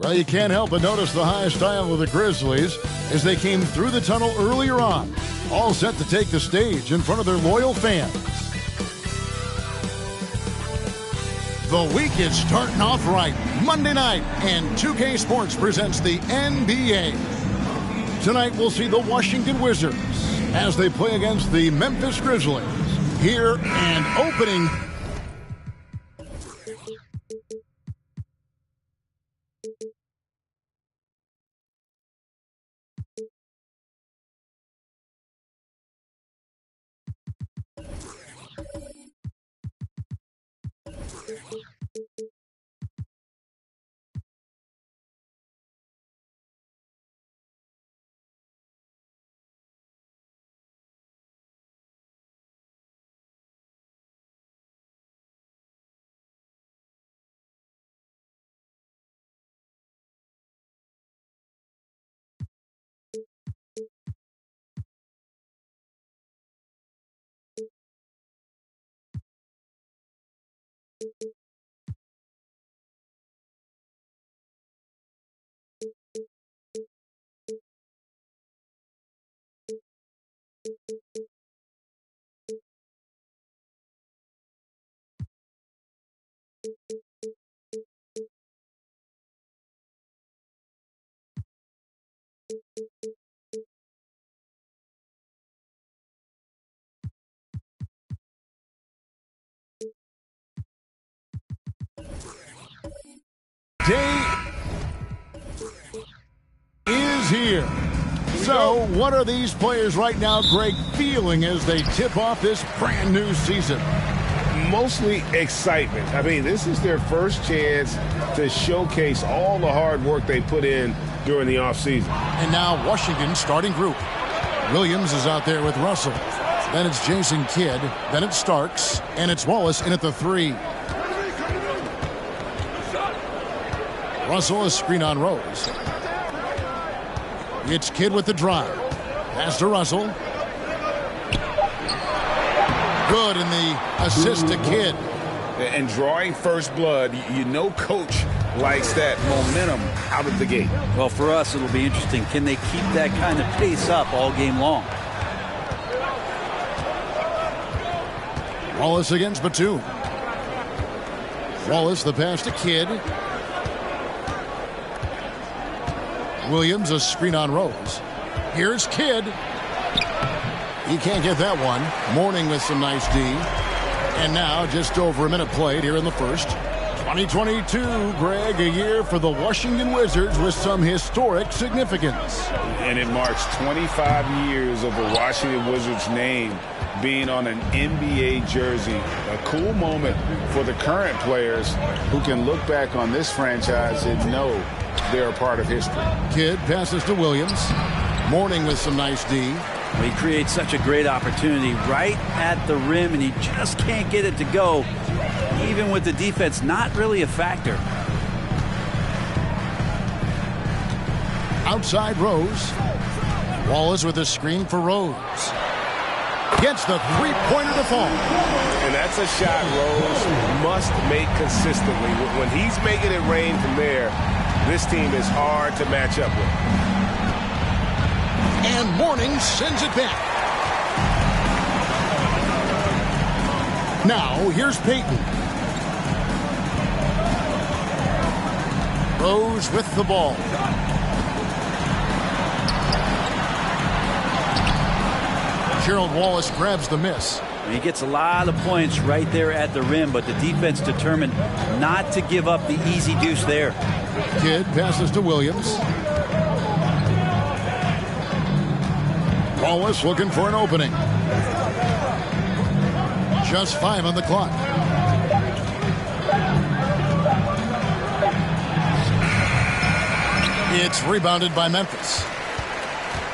Well, you can't help but notice the high style of the Grizzlies as they came through the tunnel earlier on, all set to take the stage in front of their loyal fans. The week is starting off right. Monday night, and 2K Sports presents the NBA. Tonight, we'll see the Washington Wizards as they play against the Memphis Grizzlies. Here and opening... Day is here. So, what are these players right now, Greg, feeling as they tip off this brand new season? Mostly excitement. I mean, this is their first chance to showcase all the hard work they put in during the offseason. And now Washington's starting group. Williams is out there with Russell. Then it's Jason Kidd. Then it's Starks. And it's Wallace in at the 3. Russell, a screen on Rose. It's Kidd with the drive. Pass to Russell. Good in the assist to Kidd. And drawing first blood, you know coach likes that momentum out of the gate. Well, for us, it'll be interesting. Can they keep that kind of pace up all game long? Wallace against Batum. Wallace, the pass to Kidd. Williams, a screen on Rose. Here's Kidd. He can't get that one. Mourning with some nice D. And now just over a minute played here in the first. 2022, Greg, a year for the Washington Wizards with some historic significance. And it marks 25 years of the Washington Wizards name being on an NBA jersey. A cool moment for the current players who can look back on this franchise and know they're a part of history. Kidd passes to Williams. Mourning with some nice D. He creates such a great opportunity right at the rim, and he just can't get it to go, even with the defense not really a factor. Outside Rose. Wallace with a screen for Rose. Gets the three-pointer to fall. And that's a shot Rose must make consistently. When he's making it rain from there, this team is hard to match up with. And Mourning sends it back. Now, here's Payton. Rose with the ball. Gerald Wallace grabs the miss. He gets a lot of points right there at the rim, but the defense determined not to give up the easy deuce there. Kidd passes to Williams. Wallace looking for an opening. Just 5 on the clock. It's rebounded by Memphis.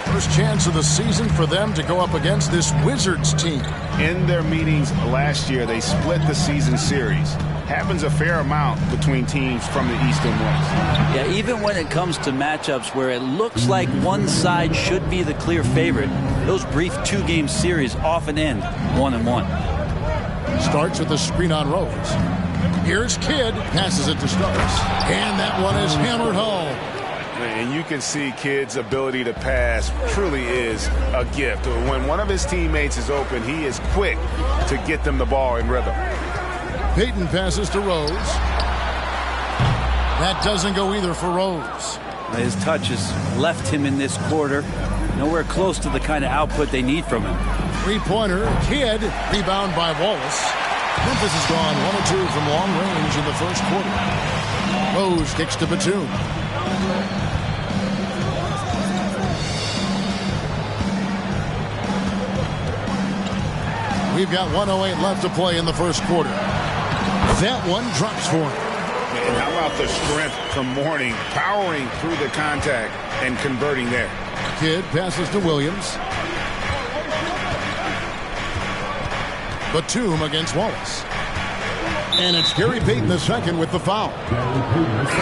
First chance of the season for them to go up against this Wizards team. In their meetings last year, they split the season series. Happens a fair amount between teams from the East and West. Yeah, even when it comes to matchups where it looks like one side should be the clear favorite, those brief 2-game series often end 1-1. Starts with a screen on Rose. Here's Kidd, passes it to Starks. And that one is hammered home. And you can see Kidd's ability to pass truly is a gift. When one of his teammates is open, he is quick to get them the ball in rhythm. Payton passes to Rose. That doesn't go either for Rose. His touch has left him in this quarter. Nowhere close to the kind of output they need from him. Three-pointer, Kidd, rebound by Wallace. Memphis has gone 1 of 2 from long range in the first quarter. Rose kicks to Batum. We've got 1:08 left to play in the first quarter. That one drops for him. And how about the strength from Mourning, powering through the contact and converting there. Kidd passes to Williams. Batum against Wallace. And it's Gary Payton II with the foul.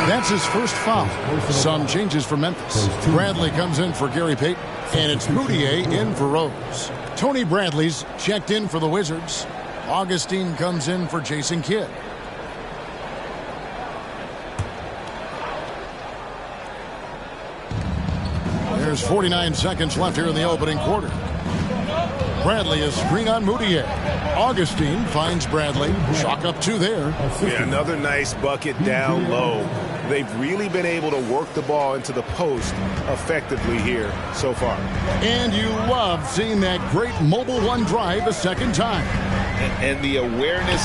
That's his first foul. Some changes for Memphis. Bradley comes in for Gary Payton. And it's Moutier in for Rose. Tony Bradley's checked in for the Wizards. Augustine comes in for Jason Kidd. There's 49 seconds left here in the opening quarter. Bradley is screen on Moutier. Augustine finds Bradley. Chalk up 2 there. Yeah, another nice bucket down low. They've really been able to work the ball into the post effectively here so far. And you love seeing that great mobile one drive a second time. And the awareness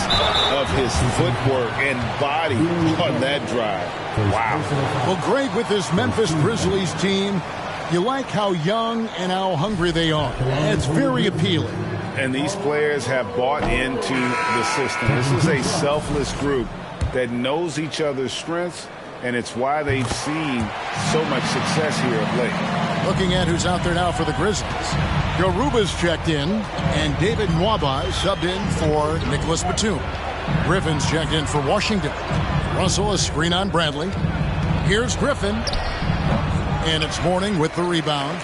of his footwork and body on that drive. Wow. Well, Greg, with this Memphis Grizzlies team, you like how young and how hungry they are. It's very appealing. And these players have bought into the system. This is a selfless group that knows each other's strengths, and it's why they've seen so much success here of late. Looking at who's out there now for the Grizzlies. Garuba's checked in, and David Nwaba subbed in for Nicholas Batum. Griffin's checked in for Washington. Russell a screen on Bradley. Here's Griffin. And it's Mourning with the rebound.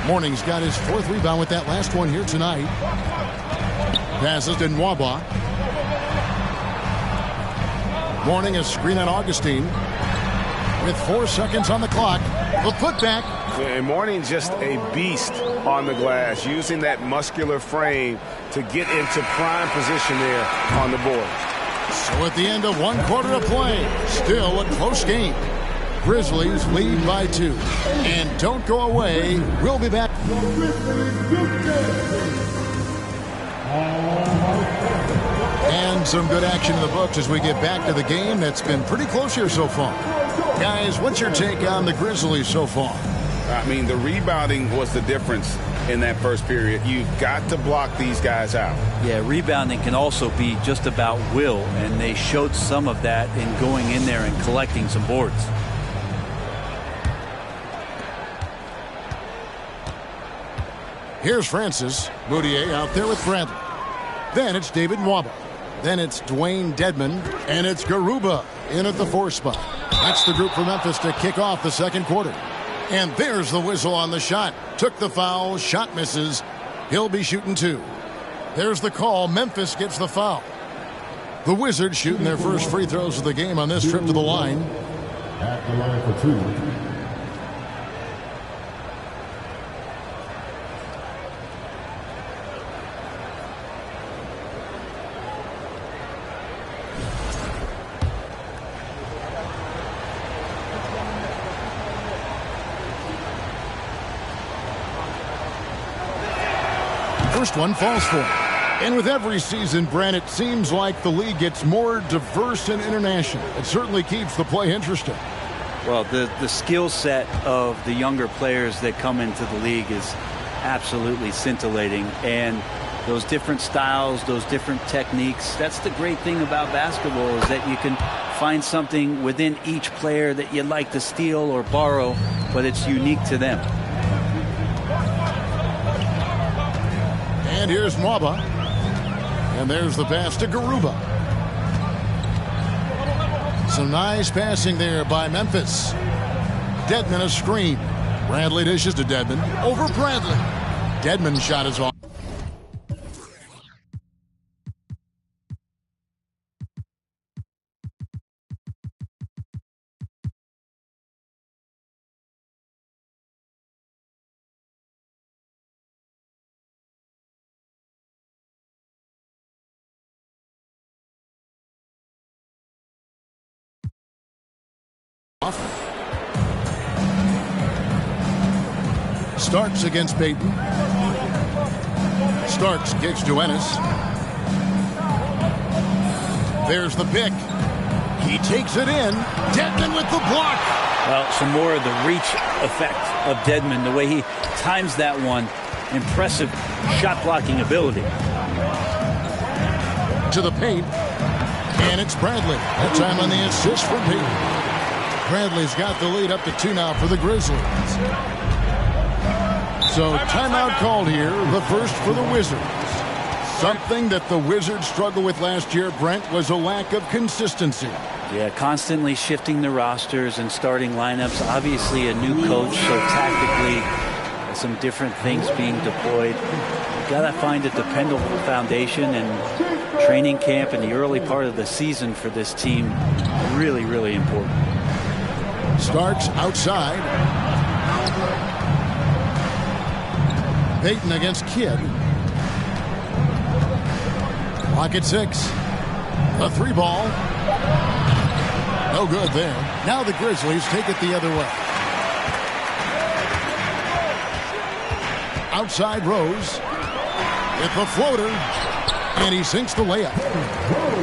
Mourning's got his 4th rebound with that last one here tonight. Passes to Nwaba. Mourning a screen on Augustine. With 4 seconds on the clock. The putback. And Mourning's just a beast on the glass, using that muscular frame to get into prime position there on the board. So at the end of 1 quarter of play, still a close game. Grizzlies lead by 2. And don't go away. We'll be back. And some good action in the books as we get back to the game that's been pretty close here so far. Guys, what's your take on the Grizzlies so far? I mean, the rebounding was the difference in that first period. You've got to block these guys out. Yeah, rebounding can also be just about will, and they showed some of that in going in there and collecting some boards. Here's Francis. Moutier out there with Bradley. Then it's David Nwaba. Then it's Dwayne Dedmon. And it's Garuba in at the 4 spot. That's the group for Memphis to kick off the second quarter. And there's the whistle on the shot. Took the foul. Shot misses. He'll be shooting 2. There's the call. Memphis gets the foul. The Wizards shooting their first free throws of the game on this trip to the line. At the line for 2. First one falls for him. And with every season, Brent, it seems like the league gets more diverse and international. It certainly keeps the play interesting. Well, the skill set of the younger players that come into the league is absolutely scintillating. And those different styles, those different techniques, that's the great thing about basketball, is that you can find something within each player that you'd like to steal or borrow, but it's unique to them. And here's Nwaba. And there's the pass to Garuba. Some nice passing there by Memphis. Dedmon a screen. Bradley dishes to Dedmon. Over Bradley. Dedmon's shot is off. Starks against Payton. Starks kicks to Ennis. There's the pick. He takes it in. Dedmon with the block. Well, some more of the reach effect of Dedmon, the way he times that one. Impressive shot blocking ability. To the paint. And it's Bradley. That time on the assist from Payton. Bradley's got the lead up to 2 now for the Grizzlies. So timeout called here, the first for the Wizards. Something that the Wizards struggled with last year, Brent, was a lack of consistency. Yeah, constantly shifting the rosters and starting lineups. Obviously a new coach, so tactically some different things being deployed. You've got to find a dependable foundation, and training camp in the early part of the season for this team, really, really important. Starks outside. Payton against Kidd. Clock at 6. The 3 ball. No good there. Now the Grizzlies take it the other way. Outside Rose. With the floater. And he sinks the layup.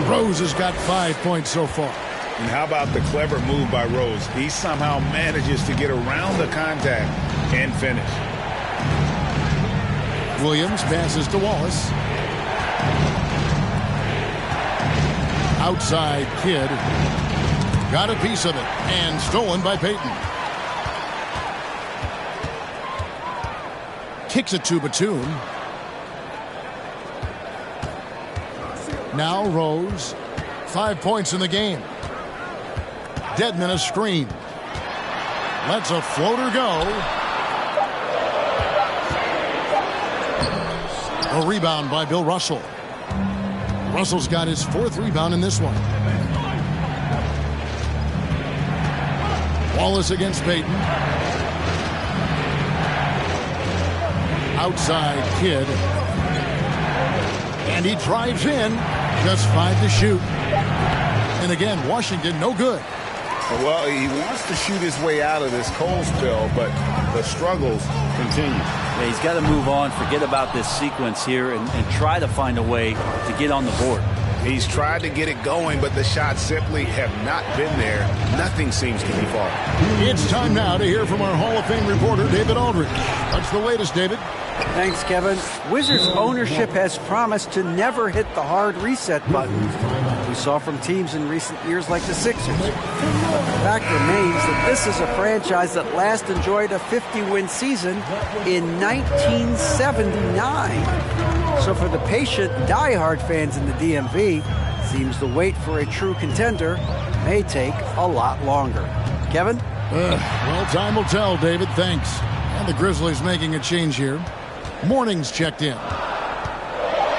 Rose has got 5 points so far. And how about the clever move by Rose? He somehow manages to get around the contact and finish. Williams passes to Wallace. Outside Kidd. Got a piece of it. And stolen by Payton. Kicks it to Batum. Now Rose. 5 points in the game. Dedmon a screen. Lets a floater go. A rebound by Bill Russell. Russell's got his 4th rebound in this one. Wallace against Payton. Outside Kidd. And he drives in. Just 5 to shoot. And again, Washington no good. Well, he wants to shoot his way out of this cold spell, but the struggles continue. Yeah, he's got to move on, forget about this sequence here, and try to find a way to get on the board. He's tried to get it going, but the shots simply have not been there. Nothing seems to be falling. It's time now to hear from our Hall of Fame reporter, David Aldridge. What's the latest, David? Thanks, Kevin. Wizards ownership has promised to never hit the hard reset button we saw from teams in recent years like the Sixers. But the fact remains that this is a franchise that last enjoyed a 50-win season in 1979. So for the patient, diehard fans in the DMV, seems the wait for a true contender may take a lot longer. Kevin? Well, time will tell, David. Thanks. And the Grizzlies making a change here. Morning's checked in.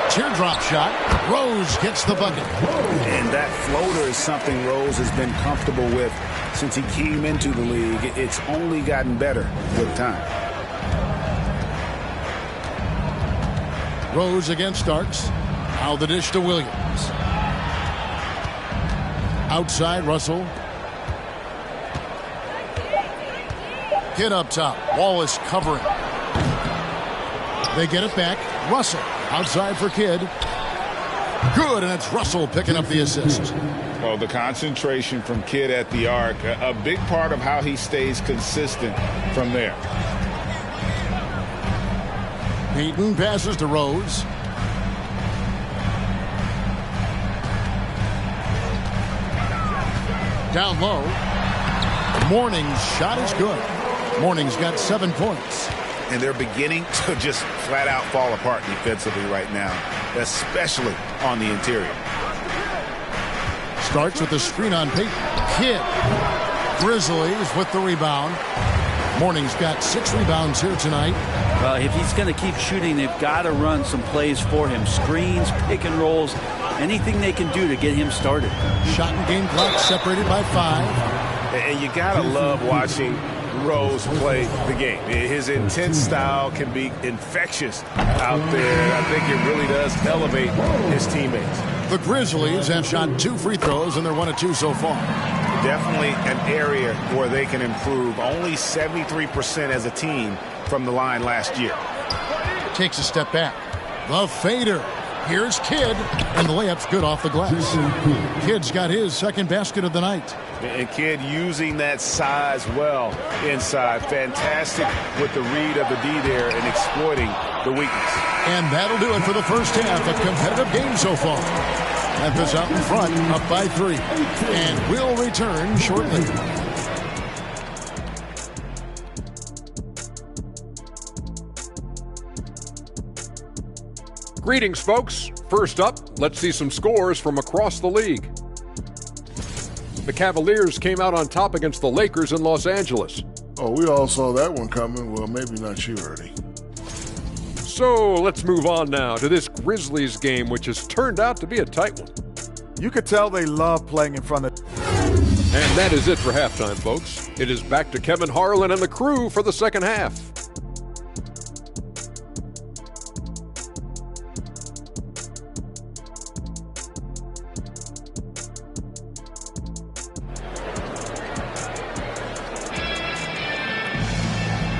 Teardrop shot. Rose gets the bucket. And that floater is something Rose has been comfortable with since he came into the league. It's only gotten better with time. Rose against Starks. Now the dish to Williams. Outside Russell. Kidd up top. Wallace covering. They get it back. Russell outside for Kidd. Good, and it's Russell picking up the assist. Oh, the concentration from Kidd at the arc, a big part of how he stays consistent from there. Payton passes to Rose. Down low. Morning's shot is good. Morning's got 7 points. And they're beginning to just flat out fall apart defensively right now, especially on the interior. Starts with the screen on Payton. Kidd. Grizzlies with the rebound. Morning's got 6 rebounds here tonight. Well, if he's going to keep shooting, they've got to run some plays for him. Screens, pick and rolls, anything they can do to get him started. Shot and game clock separated by 5. And you got to love watching Rose play the game. His intense style can be infectious out there. I think it really does elevate his teammates. The Grizzlies have shot 2 free throws, and they're 1 of 2 so far. Definitely an area where they can improve. Only 73% as a team from the line last year. Takes a step back. The fader. Here's Kidd, and the layup's good off the glass. Kidd's got his second basket of the night. And Kidd using that size well inside. Fantastic with the read of the D there and exploiting the weakness. And that'll do it for the first half. A competitive game so far. Memphis out in front, up by 3. And we'll return shortly. Greetings, folks. First up, let's see some scores from across the league. The Cavaliers came out on top against the Lakers in Los Angeles. Oh, we all saw that one coming. Well, maybe not you, Ernie. So let's move on now to this Grizzlies game, which has turned out to be a tight one. You could tell they love playing in front of. And that is it for halftime, folks. It is back to Kevin Harlan and the crew for the second half.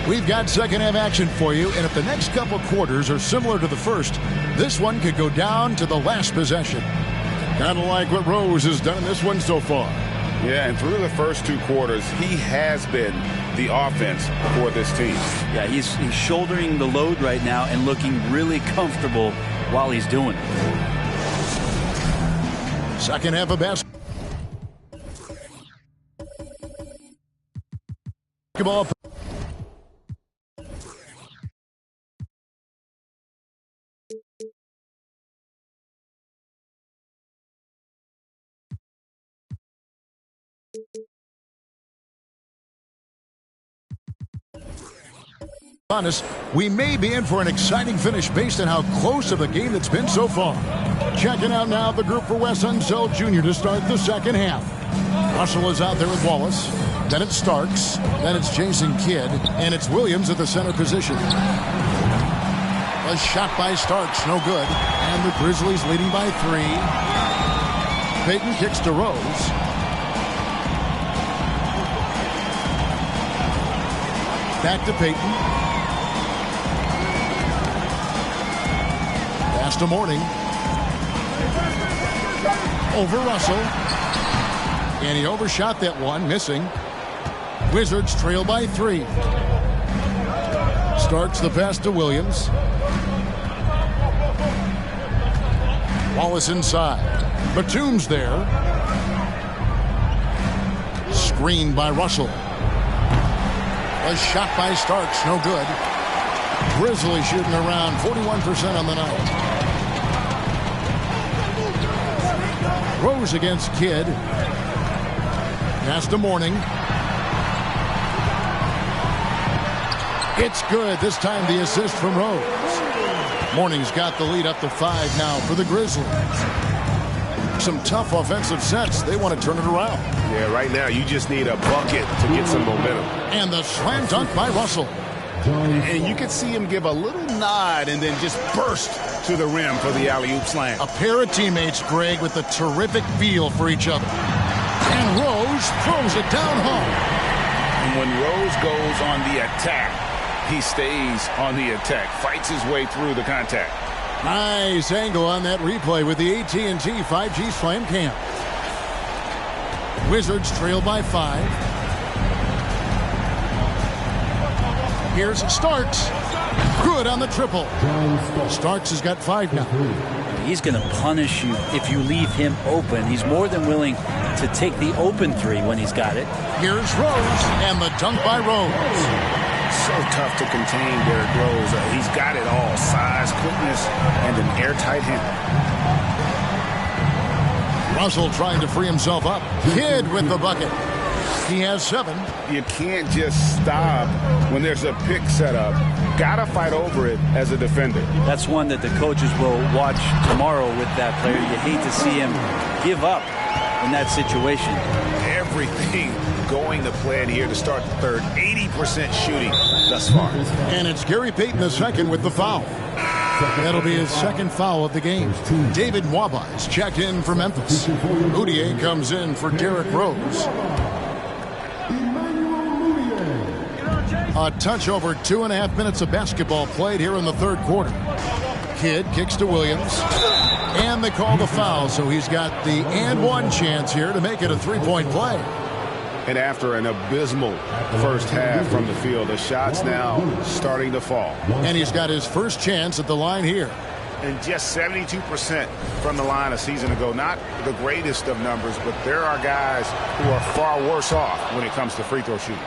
We've got second half action for you, and if the next couple quarters are similar to the first, this one could go down to the last possession. Kind of like what Rose has done in this one so far. Yeah, and through the first 2 quarters, he has been the offense for this team. Yeah, he's shouldering the load right now and looking really comfortable while he's doing it. Second half of basketball. Honest, we may be in for an exciting finish based on how close of a game it's been so far. Checking out now the group for Wes Unseld Jr. to start the second half. Russell is out there with Wallace. Then it's Starks. Then it's Jason Kidd. And it's Williams at the center position. A shot by Starks, no good. And the Grizzlies leading by 3. Payton kicks to Rose. Back to Payton. Pass to Morning. Over Russell. And he overshot that one, missing. Wizards trail by 3. Starts the pass to Williams. Wallace inside. Batum's there. Screened by Russell. A shot by Starks, no good. Grizzlies shooting around 41% on the night. Rose against Kidd. Pass to Morning. It's good. This time the assist from Rose. Morning's got the lead up to 5 now for the Grizzlies. Some tough offensive sets. They want to turn it around. Yeah, right now you just need a bucket to get some momentum. And the slam dunk by Russell. And you could see him give a little nod and then just burst to the rim for the alley-oop slam. A pair of teammates, Greg, with a terrific feel for each other. And Rose throws it down home. And when Rose goes on the attack, he stays on the attack, fights his way through the contact. Nice angle on that replay with the AT&T 5G Slam Cam. Wizards trail by 5. Here's Starks. Good on the triple. Starks has got 5 now. He's going to punish you if you leave him open. He's more than willing to take the open 3 when he's got it. Here's Rose, and the dunk by Rose. So tough to contain Derrick Rose. He's got it all. Size, quickness, and an airtight hand. Russell trying to free himself up. Kidd with the bucket. He has 7. You can't just stop when there's a pick set up. Gotta fight over it as a defender. That's one that the coaches will watch tomorrow with that player. You hate to see him give up in that situation. Everything going to plan here to start the third. 80% shooting thus far. And it's Gary Payton II with the foul. That'll be his 2nd foul of the game. David Nwaba is checked in for Memphis. Mudiay comes in for Derrick Rose. A touch over 2.5 minutes of basketball played here in the 3rd quarter. Kidd kicks to Williams. And they call the foul, so he's got the and one chance here to make it a 3-point play. And after an abysmal first half from the field, the shots now starting to fall. And he's got his first chance at the line here. And just 72% from the line a season ago. Not the greatest of numbers, but there are guys who are far worse off when it comes to free throw shooting.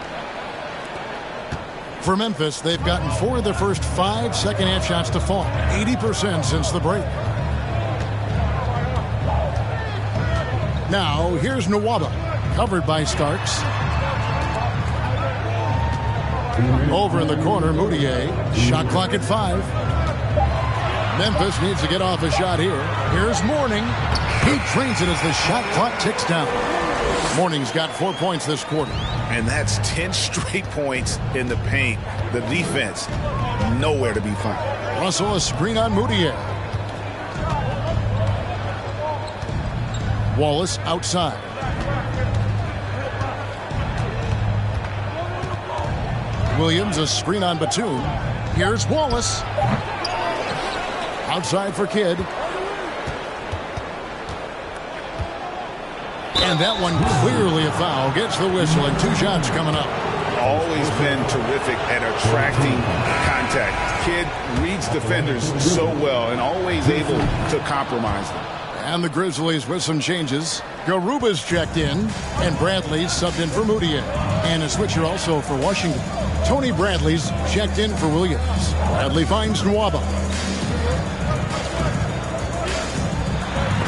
For Memphis, they've gotten 4 of their first 5 second-half shots to fall. 80% since the break. Now, here's Nwaba. Covered by Starks. Over in the corner, Mudiay. Shot clock at 5. Memphis needs to get off a shot here. Here's Mourning. He trains it as the shot clock ticks down. Mourning's got 4 points this quarter. And that's 10 straight points in the paint. The defense, nowhere to be found. Russell, a screen on Mudiay. Wallace outside. Williams, a screen on Batum. Here's Wallace. Outside for Kidd. And that one clearly a foul. Gets the whistle and 2 shots coming up. Always been terrific at attracting contact. Kidd reads defenders so well and always able to compromise them. And the Grizzlies with some changes. Garuba's checked in, and Bradley subbed in for Mudiay. And a switcher also for Washington. Tony Bradley's checked in for Williams. Bradley finds Nwaba.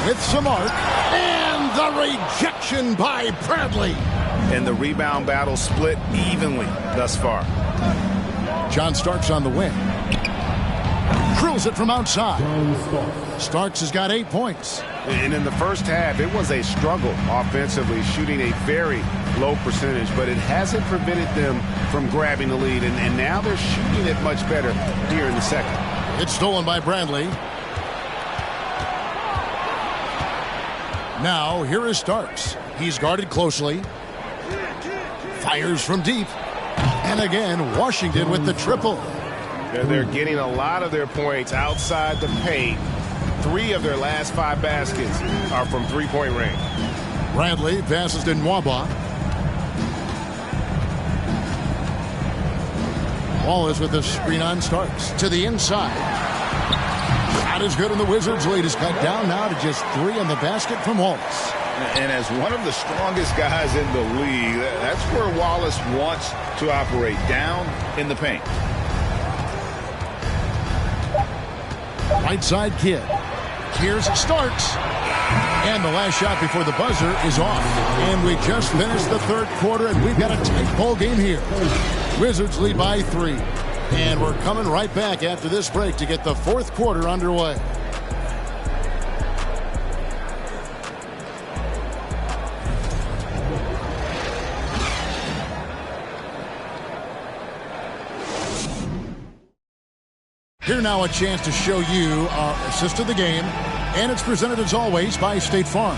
With some arc. And the rejection by Bradley. And the rebound battle split evenly thus far. John Starks on the wing. Drills it from outside. Starks has got 8 points. And in the first half, it was a struggle offensively, shooting a very low percentage, but it hasn't prevented them from grabbing the lead, and now they're shooting it much better here in the second. It's stolen by Bradley. Now, here is Starks. He's guarded closely. Fires from deep. And again, Washington with the triple. They're getting a lot of their points outside the paint. 3 of their last 5 baskets are from three-point range. Bradley passes to Nwaba. Wallace with the screen on Starks. To the inside. Shot is good, and the Wizards' lead is cut down now to just 3 on the basket from Wallace. And as one of the strongest guys in the league, that's where Wallace wants to operate, down in the paint. Right side Kidd. Here's Starks. And the last shot before the buzzer is off. And we just finished the 3rd quarter, and we've got a tight ball game here. Wizards lead by 3. And we're coming right back after this break to get the 4th quarter underway. Here now a chance to show you our assist of the game, and it's presented as always by State Farm.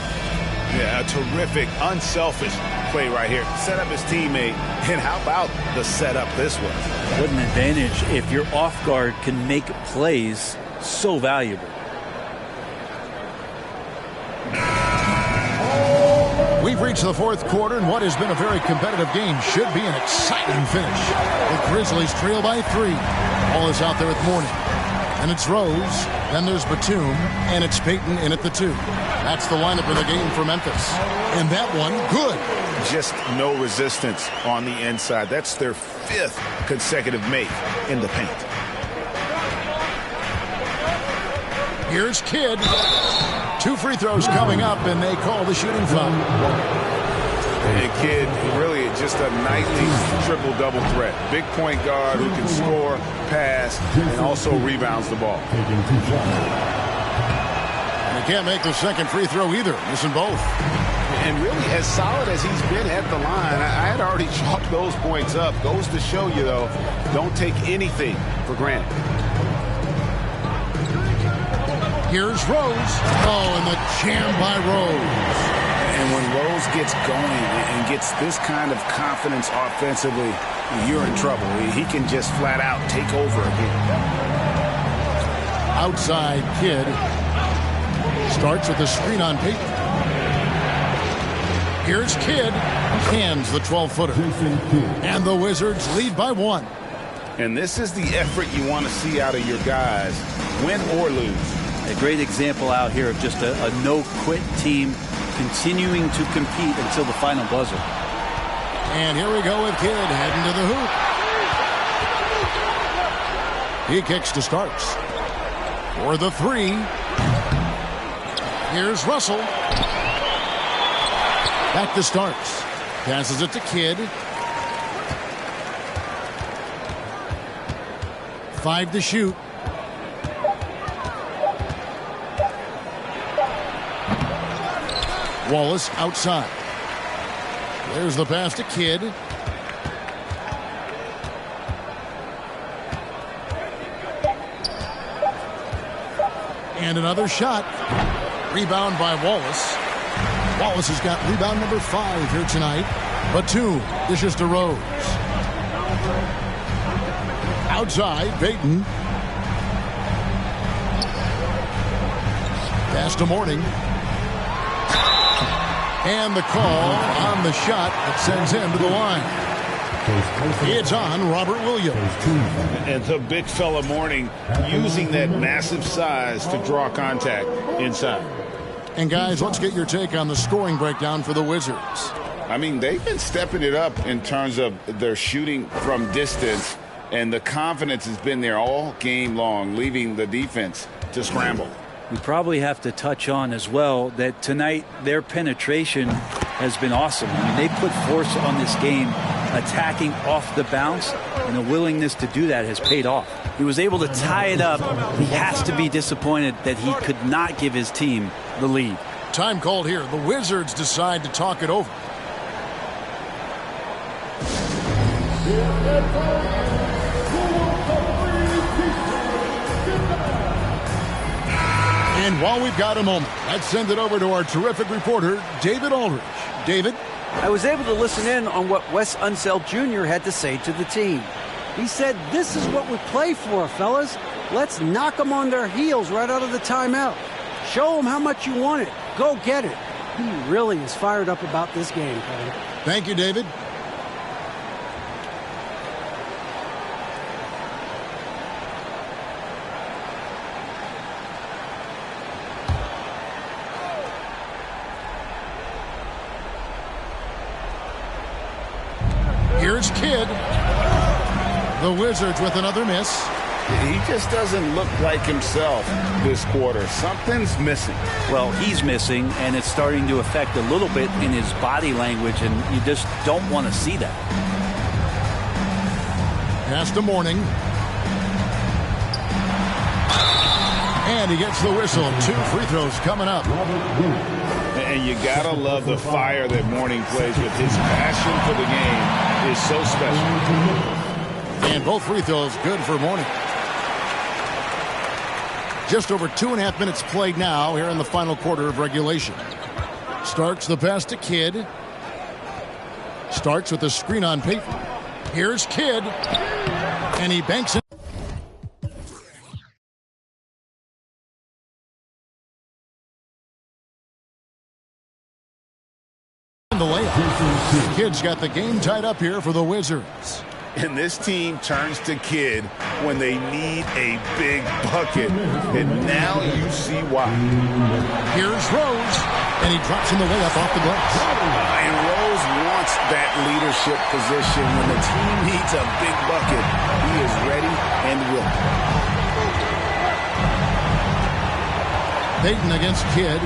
Yeah, a terrific, unselfish play right here. Set up his teammate, and how about the setup this was? What an advantage if your off guard can make plays so valuable. We We've reached the fourth quarter, and what has been a very competitive game should be an exciting finish. The Grizzlies trail by 3. Ball is out there with Mourning. And it's Rose, then there's Batum, and it's Payton in at the 2. That's the lineup of the game for Memphis. And that one, good. Just no resistance on the inside. That's their 5th consecutive make in the paint. Here's Kidd. 2 free throws coming up, and they call the shooting foul. And Kidd, really just a nightly triple-double threat. Big point guard who can score, pass, and also rebounds the ball. And he can't make the second free throw either, missing both. And really, as solid as he's been at the line, I had already chalked those points up. Goes to show you, though, don't take anything for granted. Here's Rose. Oh, and the jam by Rose. And when Rose gets going and gets this kind of confidence offensively, you're in trouble. He can just flat out take over again. Outside Kidd. Starts with a screen on Payton. Here's Kidd. Hands the 12-footer. And the Wizards lead by 1. And this is the effort you want to see out of your guys, win or lose. A great example out here of just a no-quit team continuing to compete until the final buzzer. And here we go with Kidd heading to the hoop. He kicks to Starks. For the 3. Here's Russell. Back to Starks. Passes it to Kidd. 5 to shoot. Wallace outside. There's the pass to Kidd. And another shot. Rebound by Wallace. Wallace has got rebound number 5 here tonight. Batum dishes to Rose. Outside, Payton. Pass to Mourning. And the call on the shot that sends him to the line. It's on Robert Williams. And the big fella Mourning using that massive size to draw contact inside. And guys, let's get your take on the scoring breakdown for the Wizards. I mean, they've been stepping it up in terms of their shooting from distance, and the confidence has been there all game long, leaving the defense to scramble. We probably have to touch on as well that tonight their penetration has been awesome. I mean, they put force on this game, attacking off the bounce, and the willingness to do that has paid off. He was able to tie it up. He has to be disappointed that he could not give his team the lead. Time called here. The Wizards decide to talk it over. And while we've got a moment, let's send it over to our terrific reporter, David Aldridge. David? I was able to listen in on what Wes Unseld Jr. had to say to the team. He said, "This is what we play for, fellas. Let's knock them on their heels right out of the timeout. Show them how much you want it. Go get it." He really is fired up about this game, Kevin. Thank you, David. Here's Kidd. The Wizards with another miss. He just doesn't look like himself this quarter. Something's missing. Well, he's missing, and it's starting to affect a little bit in his body language, and you just don't want to see that. Pass to Mourning. And he gets the whistle. 2 free throws coming up. And you gotta love the fire that Mourning plays with. His passion for the game is so special. And both free throws good for Mourning. Just over 2.5 minutes played now here in the final quarter of regulation. Starks the pass to Kidd. Starks with a screen on Payton. Here's Kidd. And he banks it. Kidd's got the game tied up here for the Wizards. And this team turns to Kidd when they need a big bucket. And now you see why. Here's Rose, and he drops in the layup off the glass. And Rose wants that leadership position. When the team needs a big bucket, he is ready and willing. Payton against Kidd.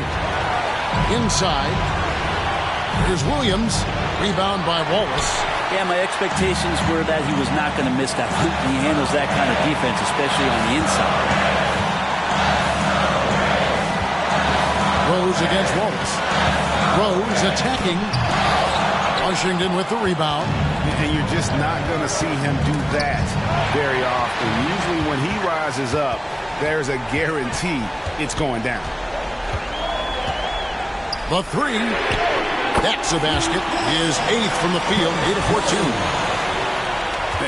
Inside. Here's Williams. Rebound by Wallace. Yeah, my expectations were that he was not going to miss that. He handles that kind of defense, especially on the inside. Rose against Wallace. Rose attacking. Washington with the rebound. And you're just not going to see him do that very often. Usually when he rises up, there's a guarantee it's going down. The three. That's a basket. His 8th from the field, 8 of 14.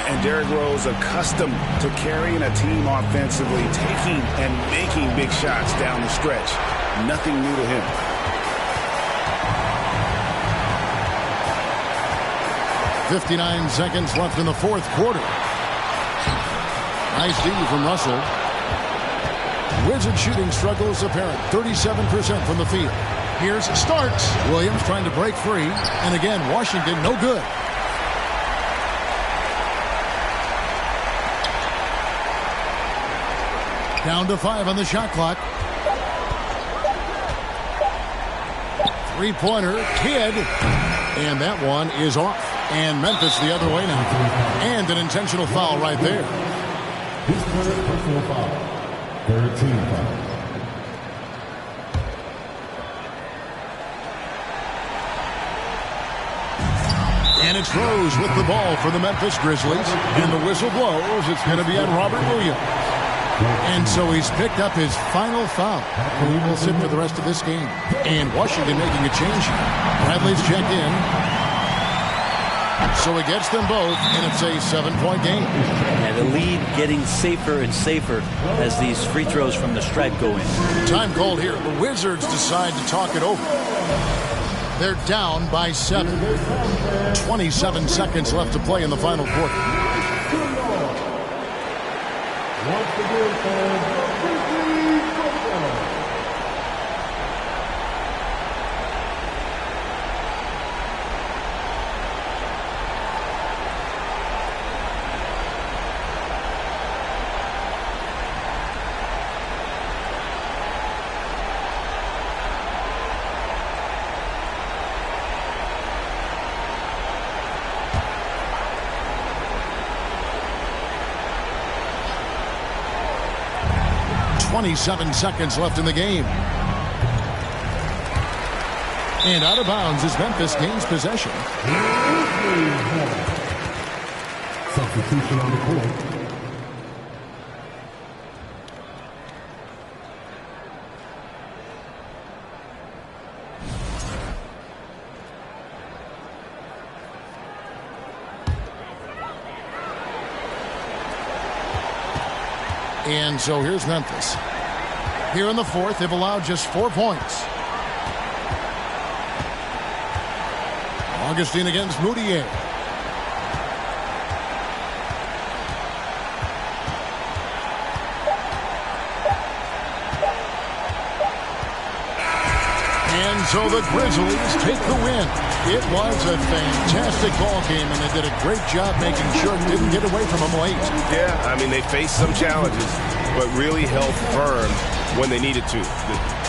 And Derrick Rose accustomed to carrying a team offensively, taking and making big shots down the stretch. Nothing new to him. .59 seconds left in the fourth quarter. Nice D from Russell. Wizard shooting struggles apparent. 37% from the field. Here's Starks. Williams trying to break free. And again, Washington no good. Down to 5 on the shot clock. Three-pointer, Kidd. And that one is off. And Memphis the other way now. And an intentional foul right there. His third personal foul. 13 foul. And it's Rose with the ball for the Memphis Grizzlies. And the whistle blows. It's going to be on Robert Williams. And so he's picked up his final foul. He will sit for the rest of this game. And Washington making a change here. Bradley's checked in. So it gets them both, and it's a 7-point game. Yeah, the lead getting safer and safer as these free throws from the stripe go in. Time called here. The Wizards decide to talk it over. They're down by 7. 27 seconds left to play in the final quarter. Once again, fans, .27 seconds left in the game. And out of bounds as Memphis gains possession. substitution on the court. And so here's Memphis. Here in the fourth, they've allowed just 4 points. Augustine against Moutier. And so the Grizzlies take the win. It was a fantastic ball game, and they did a great job making sure it didn't get away from them late. Yeah, I mean, they faced some challenges, but really held firm when they needed to.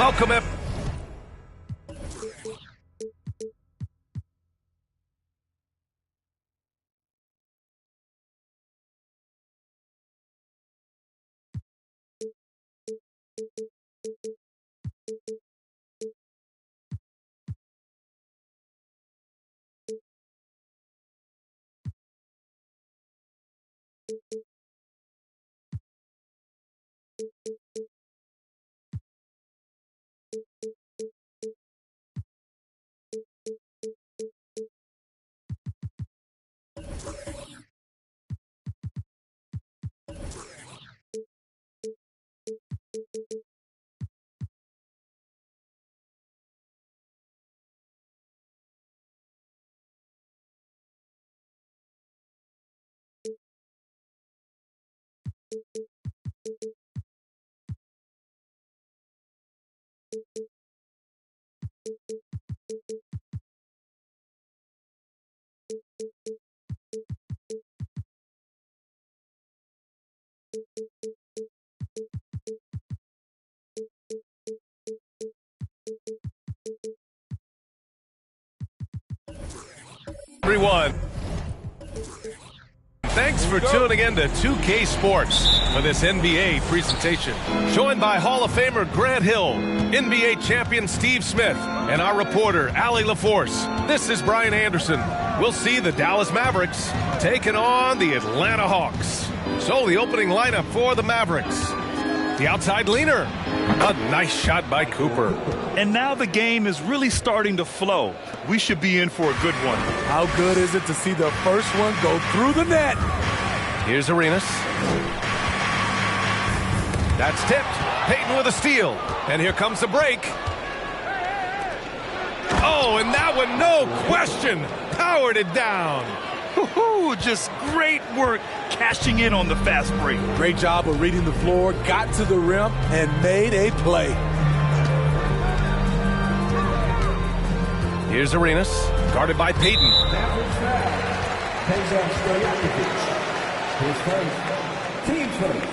Welcome, everyone. Thanks for tuning in to 2K Sports for this NBA presentation. Joined by Hall of Famer Grant Hill, NBA champion Steve Smith, and our reporter, Allie LaForce. This is Brian Anderson. We'll see the Dallas Mavericks taking on the Atlanta Hawks. So the opening lineup for the Mavericks. The outside leaner. A nice shot by Cooper. And now the game is really starting to flow. We should be in for a good one. How good is it to see the first one go through the net? Here's Arenas. That's tipped. Payton with a steal. And here comes the break. Oh, and that one, no question, powered it down. Just great work cashing in on the fast break. Great job of reading the floor, got to the rim, and made a play. Here's Arenas, guarded by Payton. Team first.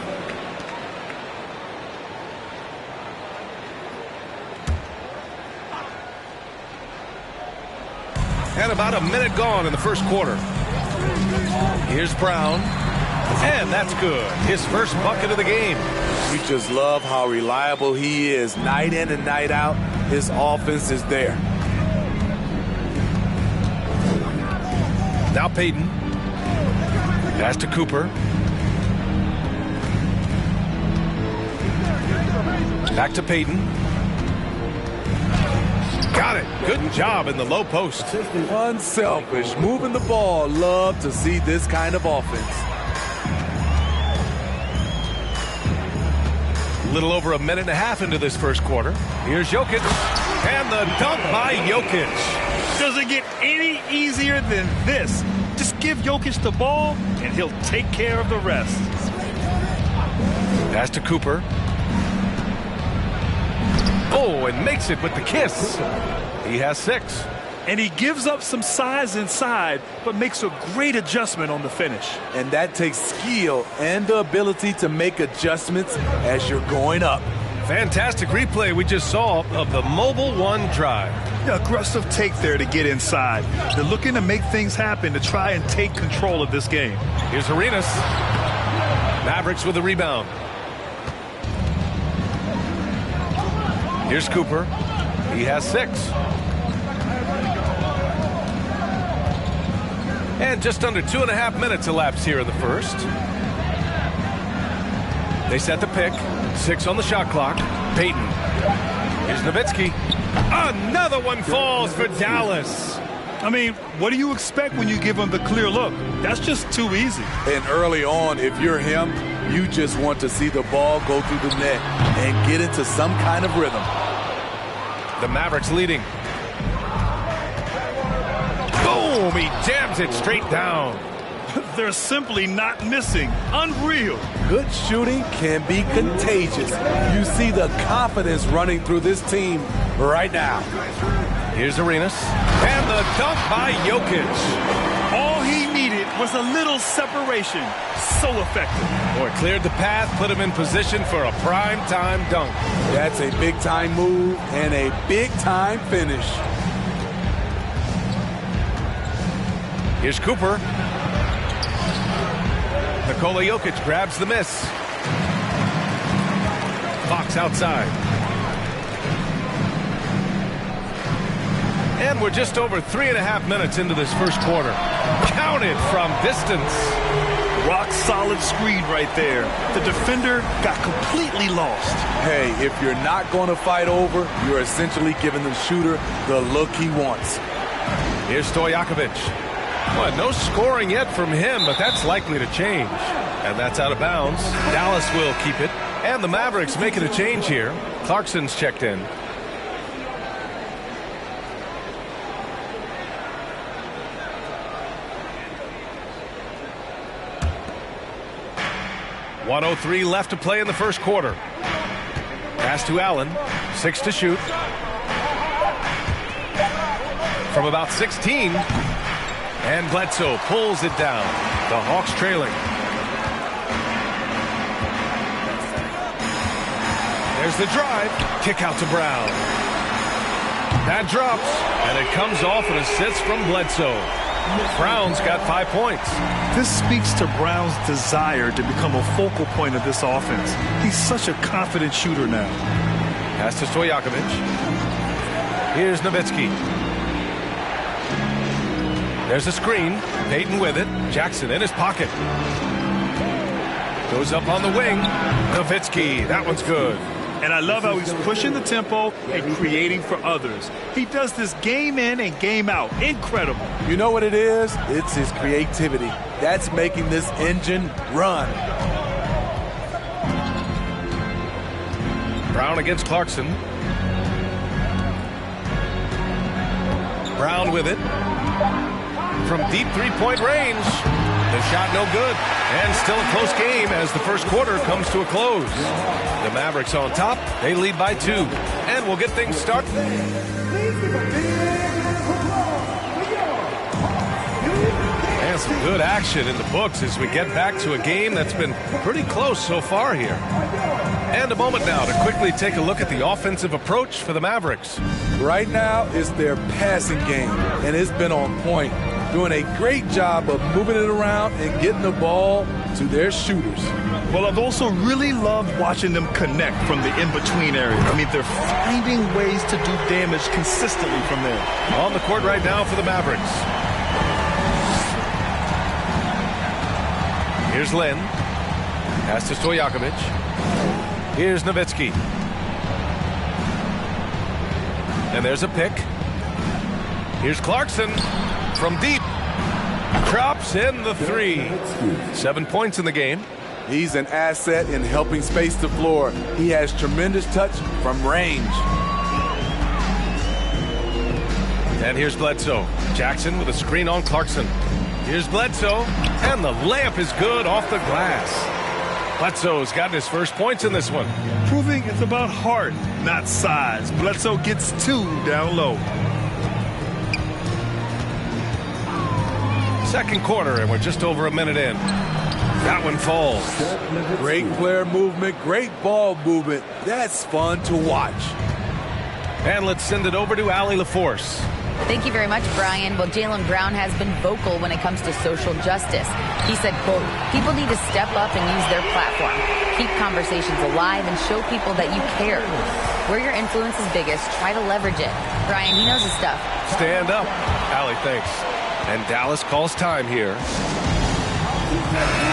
And about a minute gone in the first quarter. Here's Brown. And that's good. His first bucket of the game. We just love how reliable he is. Night in and night out, his offense is there. Now Payton. Pass to Cooper. Back to Payton. Got it. Good job in the low post. Unselfish, moving the ball. Love to see this kind of offense. A little over a minute and a half into this first quarter. Here's Jokic. And the dunk by Jokic. Doesn't get any easier than this. Just give Jokic the ball, and he'll take care of the rest. Pass to Cooper. Oh, and makes it with the kiss. He has 6. And he gives up some size inside, but makes a great adjustment on the finish. And that takes skill and the ability to make adjustments as you're going up. Fantastic replay we just saw of the Mobile One drive. Yeah, aggressive take there to get inside. They're looking to make things happen to try and take control of this game. Here's Arenas. Mavericks with the rebound. Here's Cooper. He has 6. And just under 2.5 minutes elapsed here in the first. They set the pick. 6 on the shot clock. Payton. Here's Nowitzki. Another one falls for Dallas. I mean, what do you expect when you give them the clear look? That's just too easy. And early on, if you're him, you just want to see the ball go through the net and get into some kind of rhythm. The Mavericks leading. Boom! He jams it straight down. They're simply not missing. Unreal. Good shooting can be contagious. You see the confidence running through this team right now. Here's Arenas. And the dunk by Jokic. All he needed was was a little separation. So effective. Boy, cleared the path, put him in position for a prime-time dunk. That's a big-time move and a big-time finish. Here's Cooper. Nikola Jokic grabs the miss. Fox outside. And we're just over 3.5 minutes into this first quarter. Counted from distance. Rock solid screen right there. The defender got completely lost. Hey, if you're not going to fight over, you're essentially giving the shooter the look he wants. Here's Stojakovic. Well, no scoring yet from him, but that's likely to change. And that's out of bounds. Dallas will keep it. And the Mavericks making a change here. Clarkson's checked in. .103 left to play in the first quarter. Pass to Allen. 6 to shoot. From about 16. And Bledsoe pulls it down. The Hawks trailing. There's the drive. Kick out to Brown. That drops. And it comes off an assist from Bledsoe. Brown's got 5 points. This speaks to Brown's desire to become a focal point of this offense. He's such a confident shooter now. Pass to Stojakovic. Here's Nowitzki. There's a screen. Payton with it. Jackson in his pocket. Goes up on the wing. Nowitzki. That one's good. And I love how he's pushing the tempo and creating for others. He does this game in and game out. Incredible. You know what it is? It's his creativity. That's making this engine run. Brown against Clarkson. Brown with it. From deep three-point range. The shot no good. And still a close game as the first quarter comes to a close. The Mavericks on top. They lead by 2. And we'll get things started. And some good action in the books as we get back to a game that's been pretty close so far here. And a moment now to quickly take a look at the offensive approach for the Mavericks. Right now, it's their passing game, and it's been on point. Doing a great job of moving it around and getting the ball to their shooters. Well, I've also really loved watching them connect from the in-between area. I mean, they're finding ways to do damage consistently from there. On the court right now for the Mavericks. Here's Lynn. Pass to Stojakovic. Here's Nowitzki. And there's a pick. Here's Clarkson. From deep, drops in the 3. 7 points in the game. He's an asset in helping space the floor. He has tremendous touch from range. And here's Bledsoe. Jackson with a screen on Clarkson. Here's Bledsoe, and the layup is good off the glass. Bledsoe's gotten his first points in this one. Proving it's about heart, not size. Bledsoe gets 2 down low. Second quarter, and we're just over a minute in. That one falls. Great player movement, great ball movement. That's fun to watch. And let's send it over to Allie LaForce. Thank you very much, Brian. Well, Jaylen Brown has been vocal when it comes to social justice. He said, quote, people need to step up and use their platform. Keep conversations alive and show people that you care. Where your influence is biggest, try to leverage it. Brian, he knows his stuff. Stand up. Allie, thanks. And Dallas calls time here.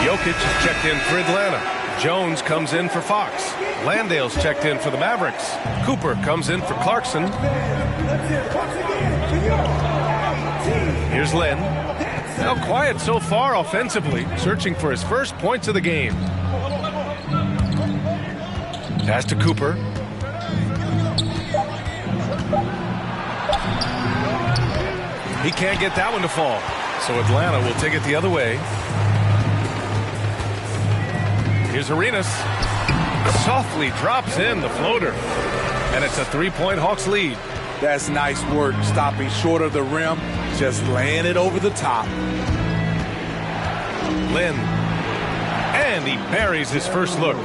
Jokic is checked in for Atlanta. Jones comes in for Fox. Landale's checked in for the Mavericks. Cooper comes in for Clarkson. Here's Lynn. Now quiet so far offensively, searching for his first points of the game. Pass to Cooper. He can't get that one to fall. So Atlanta will take it the other way. Here's Arenas. Softly drops in the floater. And it's a 3-point Hawks lead. That's nice work, stopping short of the rim, just laying it over the top. Lynn. And he buries his first look.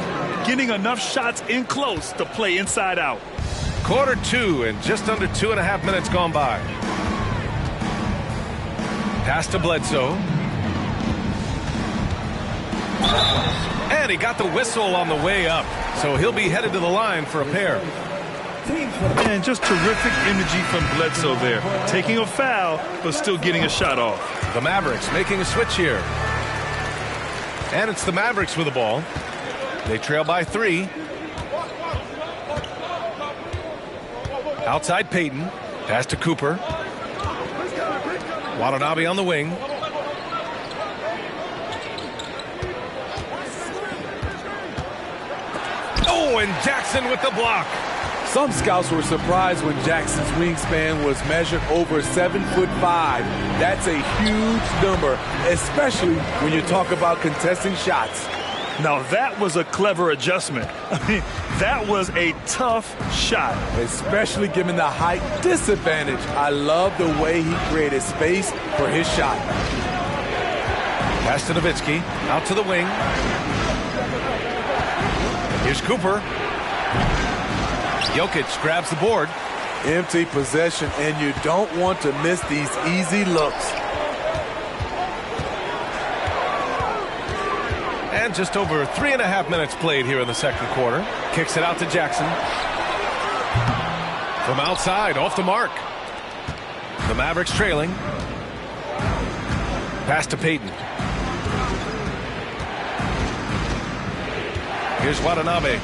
Getting enough shots in close to play inside out. Quarter 2 and just under 2.5 minutes gone by. Pass to Bledsoe. And he got the whistle on the way up. So he'll be headed to the line for a pair. And just terrific imagery from Bledsoe there. Taking a foul, but still getting a shot off. The Mavericks making a switch here. And it's the Mavericks with the ball. They trail by 3. Outside Payton. Pass to Cooper. Watanabe on the wing. Oh, and Jackson with the block. Some scouts were surprised when Jackson's wingspan was measured over 7'5". That's a huge number, especially when you talk about contesting shots. Now that was a clever adjustment. I mean, that was a tough shot. Especially given the height disadvantage. I love the way he created space for his shot. Pass to Nowitzki, out to the wing. Here's Cooper. Jokic grabs the board. Empty possession, and you don't want to miss these easy looks. And just over 3.5 minutes played here in the second quarter. Kicks it out to Jackson. From outside, off the mark. The Mavericks trailing. Pass to Payton. Here's Watanabe.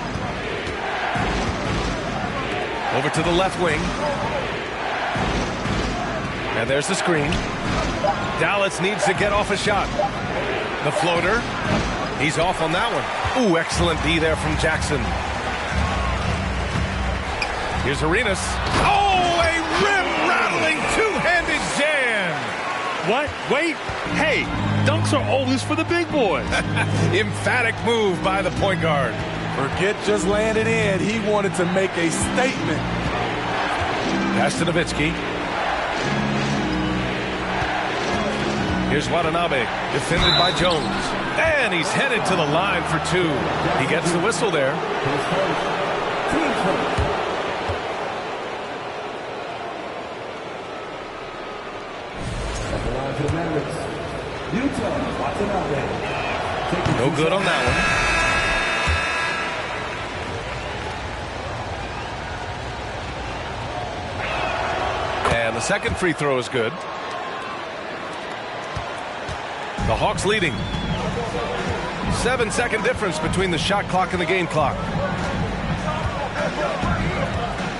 Over to the left wing. And there's the screen. Dallas needs to get off a shot. The floater. He's off on that one. Ooh, excellent D there from Jackson. Here's Arenas. Oh, a rim-rattling two-handed jam. What? Wait. Hey, dunks are always for the big boys. Emphatic move by the point guard. Forget just landing in. He wanted to make a statement. Pass to Nowitzki. Here's Watanabe, defended by Jones. And he's headed to the line for 2. He gets the whistle there. No good on that one. And the second free throw is good. The Hawks leading. 7-second difference between the shot clock and the game clock.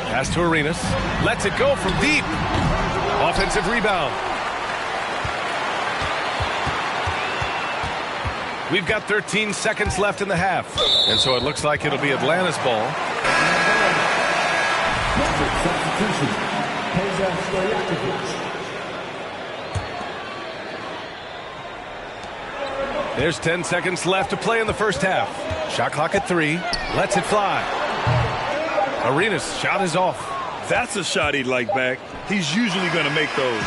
Pass to Arenas. Lets it go from deep. Offensive rebound. We've got 13 seconds left in the half. And so it looks like it'll be Atlanta's ball. There's 10 seconds left to play in the first half. Shot clock at 3. Lets it fly. Arenas' shot is off. That's a shot he'd like back. He's usually going to make those.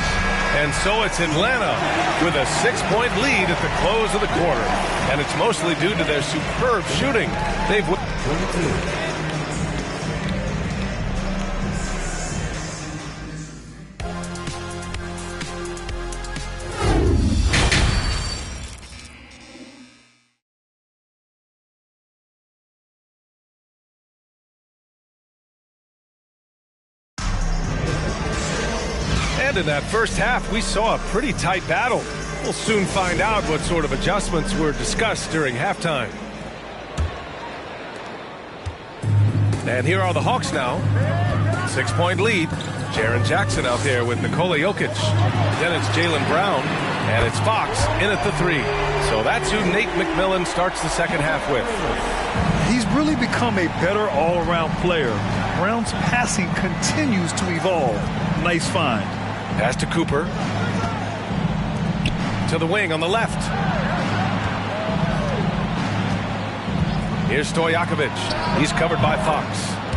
And so it's Atlanta with a 6-point lead at the close of the quarter. And it's mostly due to their superb shooting. They've won. And in that first half, we saw a pretty tight battle. We'll soon find out what sort of adjustments were discussed during halftime. And here are the Hawks now. 6-point lead. Jaren Jackson out there with Nikola Jokic. Then it's Jaylen Brown. And it's Fox in at the 3. So that's who Nate McMillan starts the second half with. He's really become a better all-around player. Brown's passing continues to evolve. Nice find. Pass to Cooper. To the wing on the left. Here's Stojakovic. He's covered by Fox.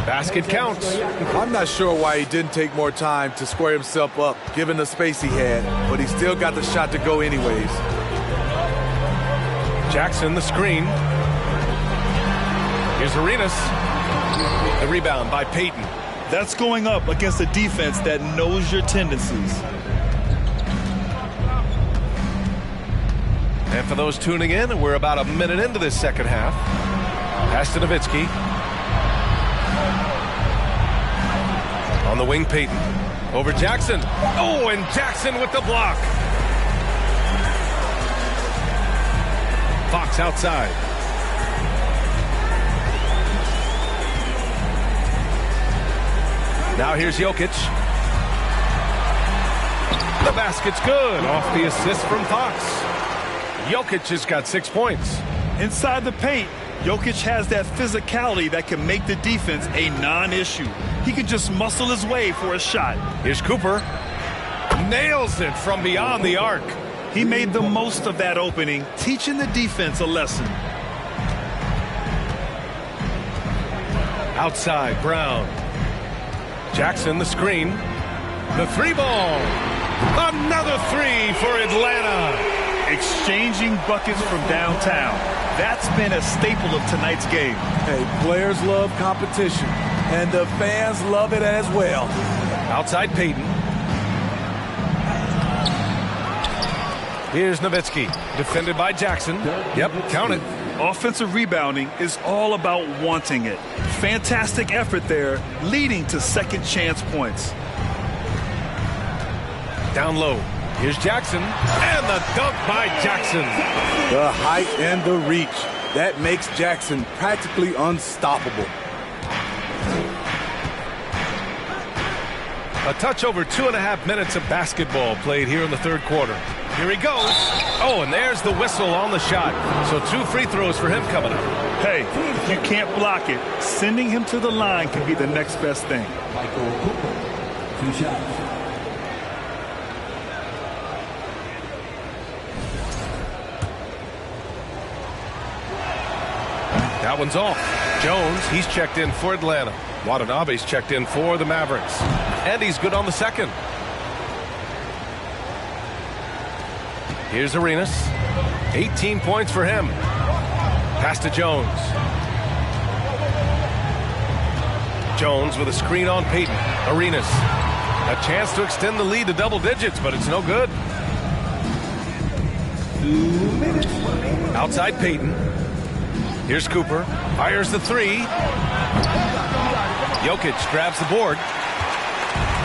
Basket counts. I'm not sure why he didn't take more time to square himself up, given the space he had, but he still got the shot to go anyways. Jackson, the screen. Here's Arenas. The rebound by Payton. That's going up against a defense that knows your tendencies. And for those tuning in, we're about a minute into this second half. Pass to Nowitzki. On the wing, Payton. Over Jackson. Oh, and Jackson with the block. Fox outside. Now here's Jokic. The basket's good. Off the assist from Fox. Jokic has got 6 points. Inside the paint, Jokic has that physicality that can make the defense a non-issue. He can just muscle his way for a shot. Here's Cooper. Nails it from beyond the arc. He made the most of that opening, teaching the defense a lesson. Outside, Brown. Jackson, the screen. The three ball. Another three for Atlanta. Exchanging buckets from downtown. That's been a staple of tonight's game. Hey, players love competition, and the fans love it as well. Outside Payton. Here's Nowitzki, defended by Jackson. Yep, count it. Offensive rebounding is all about wanting it. Fantastic effort there, leading to second chance points. Down low. Here's Jackson, and the dunk by Jackson. The height and the reach. That makes Jackson practically unstoppable. A touch over 2.5 minutes of basketball played here in the third quarter. Here he goes. Oh, and there's the whistle on the shot. So 2 free throws for him coming up. Hey, if you can't block it, sending him to the line can be the next best thing. Michael Cooper, 2 shots. That one's off. Jones, he's checked in for Atlanta. Watanabe's checked in for the Mavericks. And he's good on the second. Here's Arenas. 18 points for him. Pass to Jones. Jones with a screen on Payton. Arenas. A chance to extend the lead to double digits, but it's no good. 2 minutes. Outside Payton. Here's Cooper. Fires the three. Jokic grabs the board.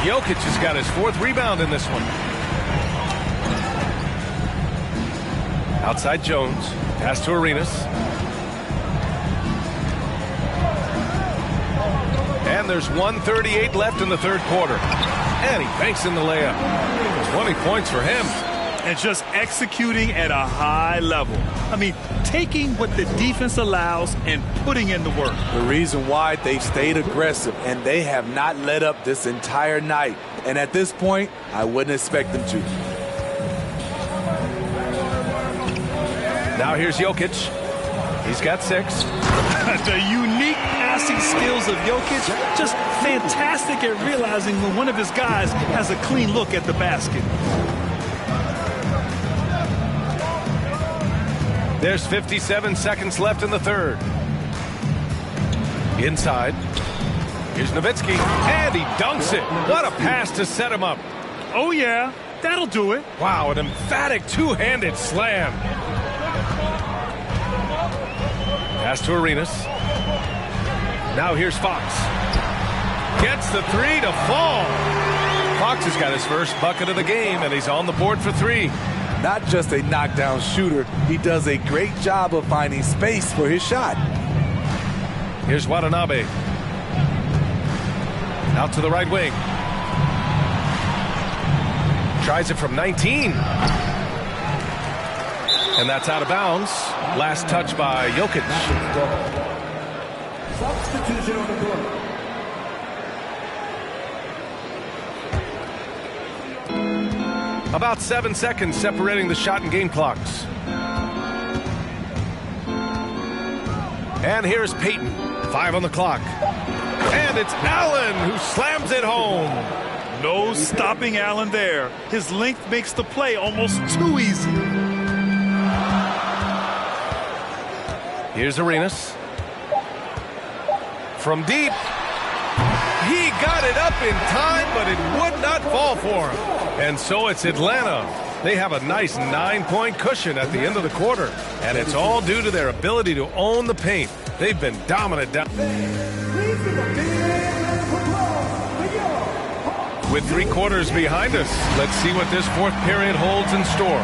Jokic has got his 4th rebound in this one. Outside Jones. Pass to Arenas. And there's 1:38 left in the third quarter. And he banks in the layup. 20 points for him. And just executing at a high level. I mean, taking what the defense allows and putting in the work. The reason why they've stayed aggressive, and they have not let up this entire night. And at this point, I wouldn't expect them to. Now here's Jokic. He's got 6. The unique passing skills of Jokic, just fantastic at realizing when one of his guys has a clean look at the basket. There's 57 seconds left in the third. Inside. Here's Nowitzki, and he dunks it. What a pass to set him up. Oh, yeah, that'll do it. Wow, an emphatic two-handed slam. Pass to Arenas. Now here's Fox. Gets the three to fall. Fox has got his first bucket of the game, and he's on the board for 3. Not just a knockdown shooter, he does a great job of finding space for his shot. Here's Watanabe. Out to the right wing. Tries it from 19. And that's out of bounds. Last touch by Jokic. Substitution on the court. About 7 seconds separating the shot and game clocks. And here's Payton. 5 on the clock. And it's Allen who slams it home. No stopping Allen there. His length makes the play almost too easy. Here's Arenas. From deep. He got it up in time, but it would not fall for him. And so it's Atlanta. They have a nice 9-point cushion at the end of the quarter. And it's all due to their ability to own the paint. They've been dominant down. With 3 quarters behind us, let's see what this fourth period holds in store.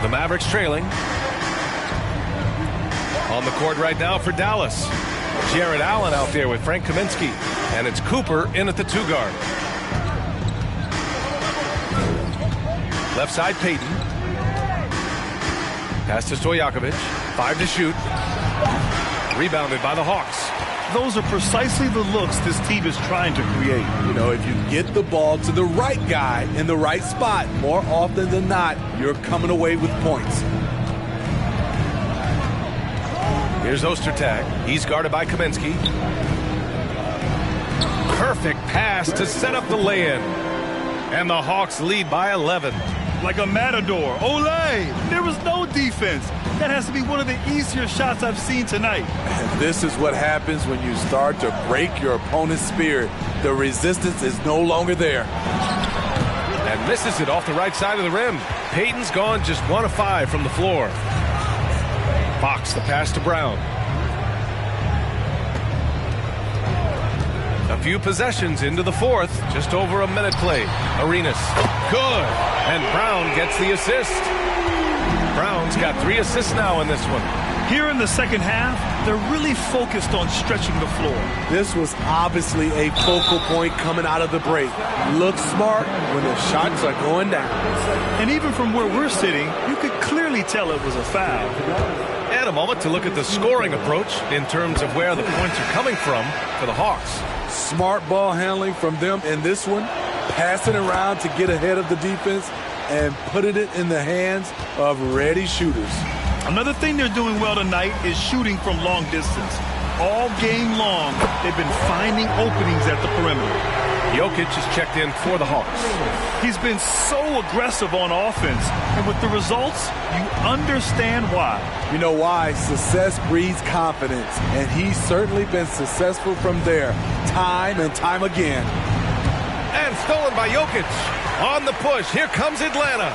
The Mavericks trailing. On the court right now for Dallas. Jarrett Allen out there with Frank Kaminsky. And it's Cooper in at the 2 guard. Left side, Payton. Pass to Stojakovic. 5 to shoot. Rebounded by the Hawks. Those are precisely the looks this team is trying to create. You know, if you get the ball to the right guy in the right spot, more often than not, you're coming away with points. Here's Ostertag. He's guarded by Kaminsky. Perfect pass to set up the lay-in. And the Hawks lead by 11. Like a matador. Olé! There was no defense. That has to be one of the easier shots I've seen tonight. And this is what happens when you start to break your opponent's spirit. The resistance is no longer there. And misses it off the right side of the rim. Payton's gone just 1 of 5 from the floor. Fox, the pass to Brown. A few possessions into the fourth. Just over a minute played. Arenas. Good. And Brown gets the assist. Brown's got 3 assists now in this one. Here in the second half, they're really focused on stretching the floor. This was obviously a focal point coming out of the break. Look smart when the shots are going down. And even from where we're sitting, you could clearly tell it was a foul. And a moment to look at the scoring approach in terms of where the points are coming from for the Hawks. Smart ball handling from them in this one. Passing around to get ahead of the defense and putting it in the hands of ready shooters. Another thing they're doing well tonight is shooting from long distance. All game long, they've been finding openings at the perimeter. Jokic is checked in for the Hawks. He's been so aggressive on offense, and with the results, you understand why. You know why? Success breeds confidence, and he's certainly been successful from there, time and time again. And stolen by Jokic. On the push, here comes Atlanta.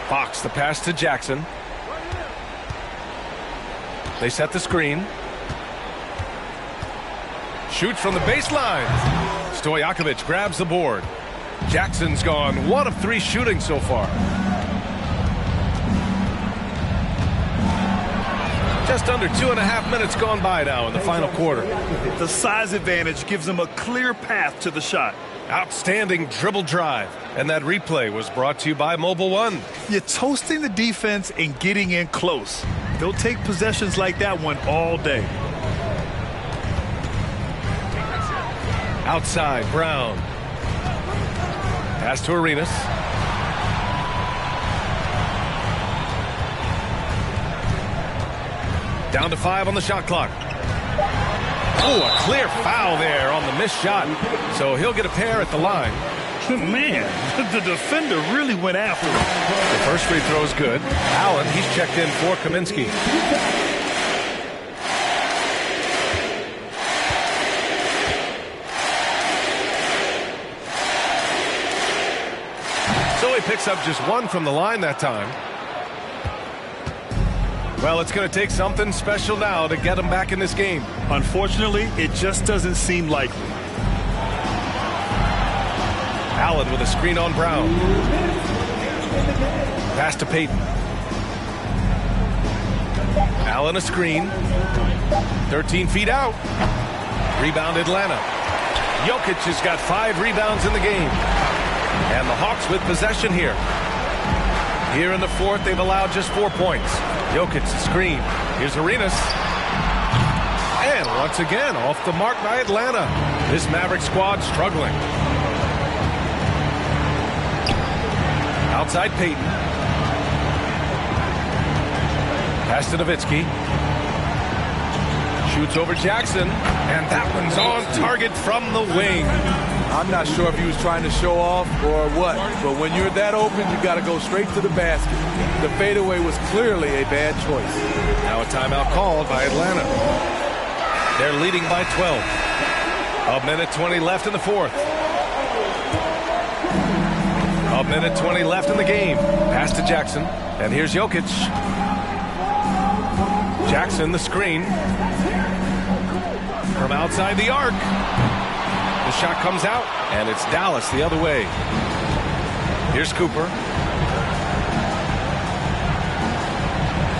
Fox, the pass to Jackson. They set the screen. Shoots from the baseline. Stojakovic grabs the board. Jackson's gone 1 of 3 shooting so far. Just under 2.5 minutes gone by now in the final quarter. The size advantage gives them a clear path to the shot. Outstanding dribble drive. And that replay was brought to you by Mobile One. You're toasting the defense and getting in close. They'll take possessions like that one all day. Outside, Brown. Pass to Arenas. Down to 5 on the shot clock. Oh, a clear foul there on the missed shot. So he'll get a pair at the line. Man, the defender really went after him. The first free throw is good. Allen, he's checked in for Kaminsky. So he picks up just 1 from the line that time. Well, it's going to take something special now to get him back in this game. Unfortunately, it just doesn't seem likely. Allen with a screen on Brown. Pass to Payton. Allen a screen. 13 feet out. Rebound Atlanta. Jokic has got 5 rebounds in the game. And the Hawks with possession here. Here in the fourth, they've allowed just 4 points. Jokic the screen. Here's Arenas. And once again, off the mark by Atlanta. This Maverick squad struggling. Outside Payton. Pass to Nowitzki. Shoots over Jackson. And that one's on target from the wing. I'm not sure if he was trying to show off or what, but when you're that open, you got to go straight to the basket. The fadeaway was clearly a bad choice. Now a timeout called by Atlanta. They're leading by 12. A minute 20 left in the fourth. A minute 20 left in the game. Pass to Jackson, and here's Jokic. Jackson, the screen. From outside the arc. The shot comes out, and it's Dallas the other way. Here's Cooper.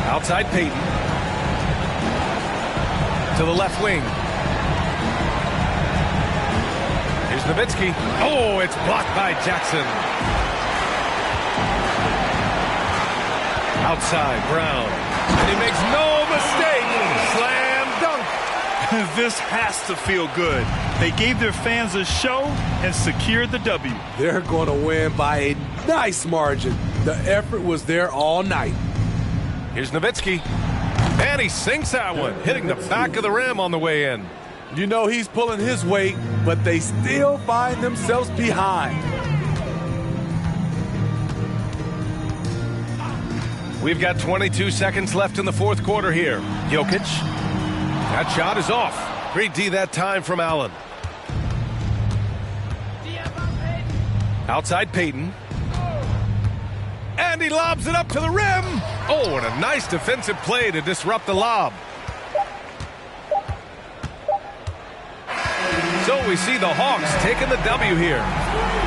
Outside Payton. To the left wing. Here's Nowitzki. Oh, it's blocked by Jackson. Outside, Brown. And he makes no mistake. Slam dunk. This has to feel good. They gave their fans a show and secured the W. They're going to win by a nice margin. The effort was there all night. Here's Nowitzki. And he sinks that one, hitting the back of the rim on the way in. You know he's pulling his weight, but they still find themselves behind. We've got 22 seconds left in the fourth quarter here. Jokic. That shot is off. Great D that time from Allen. Outside Payton. And he lobs it up to the rim. Oh, and a nice defensive play to disrupt the lob. So we see the Hawks taking the W here.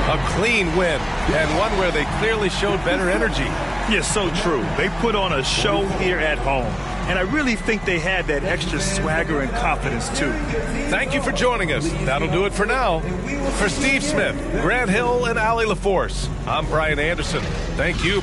A clean win, and one where they clearly showed better energy. Yes, so true. They put on a show here at home. And I really think they had that extra swagger and confidence, too. Thank you for joining us. That'll do it for now. For Steve Smith, Grant Hill, and Allie LaForce, I'm Brian Anderson. Thank you.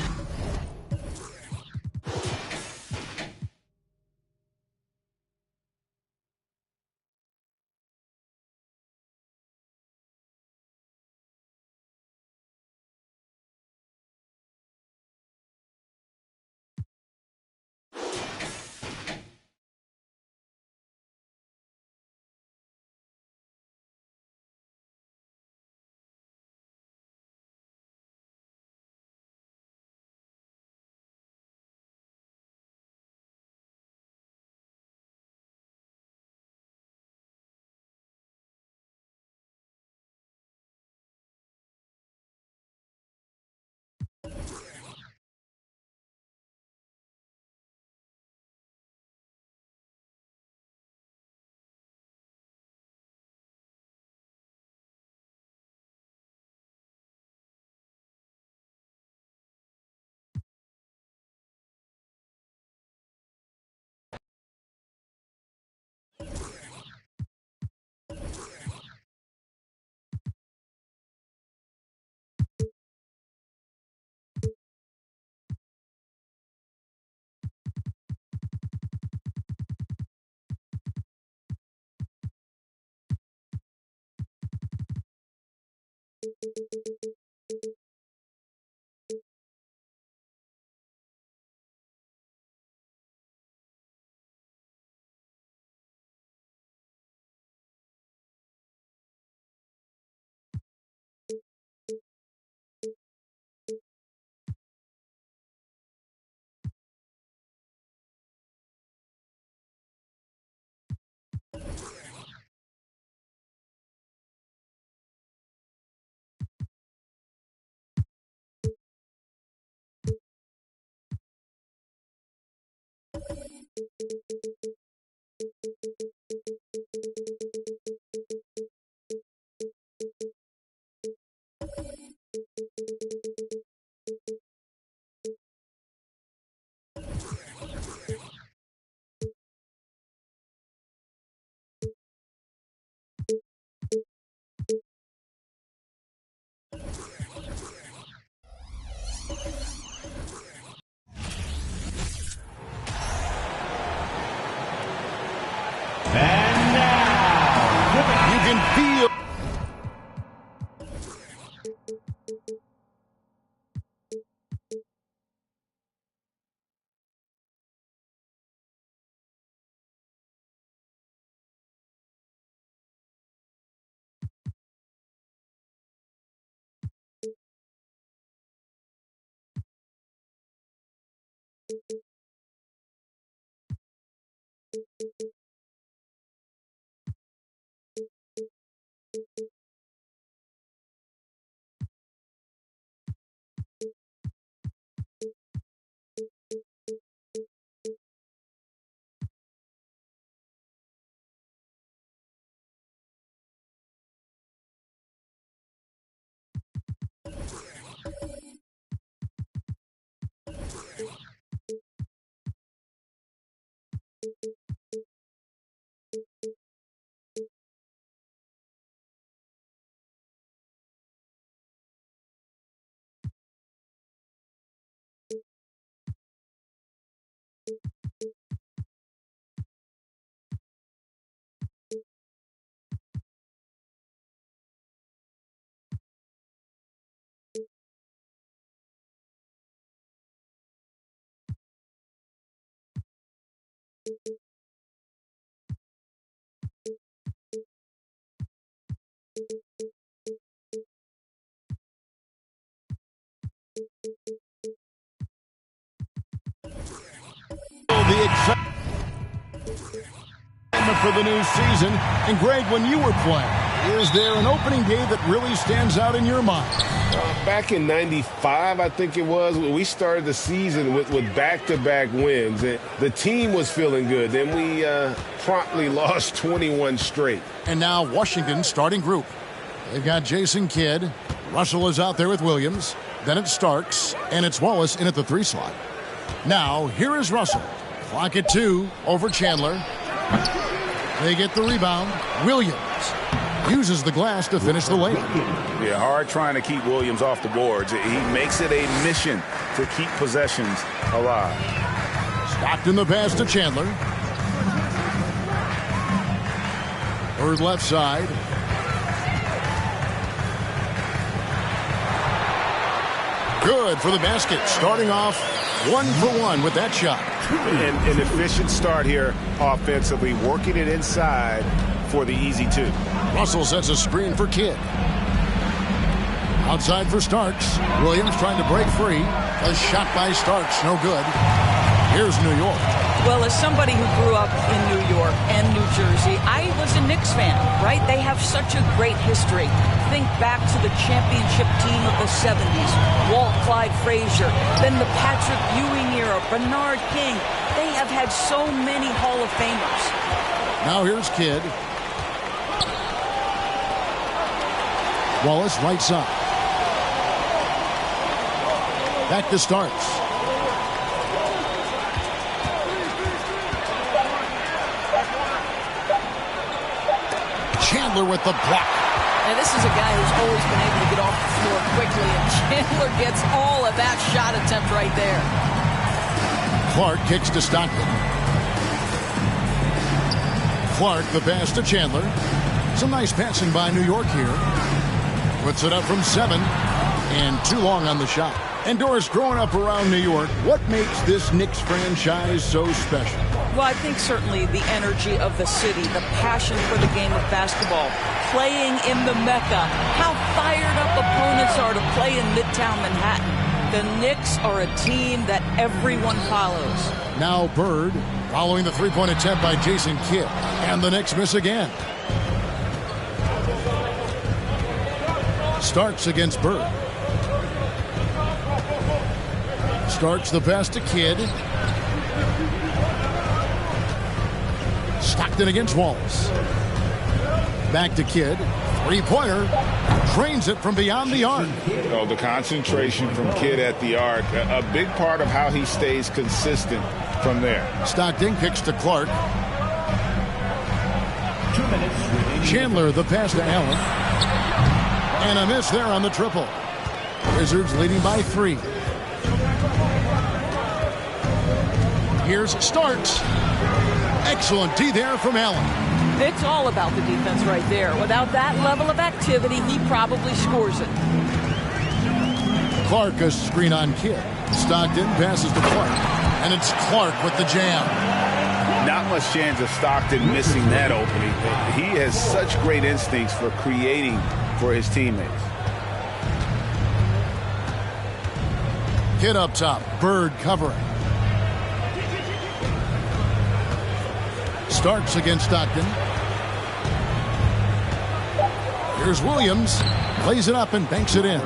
The excitement for the new season. And Greg, when you were playing, is there an opening day that really stands out in your mind? Back in '95, I think it was, we started the season with back-to-back wins. The team was feeling good. Then we promptly lost 21 straight. And now Washington's starting group. They've got Jason Kidd. Russell is out there with Williams. Then it's Starks. And it's Wallace in at the 3 slot. Now, here is Russell. Clock at 2 over Chandler. They get the rebound. Williams uses the glass to finish the layup. Yeah, hard trying to keep Williams off the boards. He makes it a mission to keep possessions alive. Stockton the pass to Chandler. Bird left side. Good for the basket. Starting off 1 for 1 with that shot. An efficient start here offensively, working it inside for the easy 2. Russell sets a screen for Kidd. Outside for Starks. Williams trying to break free. A shot by Starks, no good. Here's New York. Well, as somebody who grew up in New York and New Jersey, I was a Knicks fan, right? They have such a great history. Think back to the championship team of the 70s, Walt Clyde Frazier, then the Patrick Ewing era, Bernard King. They have had so many Hall of Famers. Now here's Kidd. Wallace right side. Back to Starks. Chandler with the block. And this is a guy who's always been able to get off the floor quickly, and Chandler gets all of that shot attempt right there. Clark kicks to Stockton. Clark the pass to Chandler. Some nice passing by New York here. Puts it up from 7, and too long on the shot. And Doris, growing up around New York, what makes this Knicks franchise so special? Well, I think certainly the energy of the city, the passion for the game of basketball, playing in the Mecca, how fired up opponents are to play in Midtown Manhattan. The Knicks are a team that everyone follows. Now Bird following the three-point attempt by Jason Kidd, and the Knicks miss again. Starks against Bird. Starks the pass to Kidd. Stockton against Wallace. Back to Kidd. Three-pointer. Trains it from beyond the arc. Oh, the concentration from Kidd at the arc. A big part of how he stays consistent from there. Stockton kicks to Clark. 2 minutes. Chandler the pass to Allen. And a miss there on the triple. Wizards leading by 3. Here's Starks. Excellent D there from Allen. It's all about the defense right there. Without that level of activity, he probably scores it. Clark a screen on Kidd. Stockton passes to Clark. And it's Clark with the jam. Not much chance of Stockton missing that opening. He has such great instincts for creating for his teammates. Kidd up top. Bird covering. Starks against Stockton. Here's Williams. Plays it up and banks it in.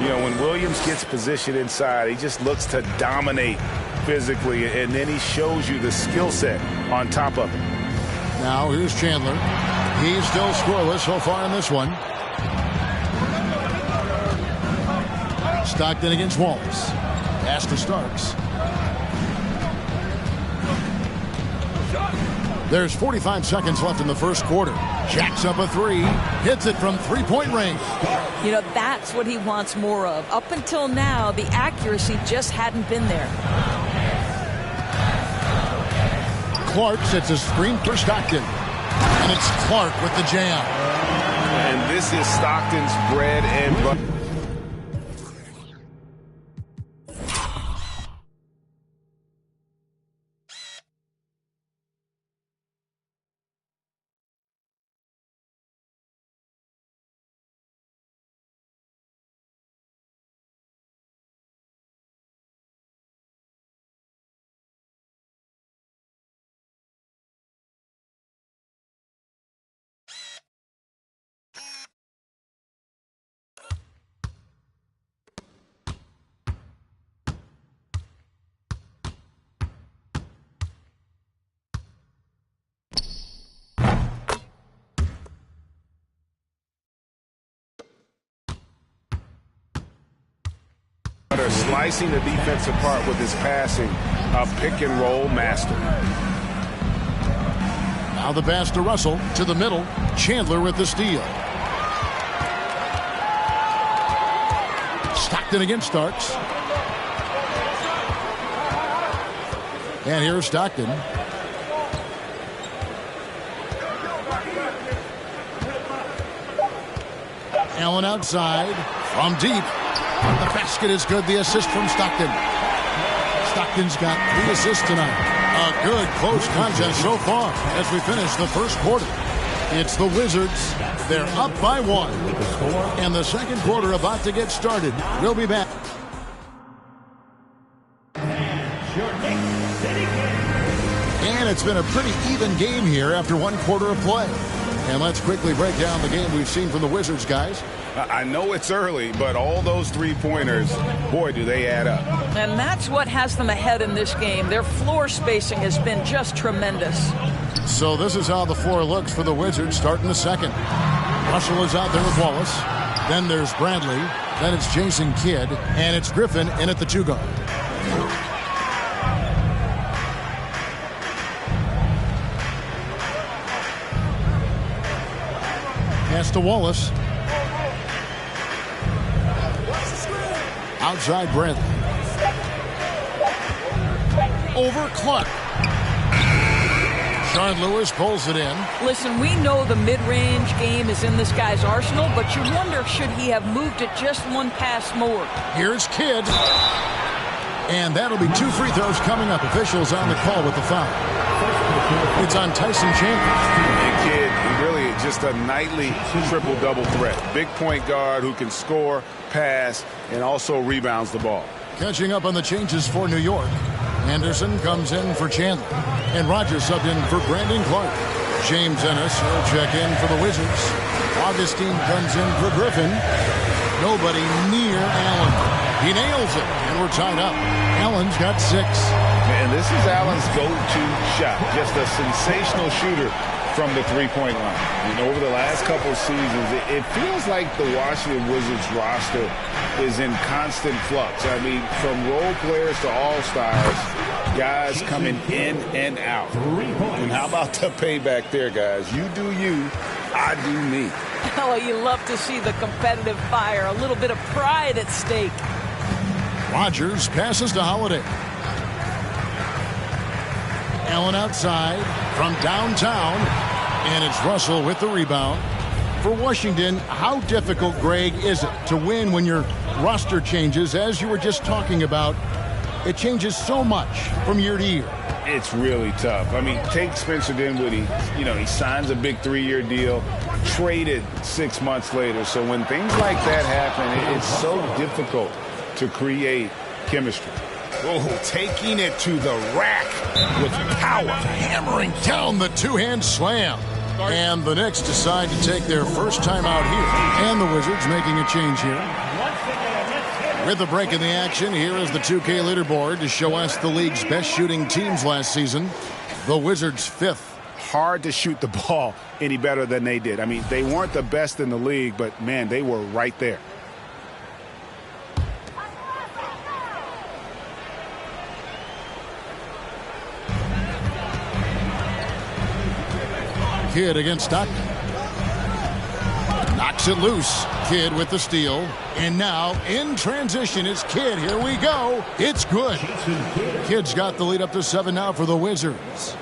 You know, when Williams gets positioned inside, he just looks to dominate physically, and then he shows you the skill set on top of it. Now here's Chandler. He's still scoreless so far in this one. Stockton against Wallace. Pass to Starks. There's 45 seconds left in the first quarter. Jacks up a 3. Hits it from three-point range. You know, that's what he wants more of. Up until now, the accuracy just hadn't been there. Clark sets a screen for Stockton. And it's Clark with the jam. And this is Stockton's bread and butter. Slicing the defense apart with his passing, a pick-and-roll master. Now the pass to Russell, to the middle. Chandler with the steal. Stockton against Starks. And here's Stockton. Allen outside from deep. The basket is good. The assist from Stockton. Stockton's got 3 assists tonight. A good close contest so far as we finish the first quarter. It's the Wizards. They're up by 1. And the second quarter about to get started. We'll be back. And it's been a pretty even game here after 1 quarter of play. And let's quickly break down the game we've seen from the Wizards, guys. I know it's early, but all those three-pointers, boy, do they add up. And that's what has them ahead in this game. Their floor spacing has been just tremendous. So this is how the floor looks for the Wizards starting the second. Russell is out there with Wallace. Then there's Bradley. Then it's Jason Kidd. And it's Griffin in at the 2 guard. Pass to Wallace. Outside Bradley. Over Clark. Sean Lewis pulls it in. Listen, we know the mid-range game is in this guy's arsenal, but you wonder, should he have moved it just 1 pass more? Here's Kidd. And that'll be 2 free throws coming up. Officials on the call with the foul. It's on Tyson Chandler. Big kid, he really just a nightly triple-double threat. Big point guard who can score, pass, and also rebounds the ball. Catching up on the changes for New York. Anderson comes in for Chandler. And Rogers subbed in for Brandon Clark. James Ennis will check in for the Wizards. Augustine comes in for Griffin. Nobody near Allen. He nails it, and we're tied up. Allen's got 6. And this is Allen's go-to shot. Just a sensational shooter from the three-point line. And over the last couple of seasons, it feels like the Washington Wizards roster is in constant flux. I mean, from role players to all-stars, guys coming in and out. And how about the payback there, guys? You do you, I do me. Oh, you love to see the competitive fire, a little bit of pride at stake. Rogers passes to Holiday. Allen outside from downtown, and it's Russell with the rebound. For Washington, how difficult, Greg, is it to win when your roster changes, as you were just talking about? It changes so much from year to year. It's really tough. I mean, take Spencer Dinwiddie. You know, he signs a big 3-year deal, traded 6 months later. So when things like that happen, it's so difficult to create chemistry. Oh, taking it to the rack with power, hammering down the 2-hand slam. And the Knicks decide to take their first time out here. And the Wizards making a change here. With the break in the action, here is the 2K leaderboard to show us the league's best shooting teams last season. The Wizards 5th. Hard to shoot the ball any better than they did. I mean, they weren't the best in the league, but, man, they were right there. Kidd against Stockton. Knocks it loose. Kidd with the steal. And now in transition, it's Kidd. Here we go. It's good. Kidd's got the lead up to 7 now for the Wizards.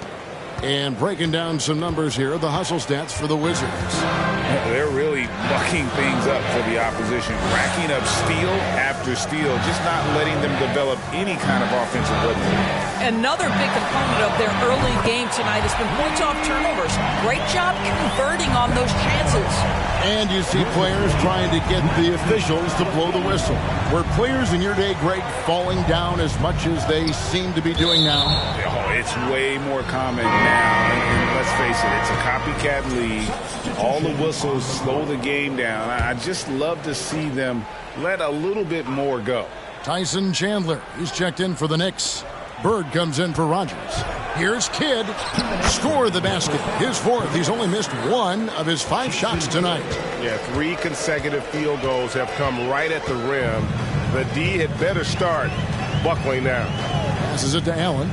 And breaking down some numbers here, the hustle stats for the Wizards. They're really mucking things up for the opposition, racking up steal after steal, just not letting them develop any kind of offensive rhythm. Another big component of their early game tonight has been points off turnovers. Great job converting on those chances. And you see players trying to get the officials to blow the whistle. Were players in your day, Greg, falling down as much as they seem to be doing now? Oh, it's way more common now. And let's face it, it's a copycat league. All the whistles slow the game down. I just love to see them let a little bit more go. Tyson Chandler, he's checked in for the Knicks. Bird comes in for Rogers. Here's Kidd. Score the basket. His 4th. He's only missed 1 of his 5 shots tonight. Yeah, 3 consecutive field goals have come right at the rim. The D had better start buckling now. Passes it to Allen.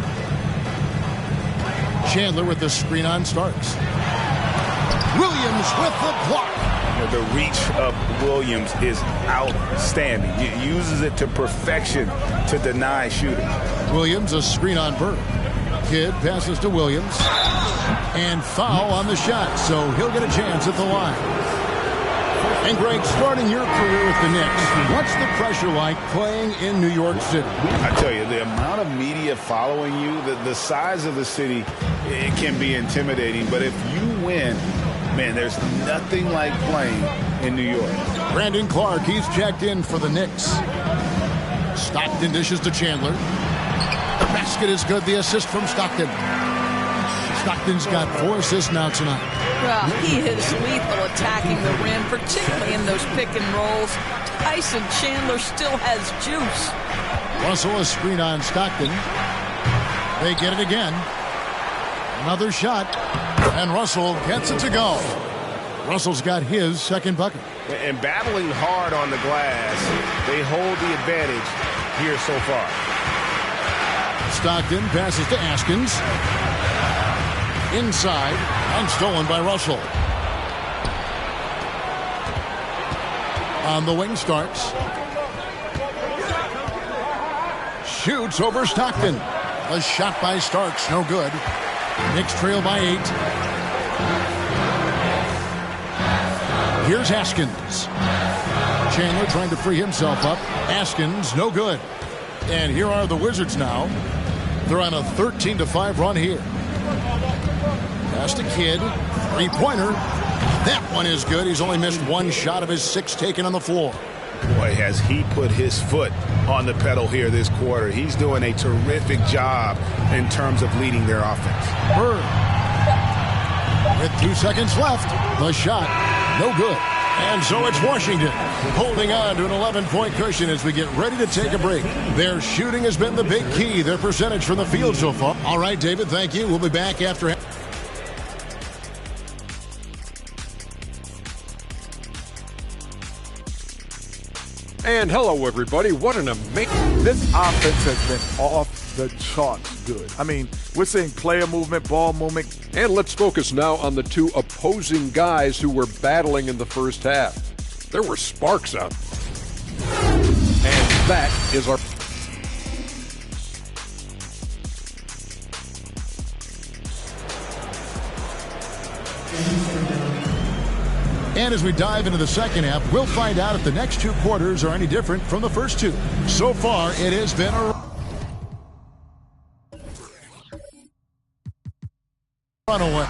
Chandler with the screen on Starks. Williams with the block. The reach of Williams is outstanding. He uses it to perfection to deny shooting. Williams, a screen on Bird. Kidd passes to Williams. And foul on the shot, so he'll get a chance at the line. And Greg, starting your career with the Knicks, what's the pressure like playing in New York City? I tell you, the amount of media following you, the size of the city, it can be intimidating. But if you win, man, there's nothing like playing in New York. Brandon Clark, he's checked in for the Knicks. Stockton dishes to Chandler. The basket is good. The assist from Stockton. Stockton's got 4 assists now tonight. Well, he is lethal attacking the rim, particularly in those pick and rolls. Tyson Chandler still has juice. Russell, a screen on Stockton. They get it again. Another shot. And Russell gets it to go. Russell's got his second bucket. And battling hard on the glass, they hold the advantage here so far. Stockton passes to Askins. Inside, and stolen by Russell. On the wing Starks. Shoots over Stockton. A shot by Starks, no good. Knicks trail by 8. Here's Askins. Chandler trying to free himself up. Askins, no good. And here are the Wizards now. They're on a 13-5 run here. Pass to Kidd. 3-pointer. That one is good. He's only missed 1 shot of his 6 taken on the floor. Boy, has he put his foot on the pedal here this quarter. He's doing a terrific job in terms of leading their offense. Bird. With 2 seconds left. The shot. No good. And so it's Washington holding on to an 11-point cushion as we get ready to take a break. Their shooting has been the big key. Their percentage from the field so far. All right, David, thank you. We'll be back after. And hello, everybody. What an amazing... This offense has been off the charts good. I mean, we're seeing player movement, ball movement. And let's focus now on the 2 opposing guys who were battling in the first half. There were sparks out. And that is our... And as we dive into the second half, we'll find out if the next 2 quarters are any different from the first 2. So far, it has been a runaway.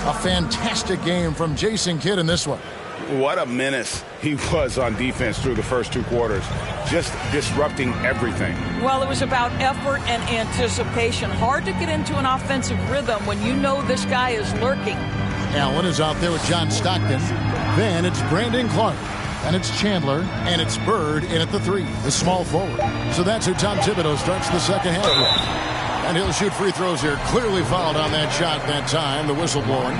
A fantastic game from Jason Kidd in this one. What a menace he was on defense through the first 2 quarters. Just disrupting everything. Well, it was about effort and anticipation. Hard to get into an offensive rhythm when you know this guy is lurking. Allen is out there with John Stockton. Then it's Brandon Clark. And it's Chandler. And it's Bird in at the 3, the small forward. So that's who Tom Thibodeau starts the second half with. And he'll shoot free throws here. Clearly fouled on that shot that time. The whistle blowing.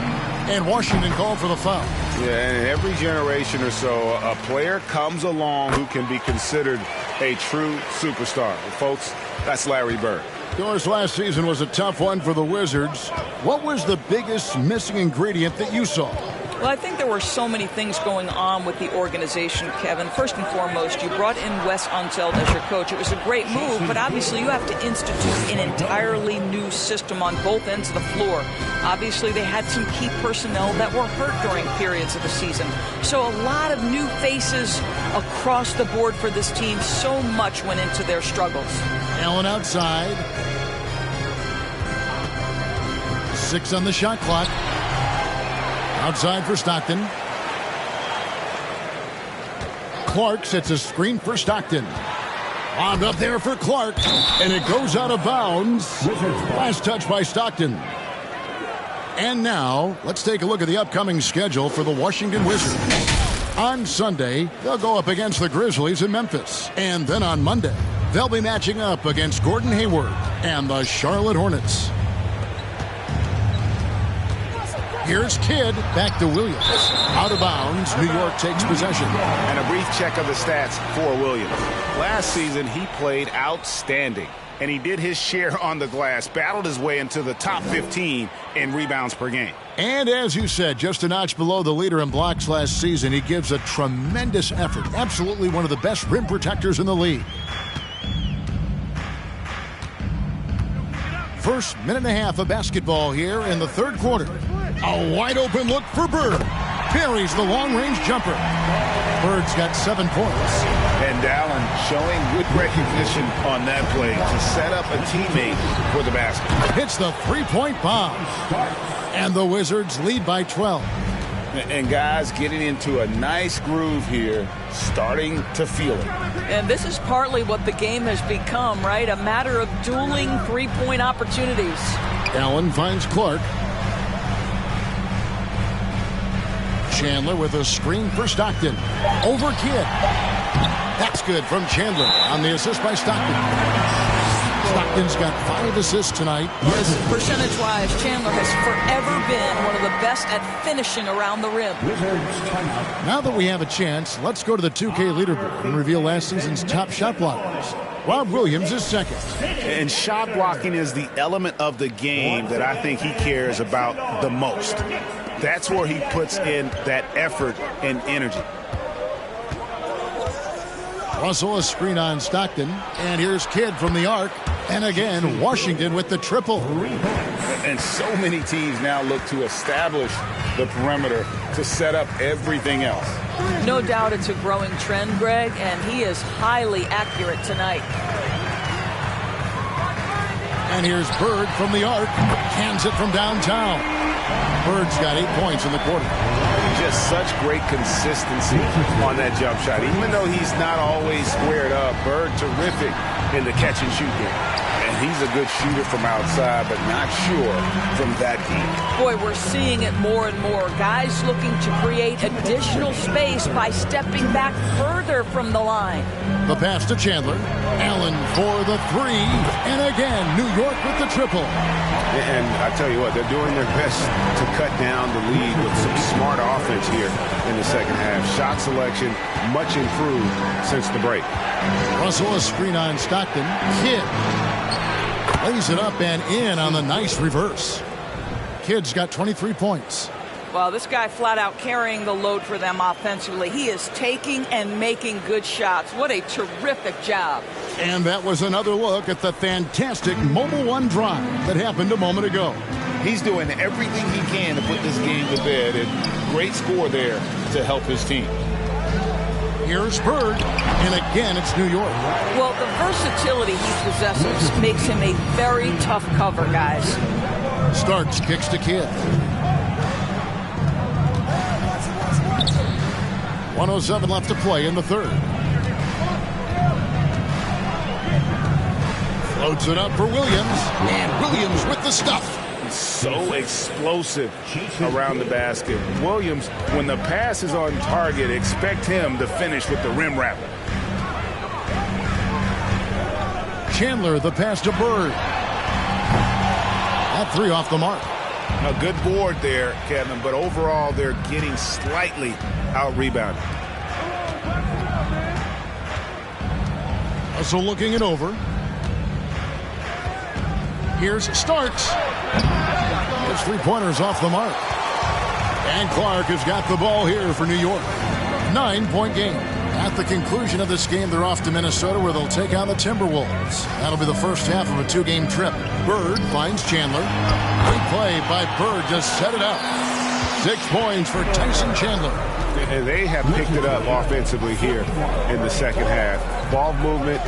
And Washington called for the foul. Yeah, and every generation or so, a player comes along who can be considered a true superstar. Folks, that's Larry Bird. Of course, last season was a tough one for the Wizards. What was the biggest missing ingredient that you saw? Well, I think there were so many things going on with the organization, Kevin. First and foremost, you brought in Wes Unseld as your coach. It was a great move, but obviously you have to institute an entirely new system on both ends of the floor. Obviously, they had some key personnel that were hurt during periods of the season. So a lot of new faces across the board for this team. So much went into their struggles. Allen outside. 6 on the shot clock. Outside for Stockton. Clark sets a screen for Stockton. Wound up there for Clark, and it goes out of bounds. Last touch by Stockton. And now, let's take a look at the upcoming schedule for the Washington Wizards. On Sunday, they'll go up against the Grizzlies in Memphis. And then on Monday, they'll be matching up against Gordon Hayward and the Charlotte Hornets. Here's Kidd, back to Williams. Out of bounds, New York takes possession. And a brief check of the stats for Williams. Last season, he played outstanding, and he did his share on the glass, battled his way into the top 15 in rebounds per game. And as you said, just a notch below the leader in blocks last season, he gives a tremendous effort. Absolutely one of the best rim protectors in the league. First minute and a half of basketball here in the third quarter. A wide open look for Bird. Buries the long-range jumper. Bird's got 7 points. And Allen showing good recognition on that play to set up a teammate for the basket. Hits the three-point bomb. And the Wizards lead by 12. And guys getting into a nice groove here, starting to feel it. And this is partly what the game has become, right? A matter of dueling three-point opportunities. Allen finds Clark. Chandler with a screen for Stockton. Over Kidd. That's good from Chandler on the assist by Stockton. Stockton's got 5 assists tonight. Yes, percentage-wise, Chandler has forever been one of the best at finishing around the rim. Now that we have a chance, let's go to the 2K leaderboard and reveal last season's top shot blockers. Rob Williams is second. And shot blocking is the element of the game that I think he cares about the most. That's where he puts in that effort and energy. Russell a screen on Stockton. And here's Kidd from the arc. And again, Washington with the triple. And so many teams now look to establish the perimeter to set up everything else. No doubt it's a growing trend, Greg, and he is highly accurate tonight. And here's Bird from the arc. Hands it from downtown. Bird's got 8 points in the quarter. Just such great consistency on that jump shot. Even though he's not always squared up, Bird terrific in the catch and shoot game. And he's a good shooter from outside, but not sure from that deep. Boy, we're seeing it more and more. Guys looking to create additional space by stepping back further from the line. The pass to Chandler. Allen for the 3. And again, New York with the triple. And I tell you what, they're doing their best to cut down the lead with some smart offense here in the second half. Shot selection much improved since the break. Russell a screen on Stockton. Kidd lays it up and in on the nice reverse. Kidd's got 23 points. Well, this guy flat out carrying the load for them offensively. He is taking and making good shots. What a terrific job. And that was another look at the fantastic Mobile One drive that happened a moment ago. He's doing everything he can to put this game to bed, and great score there to help his team. Here's Bird, and again it's New York. Well, the versatility he possesses makes him a very tough cover, guys. Starks kicks to Kidd. 1:07 left to play in the third. Floats it up for Williams, and Williams with the stuff. So explosive around the basket. Williams, when the pass is on target, expect him to finish with the rim wrapper. Chandler, the pass to Bird. That 3 off the mark. A good board there, Kevin, but overall they're getting slightly out-rebounded. Russell looking it over. Here's Starks. His three-pointer's off the mark. And Clark has got the ball here for New York. 9-point game. At the conclusion of this game, they're off to Minnesota where they'll take on the Timberwolves. That'll be the first half of a two-game trip. Bird finds Chandler. Great play by Bird to set it up. 6 points for Tyson Chandler. And they have picked it up offensively here in the second half. Ball movement,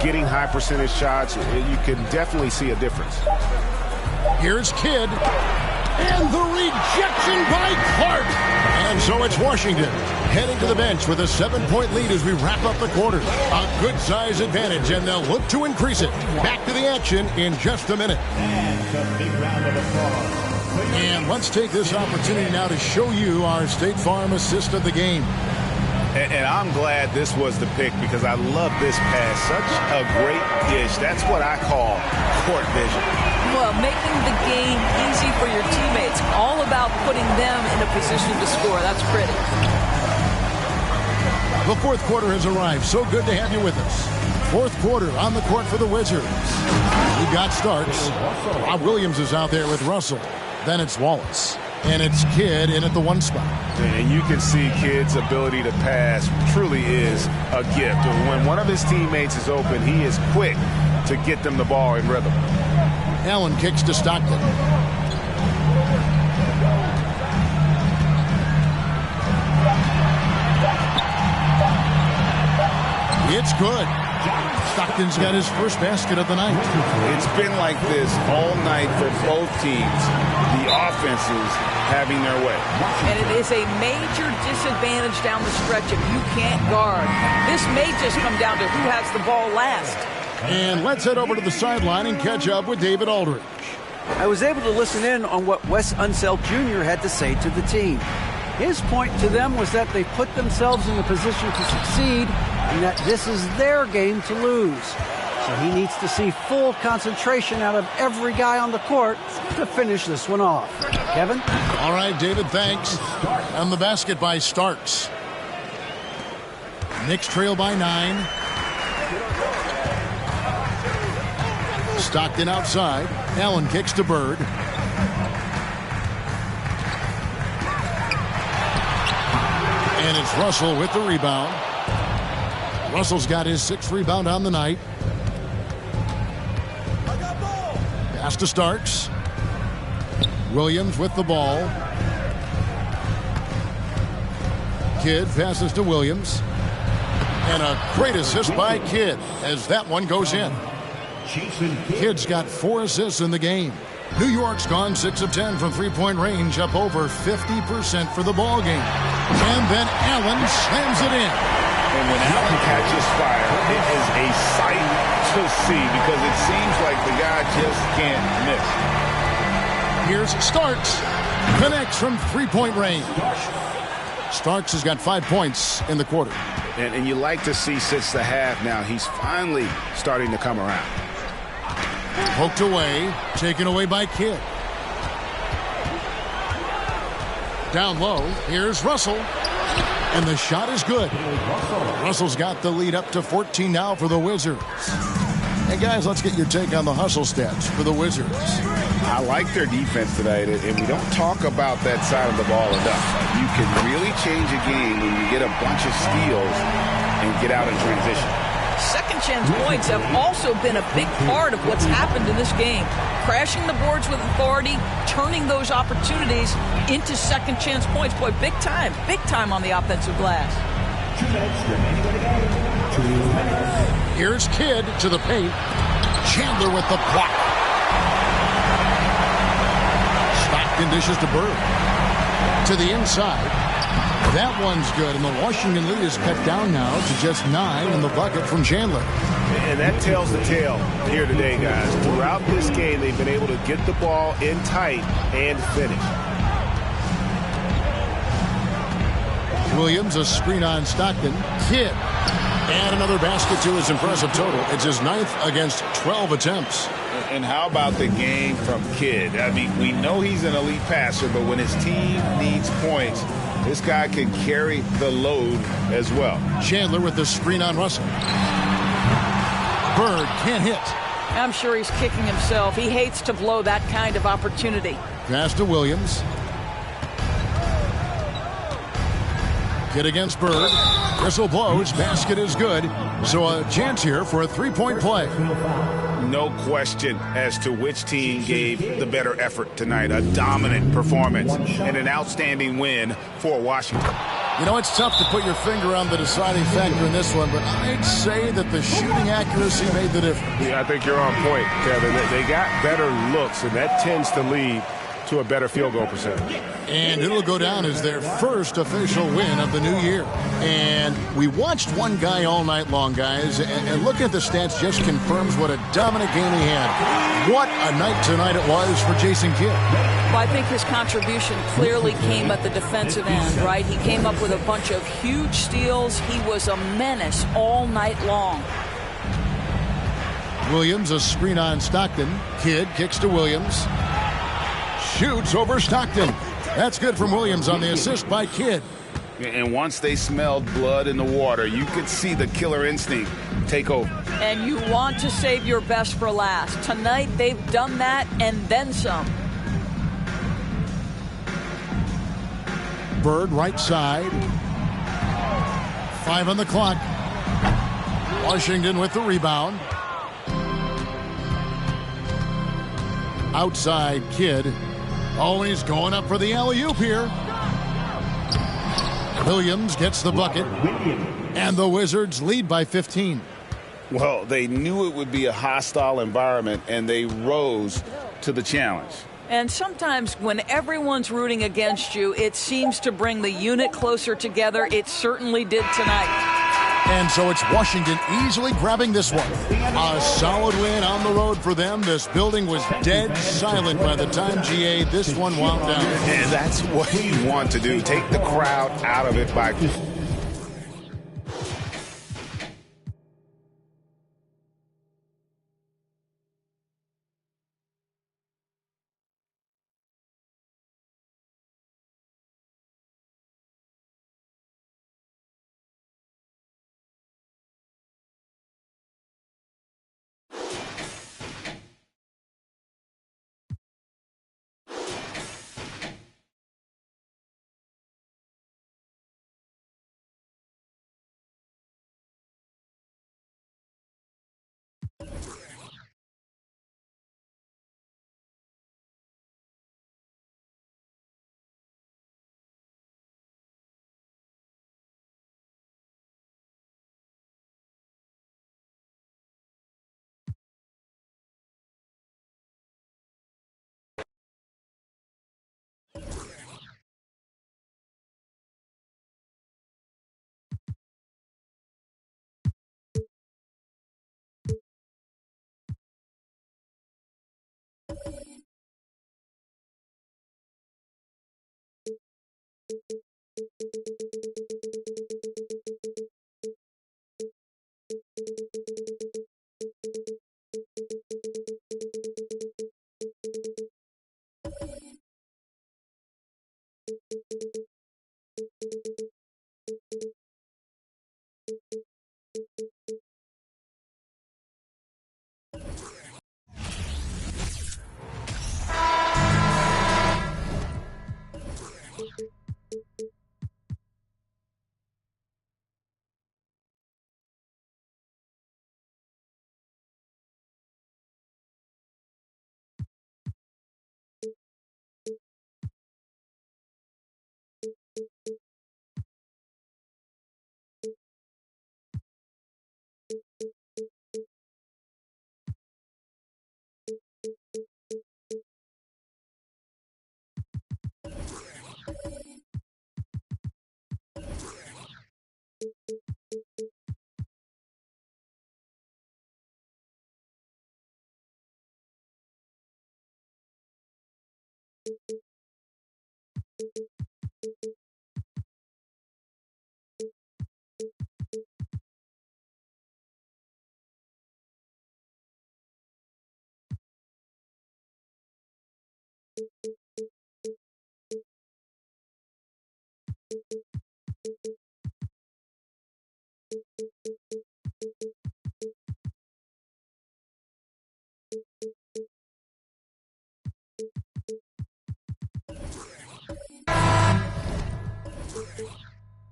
getting high percentage shots. You can definitely see a difference. Here's Kidd. And the rejection by Clark. And so it's Washington heading to the bench with a 7-point lead as we wrap up the quarter. A good size advantage, and they'll look to increase it. Back to the action in just a minute. And let's take this opportunity now to show you our State Farm assist of the game. And I'm glad this was the pick because I love this pass. Such a great dish. That's what I call court vision. Well, making the game easy for your teammates. All about putting them in a position to score. That's pretty. The fourth quarter has arrived. So good to have you with us. Fourth quarter on the court for the Wizards. We've got Starks. Rob Williams is out there with Russell. Then it's Wallace. And it's Kidd in at the 1 spot. And you can see Kidd's ability to pass truly is a gift. When one of his teammates is open, he is quick to get them the ball in rhythm. Allen kicks to Stockton. It's good. Stockton's got his first basket of the night. It's been like this all night for both teams. The offenses having their way. And it is a major disadvantage down the stretch if you can't guard. This may just come down to who has the ball last. And let's head over to the sideline and catch up with David Aldridge. I was able to listen in on what Wes Unseld Jr. had to say to the team. His point to them was that they put themselves in a position to succeed and that this is their game to lose. So he needs to see full concentration out of every guy on the court to finish this one off. Kevin? All right, David, thanks. And the basket by Starks. Knicks trail by 9. Stockton outside. Allen kicks to Bird. And it's Russell with the rebound. Russell's got his 6th rebound on the night. Pass to Starks. Williams with the ball. Kidd passes to Williams. And a great assist by Kidd as that one goes in. Kidd's got 4 assists in the game. New York's gone 6 of 10 from three-point range, up over 50% for the ball game. And then Allen slams it in. And when Allen catches fire, it is a sight to see because it seems like the guy just can't miss. Here's Starks. Connects from three-point range. Starks has got 5 points in the quarter. And you like to see since the half now, he's finally starting to come around. Poked away, taken away by Kidd. Down low, here's Russell. And the shot is good. Russell's got the lead up to 14 now for the Wizards. Hey, guys, let's get your take on the hustle stats for the Wizards. I like their defense tonight, and we don't talk about that side of the ball enough. You can really change a game when you get a bunch of steals and get out in transition. Second chance points have also been a big part of what's happened in this game. Crashing the boards with authority, turning those opportunities into second chance points. Boy, big time on the offensive glass. Here's Kidd to the paint. Chandler with the block. Stockton dishes to Bird. To the inside. That one's good, and the Washington lead is cut down now to just 9 in the bucket from Chandler. And that tells the tale here today, guys. Throughout this game, they've been able to get the ball in tight and finish. Williams, a screen on Stockton. Kidd. And another basket to his impressive total. It's his 9th against 12 attempts. And how about the game from Kidd? I mean, we know he's an elite passer, but when his team needs points, this guy can carry the load as well. Chandler with the screen on Russell. Bird can't hit. I'm sure he's kicking himself. He hates to blow that kind of opportunity. Pass to Williams. Kidd against Bird. Whistle blows. Basket is good. So a chance here for a three-point play. No question as to which team gave the better effort tonight. A dominant performance and an outstanding win for Washington. You know, it's tough to put your finger on the deciding factor in this one, but I'd say that the shooting accuracy made the difference. Yeah, I think you're on point, Kevin. They got better looks, and that tends to lead to a better field goal percentage. And it'll go down as their first official win of the new year. And we watched one guy all night long, guys, and looking at the stats just confirms what a dominant game he had. What a night tonight it was for Jason Kidd. Well, I think his contribution clearly came at the defensive end, right? He came up with a bunch of huge steals. He was a menace all night long. Williams, a screen on Stockton. Kidd kicks to Williams. Shoots over Stockton. That's good from Williams on the assist by Kidd. And once they smelled blood in the water, you could see the killer instinct take over. And you want to save your best for last. Tonight, they've done that and then some. Bird right side. 5 on the clock. Washington with the rebound. Outside Kidd. Always going up for the alley-oop here. Williams gets the bucket. And the Wizards lead by 15. Well, they knew it would be a hostile environment, and they rose to the challenge. And sometimes when everyone's rooting against you, it seems to bring the unit closer together. It certainly did tonight. And so it's Washington easily grabbing this one. A solid win on the road for them. This building was dead silent by the time, GA, this one wound down. And that's what you want to do. Take the crowd out of it by...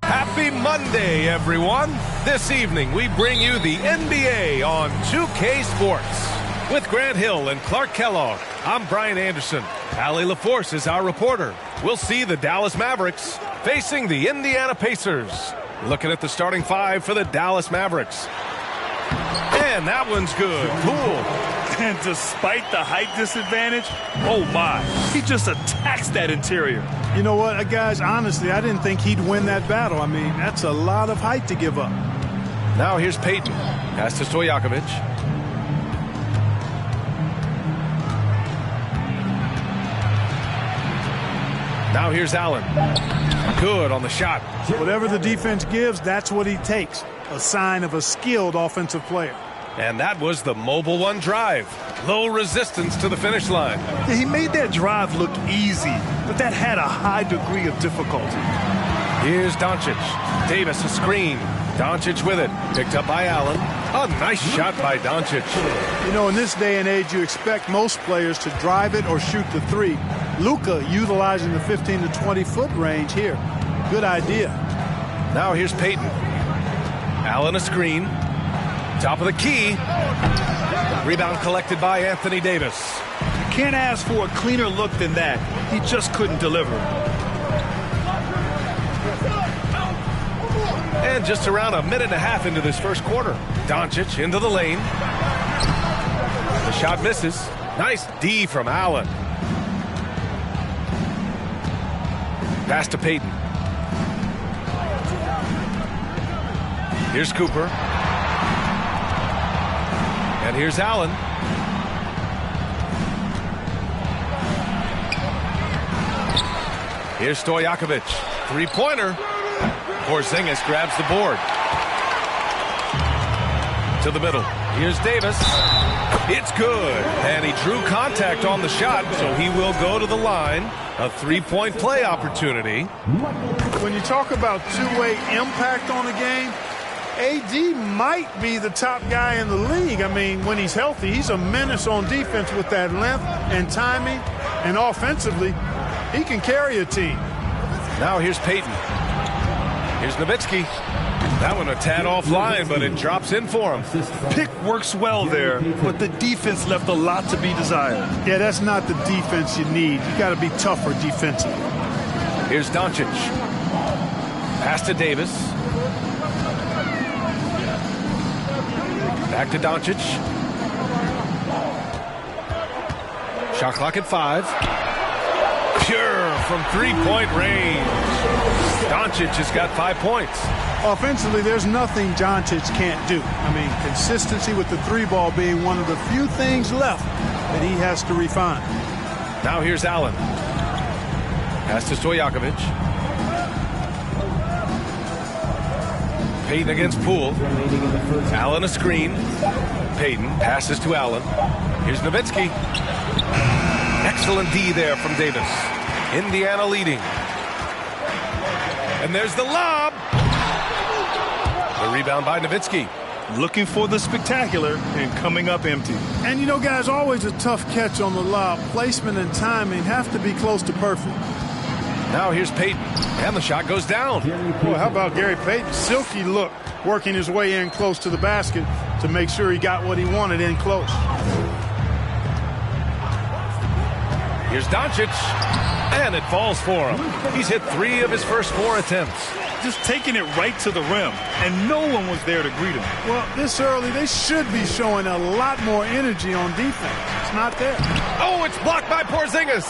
Happy Monday, everyone. This evening, we bring you the NBA on 2K Sports. With Grant Hill and Clark Kellogg, I'm Brian Anderson. Allie LaForce is our reporter. We'll see the Dallas Mavericks facing the Indiana Pacers. Looking at the starting five for the Dallas Mavericks. And that one's good. Poole. And despite the height disadvantage, oh my, he just attacks that interior. You know what, guys, honestly, I didn't think he'd win that battle. I mean, that's a lot of height to give up. Now here's Payton. Pass to Stojakovic. Now here's Allen. Good on the shot. Whatever the defense gives, that's what he takes. A sign of a skilled offensive player. And that was the Mobile One drive. Low resistance to the finish line. Yeah, he made that drive look easy, but that had a high degree of difficulty. Here's Doncic. Davis a screen. Doncic with it. Picked up by Allen. A nice shot by Doncic. You know, in this day and age, you expect most players to drive it or shoot the three. Luka utilizing the 15 to 20 foot range here. Good idea. Now here's Payton. Allen a screen. Top of the key. Rebound collected by Anthony Davis. You can't ask for a cleaner look than that. He just couldn't deliver. And just around a minute and a half into this first quarter. Doncic into the lane. The shot misses. Nice D from Allen. Pass to Payton. Here's Cooper. And here's Allen. Here's Stojakovic. Three-pointer. Porzingis grabs the board. To the middle. Here's Davis. It's good. And he drew contact on the shot, so he will go to the line. A three-point play opportunity. When you talk about two-way impact on the game, AD might be the top guy in the league. I mean, when he's healthy, he's a menace on defense with that length and timing. And offensively, he can carry a team. Now here's Payton. Here's Nowitzki. That one a tad offline, but it drops in for him. Pick works well there, but the defense left a lot to be desired. Yeah, that's not the defense you need. You got to be tougher defensively. Here's Doncic. Pass to Davis. Back to Doncic. Shot clock at 5. Pure from three-point range. Doncic has got 5 points. Offensively, there's nothing Doncic can't do. I mean, consistency with the three ball being one of the few things left that he has to refine. Now here's Allen. Pass to Stojakovic. Payton against Poole. Allen a screen. Payton passes to Allen. Here's Nowitzki. Excellent D there from Davis. Indiana leading. And there's the lob. The rebound by Nowitzki. Looking for the spectacular and coming up empty. And you know, guys, always a tough catch on the lob. Placement and timing have to be close to perfect. Now here's Payton. And the shot goes down. Boy, how about Gary Payton? Silky look, working his way in close to the basket to make sure he got what he wanted in close. Here's Doncic. And it falls for him. He's hit 3 of his first 4 attempts. Just taking it right to the rim, and no one was there to greet him. Well, this early, they should be showing a lot more energy on defense. It's not there. Oh, it's blocked by Porzingis.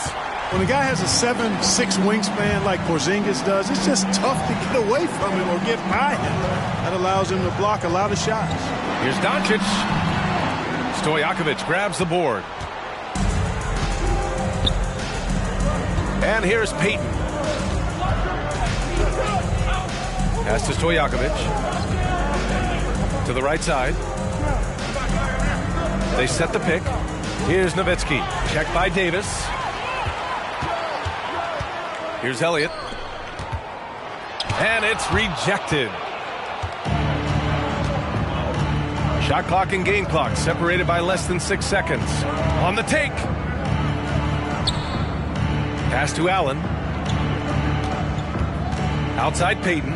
When a guy has a 7'6" wingspan like Porzingis does, it's just tough to get away from him or get by him. That allows him to block a lot of shots. Here's Doncic. Stojakovic grabs the board. And here's Payton. Pass to Stojakovic. To the right side. They set the pick. Here's Nowitzki. Checked by Davis. Here's Elliott. And it's rejected. Shot clock and game clock separated by less than 6 seconds. On the take. Pass to Allen. Outside Payton.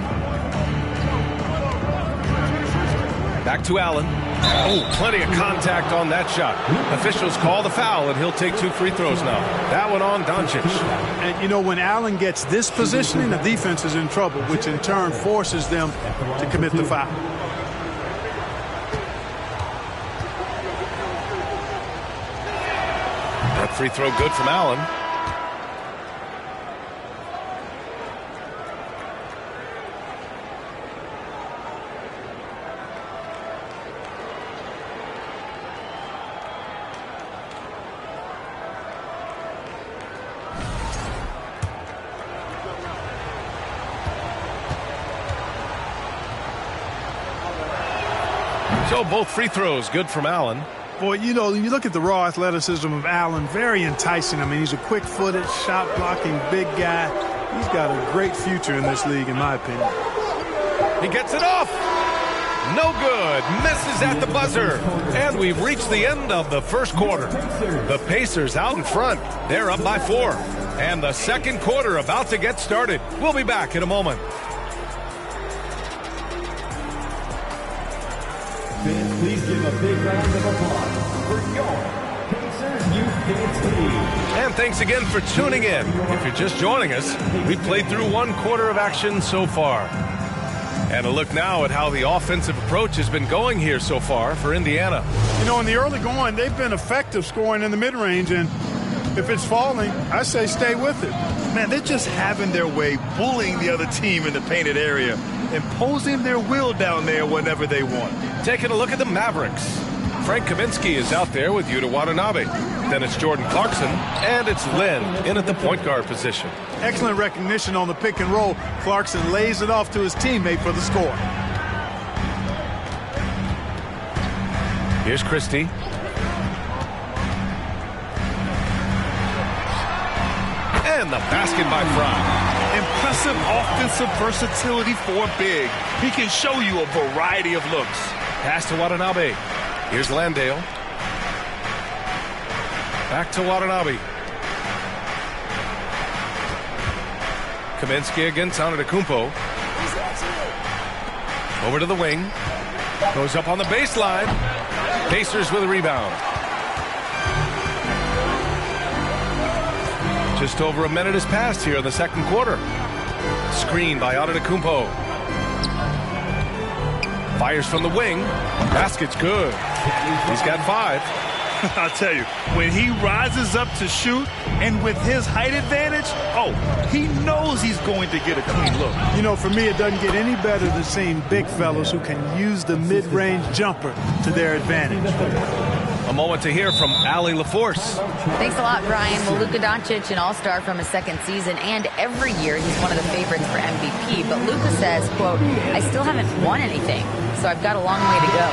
Back to Allen. Oh, plenty of contact on that shot. Officials call the foul, and he'll take 2 free throws now. That one on Doncic. And, you know, when Allen gets this positioning, the defense is in trouble, which in turn forces them to commit the foul. That free throw good from Allen. So both free throws good from Allen. Boy, you know, you look at the raw athleticism of Allen, very enticing. I mean, he's a quick-footed, shot-blocking big guy. He's got a great future in this league, in my opinion. He gets it off. No good. Misses at the buzzer. And we've reached the end of the first quarter. The Pacers out in front. They're up by 4. And the second quarter about to get started. We'll be back in a moment. Please give a big round of applause for your Pacers Youth Dance Team. And thanks again for tuning in. If you're just joining us, we played through 1 quarter of action so far. And a look now at how the offensive approach has been going here so far for Indiana. You know, in the early going, they've been effective scoring in the mid-range, and if it's falling, I say stay with it. Man, they're just having their way, bullying the other team in the painted area, imposing their will down there whenever they want. Taking a look at the Mavericks. Frank Kaminsky is out there with Yuta Watanabe. Then it's Jordan Clarkson, and it's Lynn in at the point guard position. Excellent recognition on the pick and roll. Clarkson lays it off to his teammate for the score. Here's Christie. And the basket by Fry. Impressive offensive versatility for a big. He can show you a variety of looks. Pass to Watanabe. Here's Landale. Back to Watanabe. Kaminsky against Antetokounmpo. Over to the wing. Goes up on the baseline. Pacers with a rebound. Just over a minute has passed here in the second quarter. Screen by Antetokounmpo. Fires from the wing. Basket's good. He's got 5. I'll tell you, when he rises up to shoot, and with his height advantage, he knows he's going to get a clean look. You know, for me, it doesn't get any better than seeing big fellas who can use the mid-range jumper to their advantage. A moment to hear from Allie LaForce. Thanks a lot, Brian. Well, Luka Doncic, an all-star from his second season, and every year he's one of the favorites for MVP. But Luka says, quote, I still haven't won anything, so I've got a long way to go.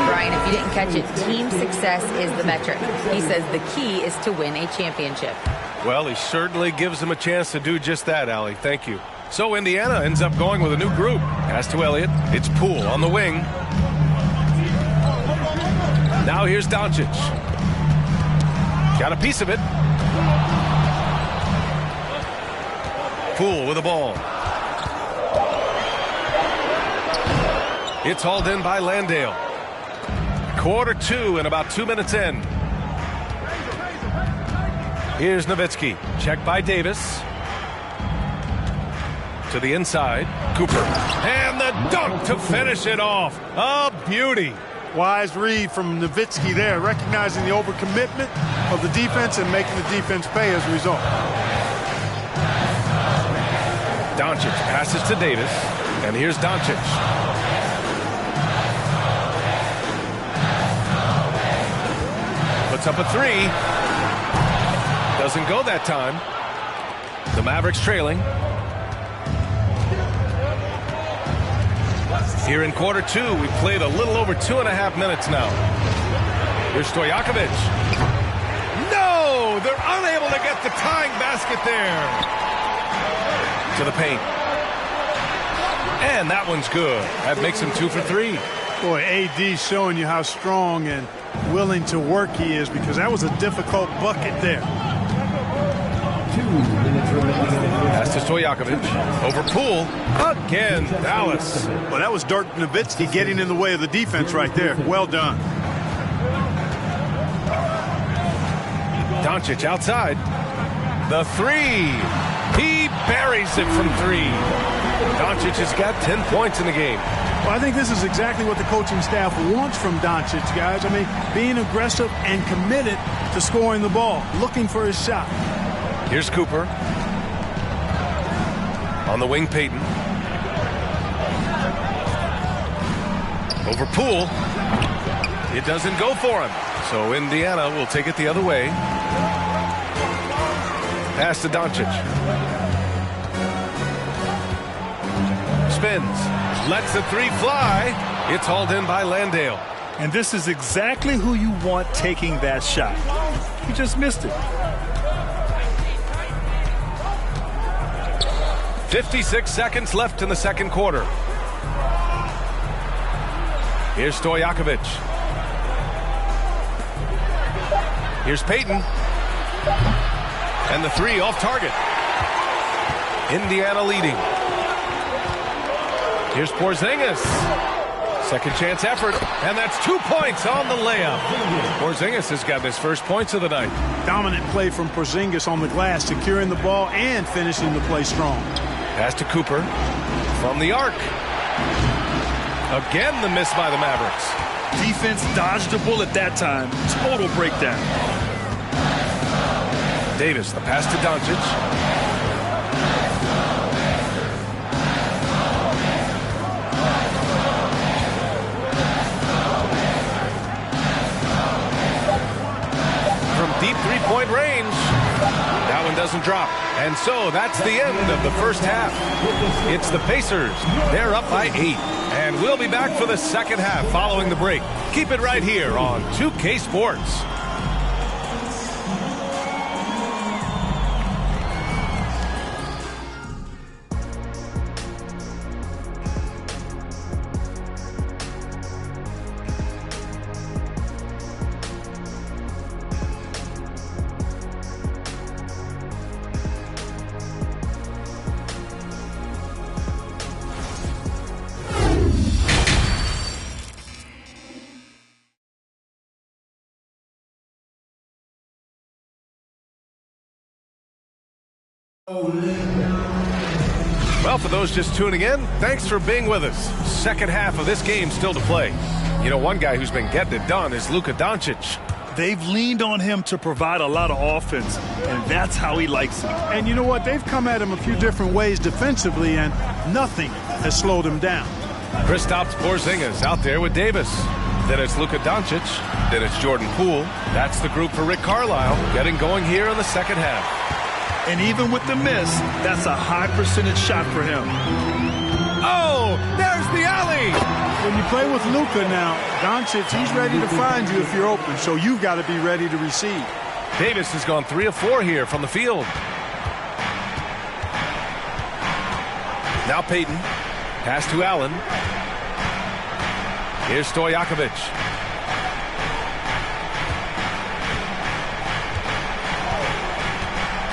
Brian, if you didn't catch it, team success is the metric. He says the key is to win a championship. Well, he certainly gives them a chance to do just that, Allie. Thank you. So Indiana ends up going with a new group. Pass to Elliott. It's Poole on the wing. Now here's Doncic. Got a piece of it. Poole with the ball. It's hauled in by Landale. Quarter 2 and about 2 minutes in. Here's Nowitzki. Checked by Davis. To the inside. Cooper. And the dunk to finish it off. A beauty. Wise read from Nowitzki there, recognizing the overcommitment of the defense and making the defense pay as a result. Doncic passes to Davis. And here's Doncic. Puts up a 3. Doesn't go that time. The Mavericks trailing. Here in quarter 2, we played a little over 2.5 minutes now. Here's Stojakovic. No! They're unable to get the tying basket there. To the paint. And that one's good. That makes him 2 for 3. Boy, AD showing you how strong and willing to work he is, because that was a difficult bucket there. minutes remaining. Pass to Stojakovic. Over Poole. Again, Dallas. Well, that was Dirk Nowitzki getting in the way of the defense right there. Well done. Doncic outside. The three. He buries it from three. Doncic has got 10 points in the game. Well, I think this is exactly what the coaching staff wants from Doncic, guys. I mean, being aggressive and committed to scoring the ball, looking for his shot. Here's Cooper. On the wing, Payton. Over Poole. It doesn't go for him. So Indiana will take it the other way. Pass to Doncic. Spins. Lets the three fly. It's hauled in by Landale. And this is exactly who you want taking that shot. He just missed it. 56 seconds left in the second quarter. Here's Stojakovic. Here's Payton. And the three off target. Indiana leading. Here's Porzingis. Second chance effort. And that's 2 points on the layup. Porzingis has got his first points of the night. Dominant play from Porzingis on the glass, securing the ball and finishing the play strong. Pass to Cooper. From the arc. Again, the miss by the Mavericks. Defense dodged a bullet that time. Total breakdown. Davis, the pass to Doncic. From deep three-point range. That one doesn't drop. And so that's the end of the first half. It's the Pacers. They're up by 8. And we'll be back for the second half following the break. Keep it right here on 2K Sports. Well, for those just tuning in, thanks for being with us. Second half of this game still to play. You know, one guy who's been getting it done is Luka Doncic. They've leaned on him to provide a lot of offense, and that's how he likes it. And you know what? They've come at him a few different ways defensively, and nothing has slowed him down. Kristaps Porzingis out there with Davis. Then it's Luka Doncic. Then it's Jordan Poole. That's the group for Rick Carlisle getting going here in the second half. And even with the miss, that's a high percentage shot for him. Oh, there's the alley. When you play with Luka now, Doncic, he's ready to find you if you're open, so you've got to be ready to receive. Davis has gone 3 of 4 here from the field. Now Payton. Pass to Allen. Here's Stojakovic.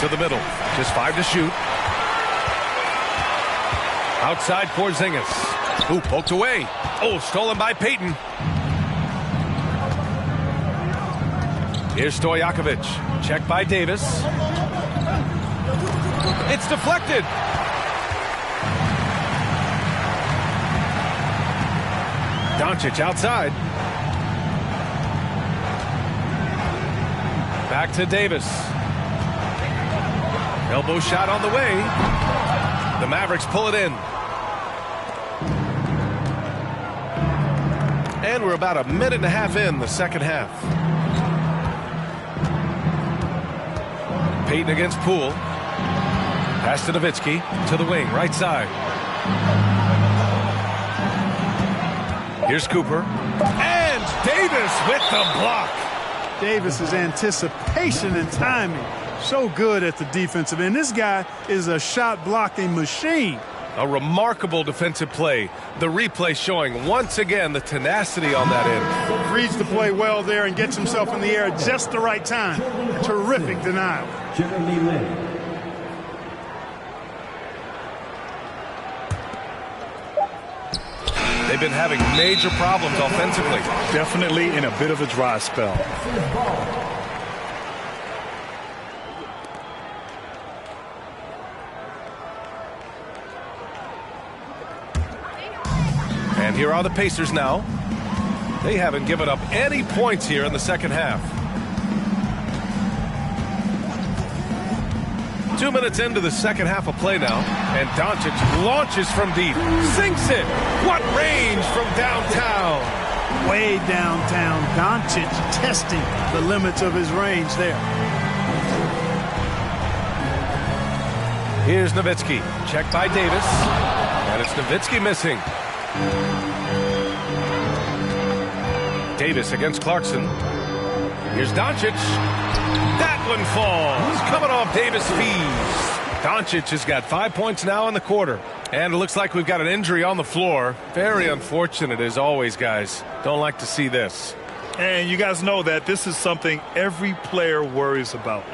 To the middle. Just 5 to shoot. Outside Porzingis. Ooh, poked away. Oh, stolen by Payton. Here's Stojakovic. Checked by Davis. It's deflected. Doncic outside. Back to Davis. Elbow shot on the way. The Mavericks pull it in. And we're about a minute and a half in the second half. Payton against Poole. Pass to Nowitzki. To the wing, right side. Here's Cooper. And Davis with the block. Davis's anticipation and timing. So good at the defensive end. This guy is a shot blocking machine. A remarkable defensive play. The replay showing once again the tenacity on that end. Reads the play well there and gets himself in the air at just the right time. Terrific denial. Jeremy Lin. They've been having major problems offensively. Definitely in a bit of a dry spell. And here are the Pacers now. They haven't given up any points here in the second half. 2 minutes into the second half of play now, and Doncic launches from deep, sinks it. What range from downtown? Way downtown. Doncic testing the limits of his range there. Here's Nowitzki, checked by Davis, and it's Nowitzki missing. Davis against Clarkson. Here's Doncic. That one falls. Coming off Davis' feet. Doncic has got 5 points now in the quarter. And it looks like we've got an injury on the floor. Very unfortunate as always, guys. Don't like to see this. And you guys know that this is something every player worries about,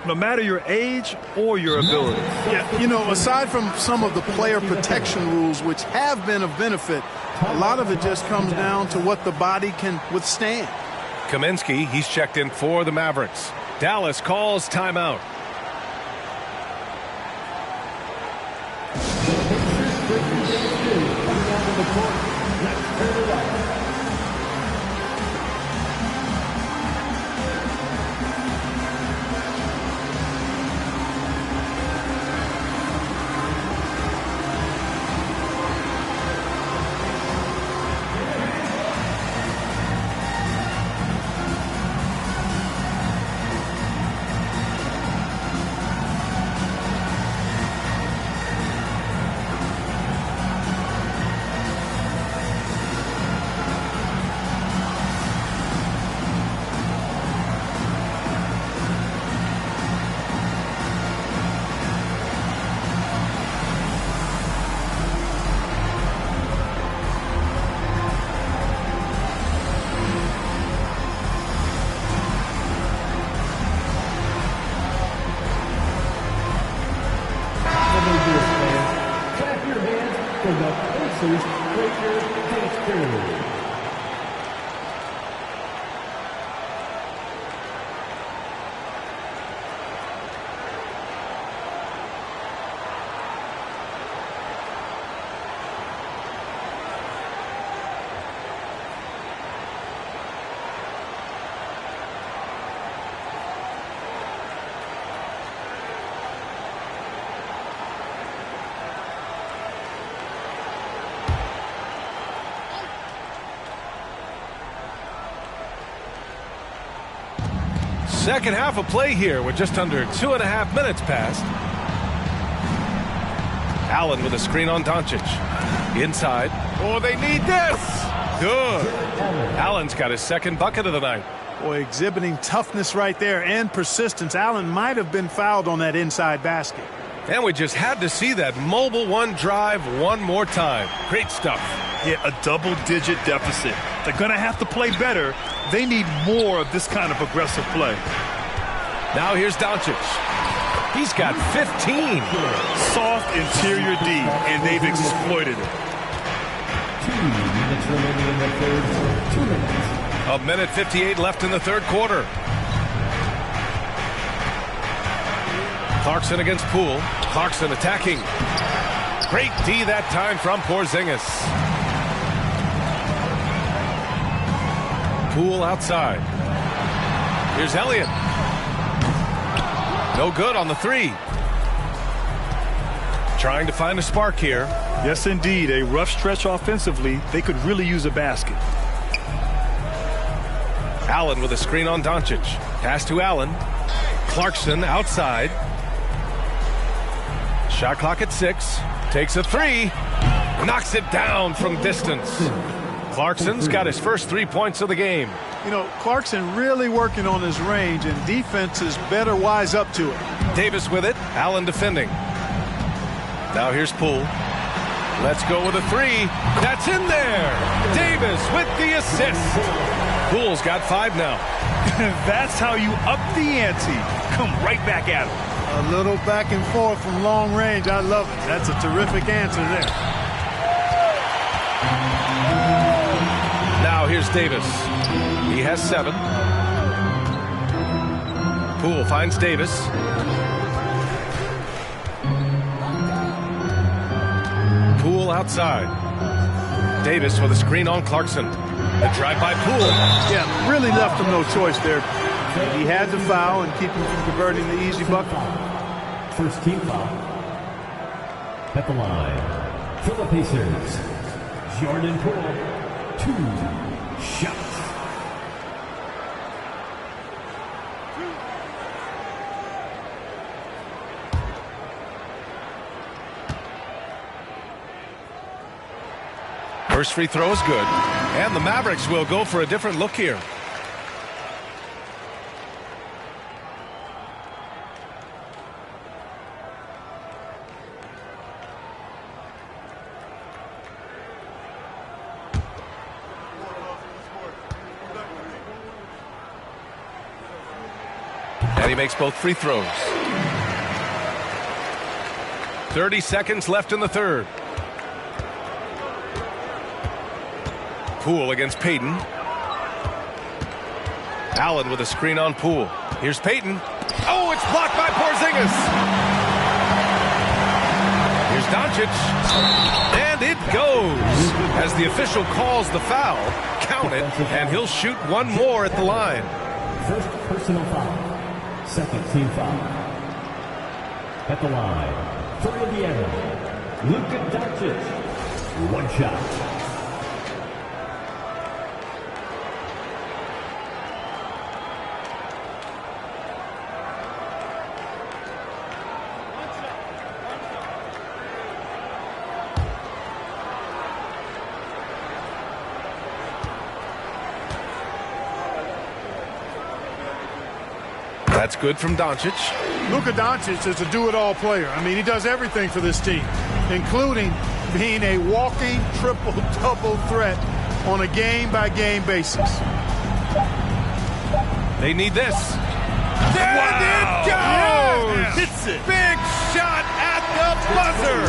no matter your age or your ability. Yeah, you know, aside from some of the player protection rules, which have been of benefit, a lot of it just comes down to what the body can withstand. Kaminsky, he's checked in for the Mavericks. Dallas calls timeout. Second half of play here with just under 2.5 minutes passed. Allen with a screen on Doncic. Inside. Oh, they need this. Good. Allen's got his second bucket of the night. Boy, exhibiting toughness right there and persistence. Allen might have been fouled on that inside basket. And we just had to see that mobile one drive one more time. Great stuff. Yeah, a double-digit deficit. They're going to have to play better. They need more of this kind of aggressive play. Now here's Doncic. He's got 15. Soft interior D, and they've exploited it. 2 minutes remaining in the third. 2 minutes. A minute 58 left in the third quarter. Clarkson against Poole. Clarkson attacking. Great D that time from Porzingis. Poole outside. Here's Elliott. No good on the three. Trying to find a spark here. Yes, indeed. A rough stretch offensively. They could really use a basket. Allen with a screen on Doncic. Pass to Allen. Clarkson outside. Shot clock at 6. Takes a three. Knocks it down from distance. Clarkson's got his first 3 points of the game. You know, Clarkson really working on his range, and defenses better wise up to it. Davis with it. Allen defending. Now here's Poole. Let's go with a three. That's in there. Davis with the assist. Poole's got 5 now. That's how you up the ante. Come right back at him. A little back and forth from long range. I love it. That's a terrific answer there. Here's Davis. He has 7. Poole finds Davis. Poole outside. Davis with a screen on Clarkson. The drive by Poole. Yeah, really left him no choice there. He had to foul and keep him from converting the easy bucket. First team foul. At the line, for the Pacers, Jordan Poole, 2 shots. First free throw is good. And the Mavericks will go for a different look here. And he makes both free throws. 30 seconds left in the third. Poole against Payton. Allen with a screen on Poole. Here's Payton. Oh, it's blocked by Porzingis. Here's Doncic. And it goes. As the official calls the foul, count it, and he'll shoot one more at the line. First personal foul. Second team foul. At the line, for Indiana, Luka Doncic. 1 shot. That's good from Doncic. Luka Doncic is a do-it-all player. I mean, he does everything for this team, including being a walking triple-double threat on a game-by-game basis. They need this. There Wow. it goes! Yeah. Hits it. Big shot at the buzzer.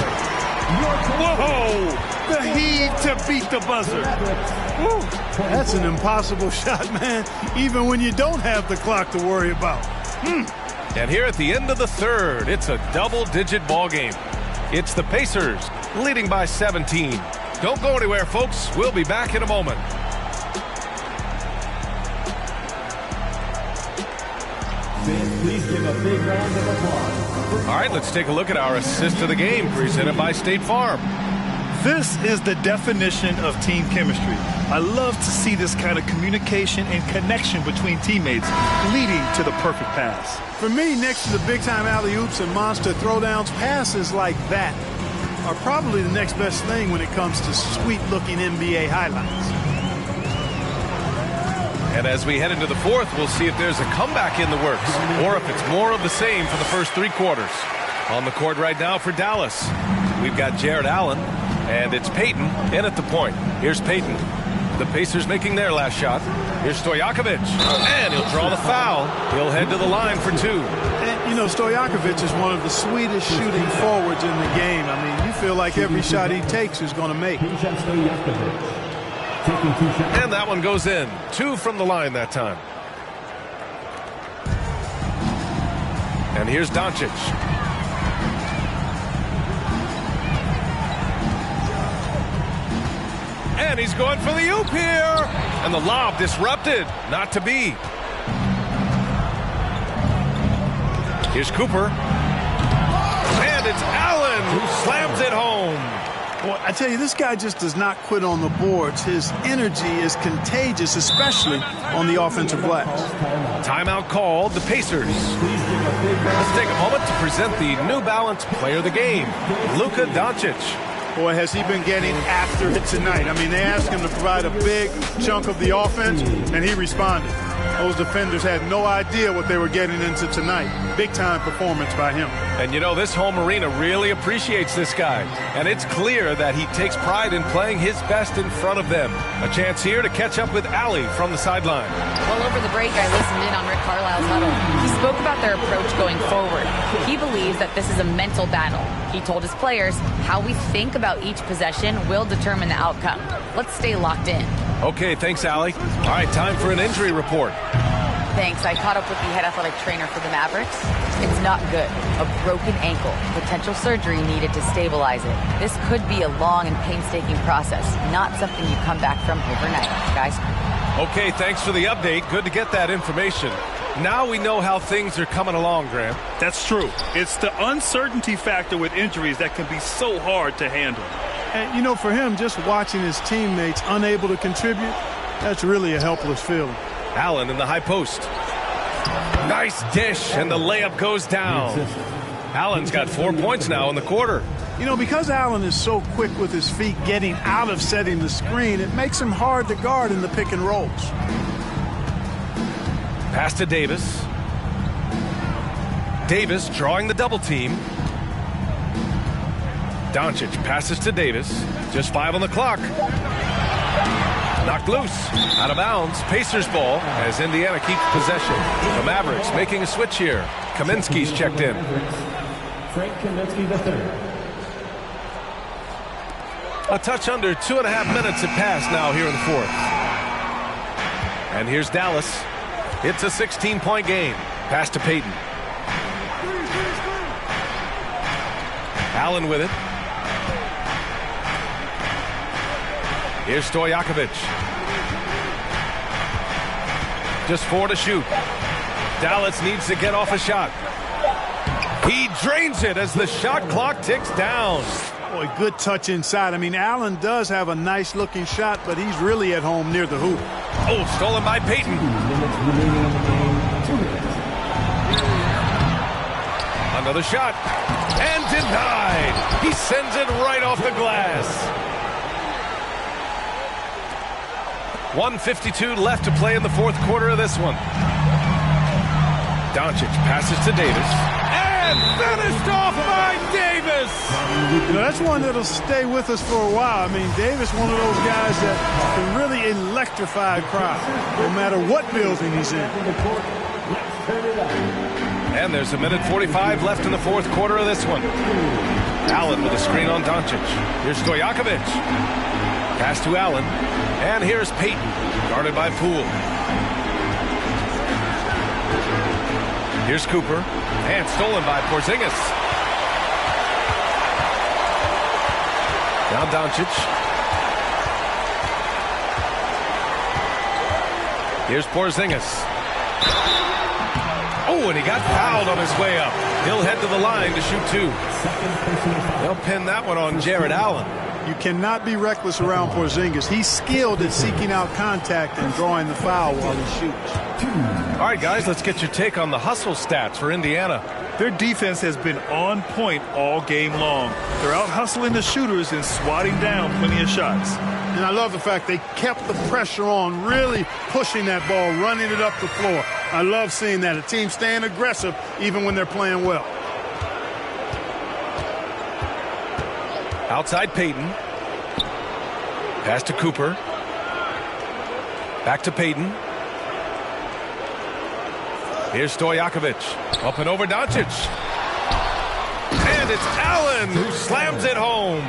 Whoa! The heave to beat the buzzer. Woo. That's an impossible shot, man, even when you don't have the clock to worry about. And here at the end of the third, it's a double-digit ball game. It's the Pacers leading by 17. Don't go anywhere, folks. We'll be back in a moment. Please give a big round of applause. All right, let's take a look at our assist of the game presented by State Farm. This is the definition of team chemistry. I love to see this kind of communication and connection between teammates leading to the perfect pass. For me, next to the big-time alley-oops and monster throwdowns, passes like that are probably the next best thing when it comes to sweet-looking NBA highlights. And as we head into the fourth, we'll see if there's a comeback in the works or if it's more of the same for the first 3 quarters. On the court right now for Dallas, we've got Jared Allen, and it's Payton in at the point. Here's Payton. The Pacers making their last shot. Here's Stojakovic, and he'll draw the foul. He'll head to the line for 2. And, you know, Stojakovic is one of the sweetest shooting forwards in the game. I mean, you feel like every shot he takes is going to make. And that one goes in. 2 from the line that time. And here's Doncic. And he's going for the oop here. And the lob disrupted. Not to be. Here's Cooper. And it's Allen who slams it home. Well, I tell you, this guy just does not quit on the boards. His energy is contagious, especially on the offensive glass. Timeout called. The Pacers. Let's take a moment to present the New Balance Player of the Game, Luka Doncic. Boy, has he been getting after it tonight. I mean, they asked him to provide a big chunk of the offense, and he responded. Those defenders had no idea what they were getting into tonight. Big-time performance by him. And, you know, this home arena really appreciates this guy. And it's clear that he takes pride in playing his best in front of them. A chance here to catch up with Allie from the sideline. Well, over the break, I listened in on Rick Carlisle's huddle. He spoke about their approach going forward. He believes that this is a mental battle. He told his players how we think about each possession will determine the outcome. Let's stay locked in. Okay, thanks, Allie. All right, time for an injury report. Thanks. I caught up with the head athletic trainer for the Mavericks. It's not good. A broken ankle. Potential surgery needed to stabilize it. This could be a long and painstaking process, not something you come back from overnight, guys. Okay, thanks for the update. Good to get that information. Now we know how things are coming along, Graham. That's true. It's the uncertainty factor with injuries that can be so hard to handle. And, you know, for him, just watching his teammates unable to contribute, that's really a helpless feeling. Allen in the high post. Nice dish, and the layup goes down. Allen's got 4 points now in the quarter. You know, because Allen is so quick with his feet getting out of setting the screen, it makes him hard to guard in the pick and rolls. Pass to Davis. Davis drawing the double team. Doncic passes to Davis. Just 5 on the clock. Knocked loose. Out of bounds. Pacers ball as Indiana keeps possession. The Mavericks making a switch here. Kaminsky's checked in. Frank Kaminsky III. A touch under 2.5 minutes have passed now here in the fourth. And here's Dallas. It's a 16-point game. Pass to Payton. Allen with it. Here's Stojakovic. Just 4 to shoot. Dallas needs to get off a shot. He drains it as the shot clock ticks down. Boy, good touch inside. I mean, Allen does have a nice-looking shot, but he's really at home near the hoop. Oh, stolen by Payton. Another shot. And denied. He sends it right off the glass. 1:52 left to play in the fourth quarter of this one. Doncic passes to Davis. And finished off by Davis! You know, that's one that'll stay with us for a while. I mean, Davis, one of those guys that can really electrify a crowd, no matter what building he's in. And there's 1:45 left in the fourth quarter of this one. Allen with a screen on Doncic. Here's Stojakovic. Pass to Allen. And here's Payton, guarded by Poole. Here's Cooper. And stolen by Porzingis. Now Doncic. Here's Porzingis. Oh, and he got fouled on his way up. He'll head to the line to shoot 2. They'll pin that one on Jared Allen. You cannot be reckless around Porzingis. He's skilled at seeking out contact and drawing the foul while he shoots. All right, guys, let's get your take on the hustle stats for Indiana. Their defense has been on point all game long. They're out hustling the shooters and swatting down plenty of shots. And I love the fact they kept the pressure on, really pushing that ball, running it up the floor. I love seeing that. A team staying aggressive even when they're playing well. Outside Payton. Pass to Cooper. Back to Payton. Here's Stojakovic. Up and over Doncic. And it's Allen who slams it home.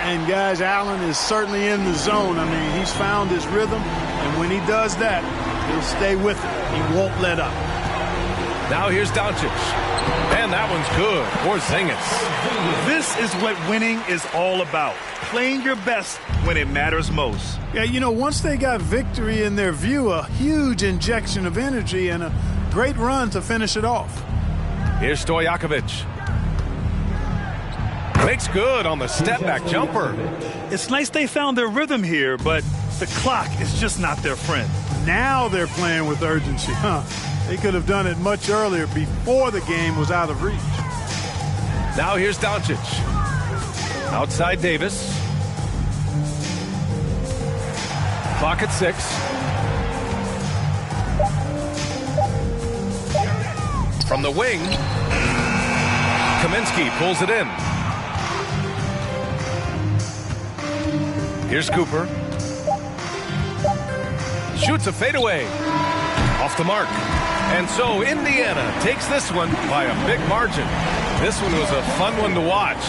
And, guys, Allen is certainly in the zone. I mean, he's found his rhythm, and when he does that, he'll stay with it. He won't let up. Now here's Doncic. And that one's good. Porzingis. This is what winning is all about. Playing your best when it matters most. Yeah, you know, once they got victory in their view, a huge injection of energy and a great run to finish it off. Here's Stojakovic. Makes good on the step-back jumper. It's nice they found their rhythm here, but the clock is just not their friend. Now they're playing with urgency, huh? They could have done it much earlier before the game was out of reach. Now here's Doncic. Outside Davis. Clock at 6. From the wing, Kaminsky pulls it in. Here's Cooper. Shoots a fadeaway. Off the mark. And so Indiana takes this one by a big margin. This one was a fun one to watch.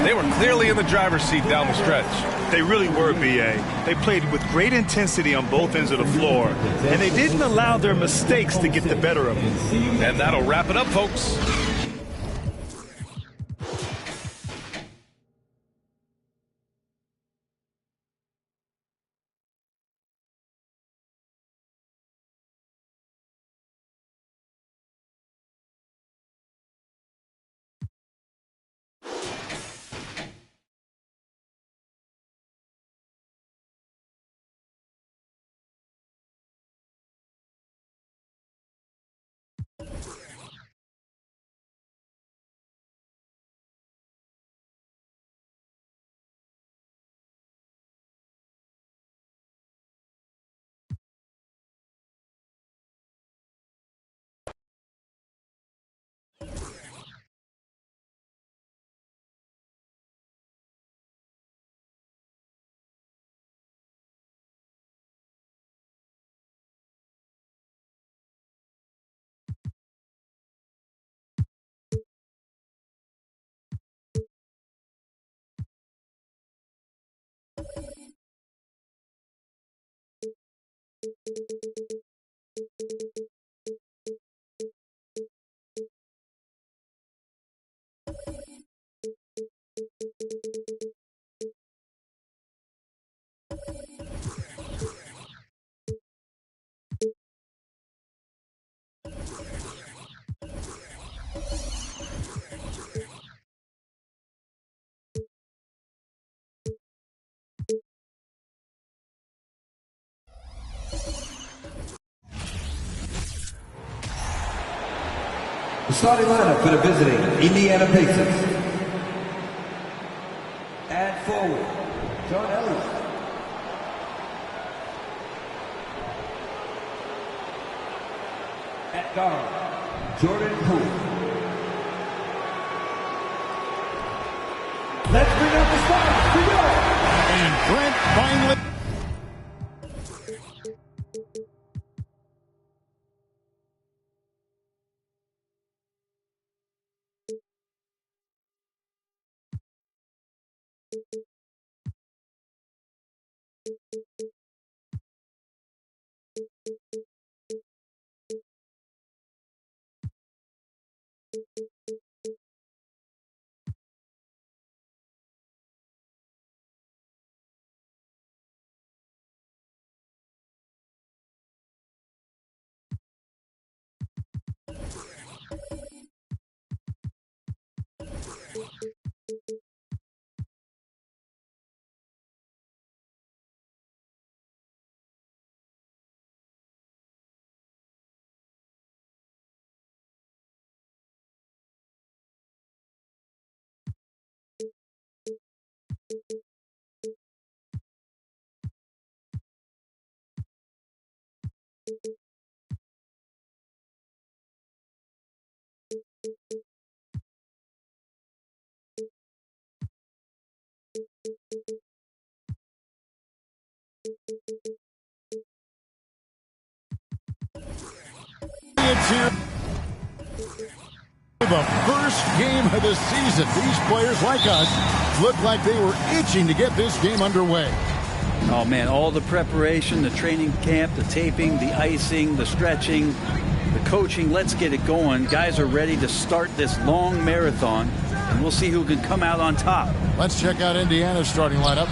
They were clearly in the driver's seat down the stretch. They really were, B.A. They played with great intensity on both ends of the floor, and they didn't allow their mistakes to get the better of them. And that'll wrap it up, folks. The starting lineup for the visiting Indiana Pacers. At forward, John Elliott. At guard, Jordan Poole. Let's bring up the stars to go. And Brent finally. It's here. The first game of the season. These players, like us, look like they were itching to get this game underway. Oh, man, all the preparation, the training camp, the taping, the icing, the stretching, the coaching. Let's get it going. Guys are ready to start this long marathon, and we'll see who can come out on top. Let's check out Indiana's starting lineup.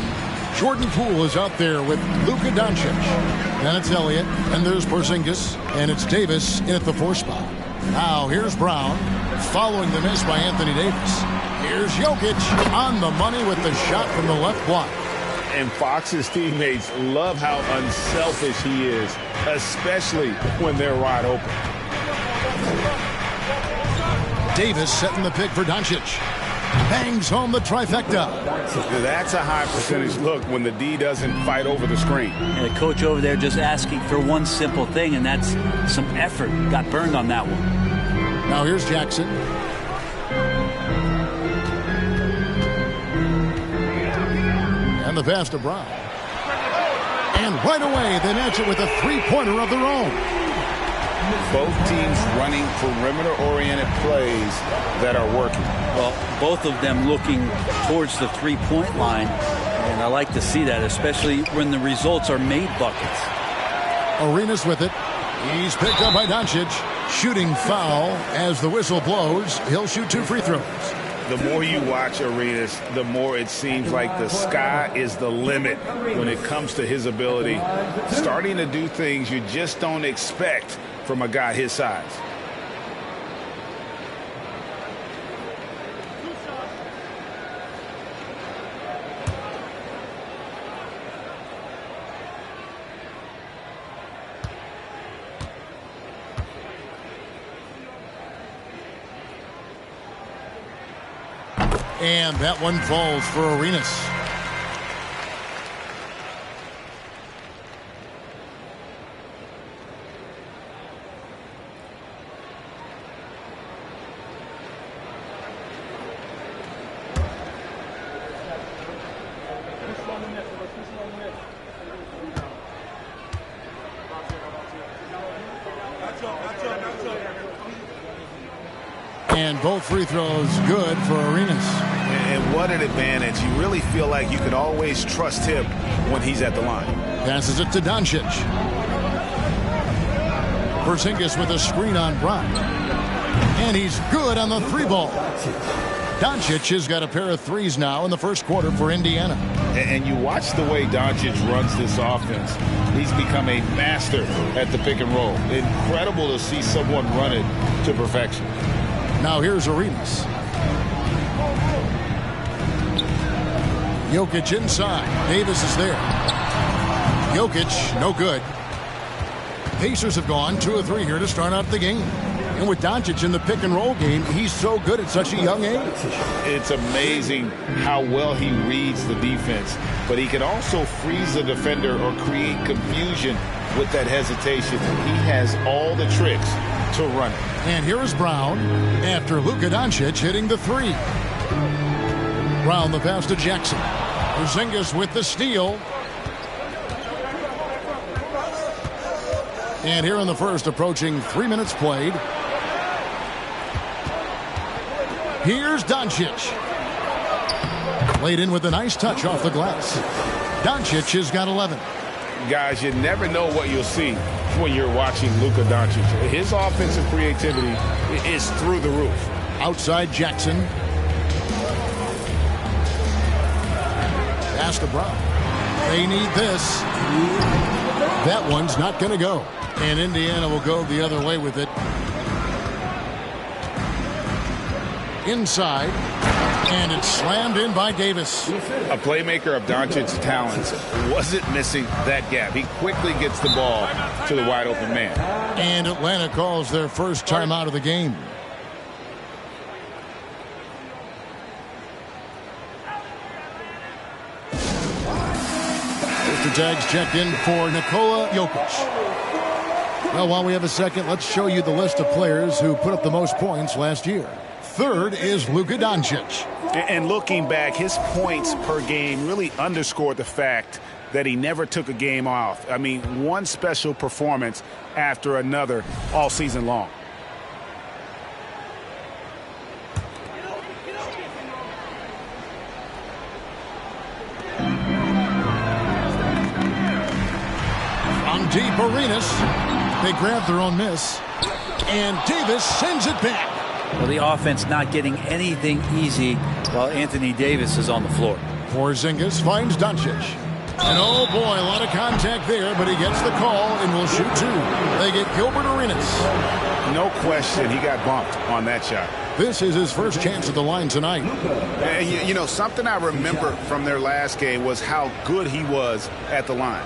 Jordan Poole is out there with Luka Doncic. Then it's Elliott, and there's Porzingis, and it's Davis in at the 4 spot. Now here's Brown, following the miss by Anthony Davis. Here's Jokic on the money with the shot from the left block. And Fox's teammates love how unselfish he is, especially when they're wide open. Davis setting the pick for Doncic. Bangs home the trifecta. That's a high percentage look when the D doesn't fight over the screen. And the coach over there just asking for one simple thing, and that's some effort. Got burned on that one. Now here's Jackson. And the pass to Brown. And right away, they match it with a three-pointer of their own. Both teams running perimeter-oriented plays that are working. Well, both of them looking towards the three-point line. And And I like to see that, especially when the results are made buckets. Arenas with it. He's picked up by Doncic. Shooting foul as the whistle blows. He'll shoot 2 free throws. The more you watch Arenas, the more it seems like the sky is the limit when it comes to his ability. Starting to do things you just don't expect from a guy his size. And that one falls for Arenas. And both free throws good for Arenas. And what an advantage. You really feel like you can always trust him when he's at the line. Passes it to Doncic. Porzingis with a screen on Brown. And he's good on the 3-ball. Doncic has got a pair of threes now in the first quarter for Indiana. And you watch the way Doncic runs this offense. He's become a master at the pick and roll. Incredible to see someone run it to perfection. Now here's Arenas. Jokic inside. Davis is there. Jokic, no good. Pacers have gone 2 of 3 here to start out the game. And with Doncic in the pick and roll game, he's so good at such a young age. It's amazing how well he reads the defense. But he can also freeze the defender or create confusion with that hesitation. He has all the tricks to run it. And here is Brown after Luka Doncic hitting the 3. Brown the pass to Jackson. Porzingis with the steal. And here in the first, approaching 3 minutes played. Here's Doncic. Laid in with a nice touch off the glass. Doncic has got 11. Guys, you never know what you'll see when you're watching Luka Doncic. His offensive creativity is through the roof. Outside Jackson. Pass to Brown. They need this. That one's not going to go. And Indiana will go the other way with it. Inside. And it's slammed in by Davis. A playmaker of Doncic's talents wasn't missing that gap. He quickly gets the ball to the wide open man. And Atlanta calls their first timeout of the game. Mr. Tags checked in for Nikola Jokic. Well, while we have a second, let's show you the list of players who put up the most points last year. Third is Luka Doncic. And looking back, his points per game really underscored the fact that he never took a game off. I mean, one special performance after another all season long. On deep, Arenas. They grab their own miss. And Davis sends it back. Well, the offense not getting anything easy while Anthony Davis is on the floor. Porzingis finds Doncic. And oh boy, a lot of contact there, but he gets the call and will shoot 2. They get Gilbert Arenas. No question, he got bumped on that shot. This is his first chance at the line tonight. You know, something I remember from their last game was how good he was at the line.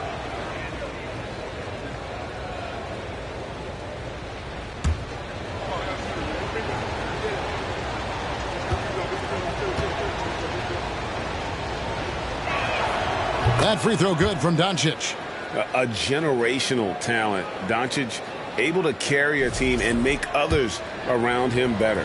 That free throw good from Doncic. A generational talent. Doncic able to carry a team and make others around him better.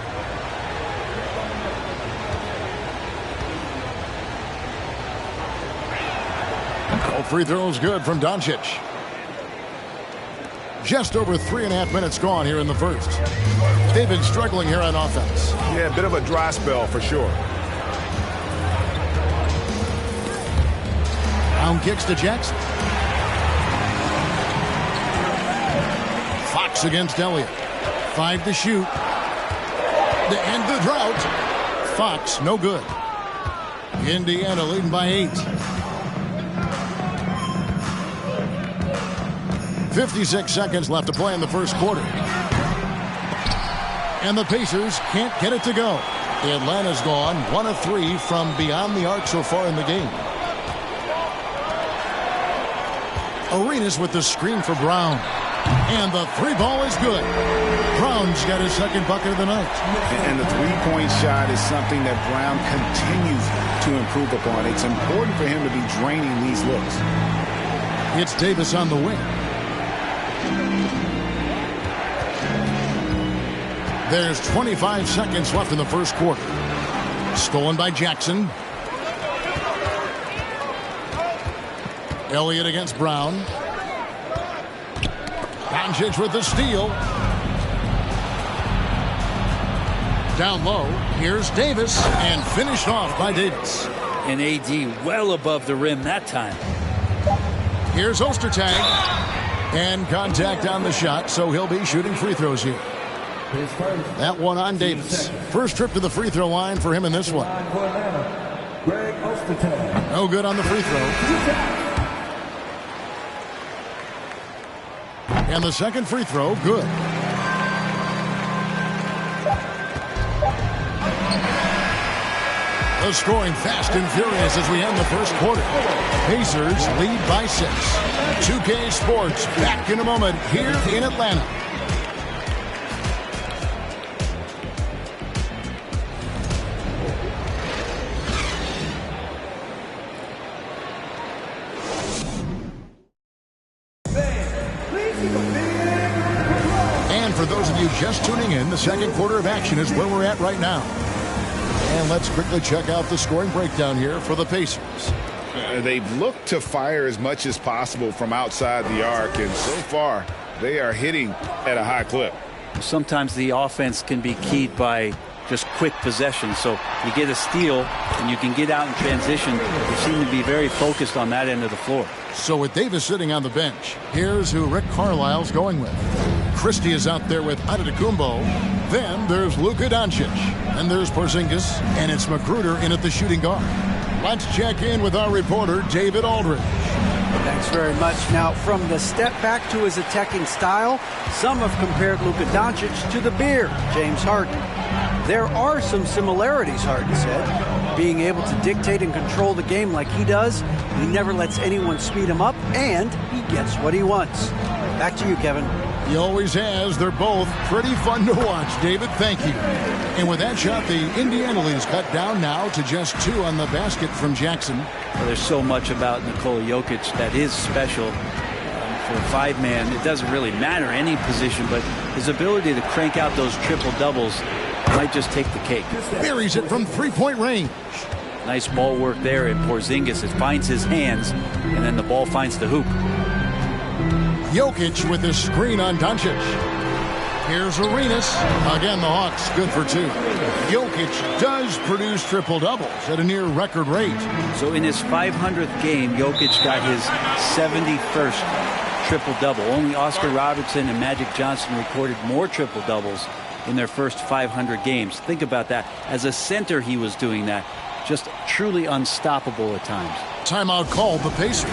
All free throws good from Doncic. Just over 3.5 minutes gone here in the first. They've been struggling here on offense. Yeah, a bit of a dry spell for sure. Brown kicks to Jackson. Fox against Elliott. 5 to shoot. To end the drought. Fox, no good. Indiana leading by 8. 56 seconds left to play in the first quarter. And the Pacers can't get it to go. Atlanta's gone 1 of 3 from beyond the arc so far in the game. Arenas with the screen for Brown. And the 3-ball is good. Brown's got his second bucket of the night. And the three-point shot is something that Brown continues to improve upon. It's important for him to be draining these looks. It's Davis on the wing. There's 25 seconds left in the first quarter. Stolen by Jackson. Elliott against Brown. Doncic with the steal. Down low. Here's Davis, and finished off by Davis. And AD well above the rim that time. Here's Ostertag. And contact on the shot, so he'll be shooting free throws here. That one on Davis. First trip to the free throw line for him in this one. No good on the free throw. And the second free throw, good. The scoring fast and furious as we end the first quarter. Pacers lead by 6. 2K Sports back in a moment here in Atlanta. And for those of you just tuning in, the second quarter of action is where we're at right now. And let's quickly check out the scoring breakdown here for the Pacers. They've looked to fire as much as possible from outside the arc, and so far they are hitting at a high clip. Sometimes the offense can be keyed by just quick possession. So you get a steal and you can get out in transition. They seem to be very focused on that end of the floor. So with Davis sitting on the bench, here's who Rick Carlisle's going with. Christie is out there with Antetokounmpo. Then there's Luka Doncic. And there's Porzingis. And it's Magruder in at the shooting guard. Let's check in with our reporter, David Aldridge. Thanks very much. Now, from the step back to his attacking style, some have compared Luka Doncic to the Bear, James Harden. There are some similarities, Harden said. Being able to dictate and control the game like he does, he never lets anyone speed him up, and he gets what he wants. Back to you, Kevin. He always has. They're both pretty fun to watch, David. Thank you. And with that shot, the Indiana lead is cut down now to just 2 on the basket from Jackson. Well, there's so much about Nikola Jokic that is special. For a 5-man, it doesn't really matter any position, but his ability to crank out those triple-doubles might just take the cake. Buries it from 3-point range. Nice ball work there in Porzingis. It finds his hands, and then the ball finds the hoop. Jokic with his screen on Doncic. Here's Arenas. Again, the Hawks good for 2. Jokic does produce triple-doubles at a near record rate. So in his 500th game, Jokic got his 71st triple-double. Only Oscar Robertson and Magic Johnson recorded more triple-doubles in their first 500 games. Think about that. As a center, he was doing that. Just truly unstoppable at times. Timeout called the Pacers.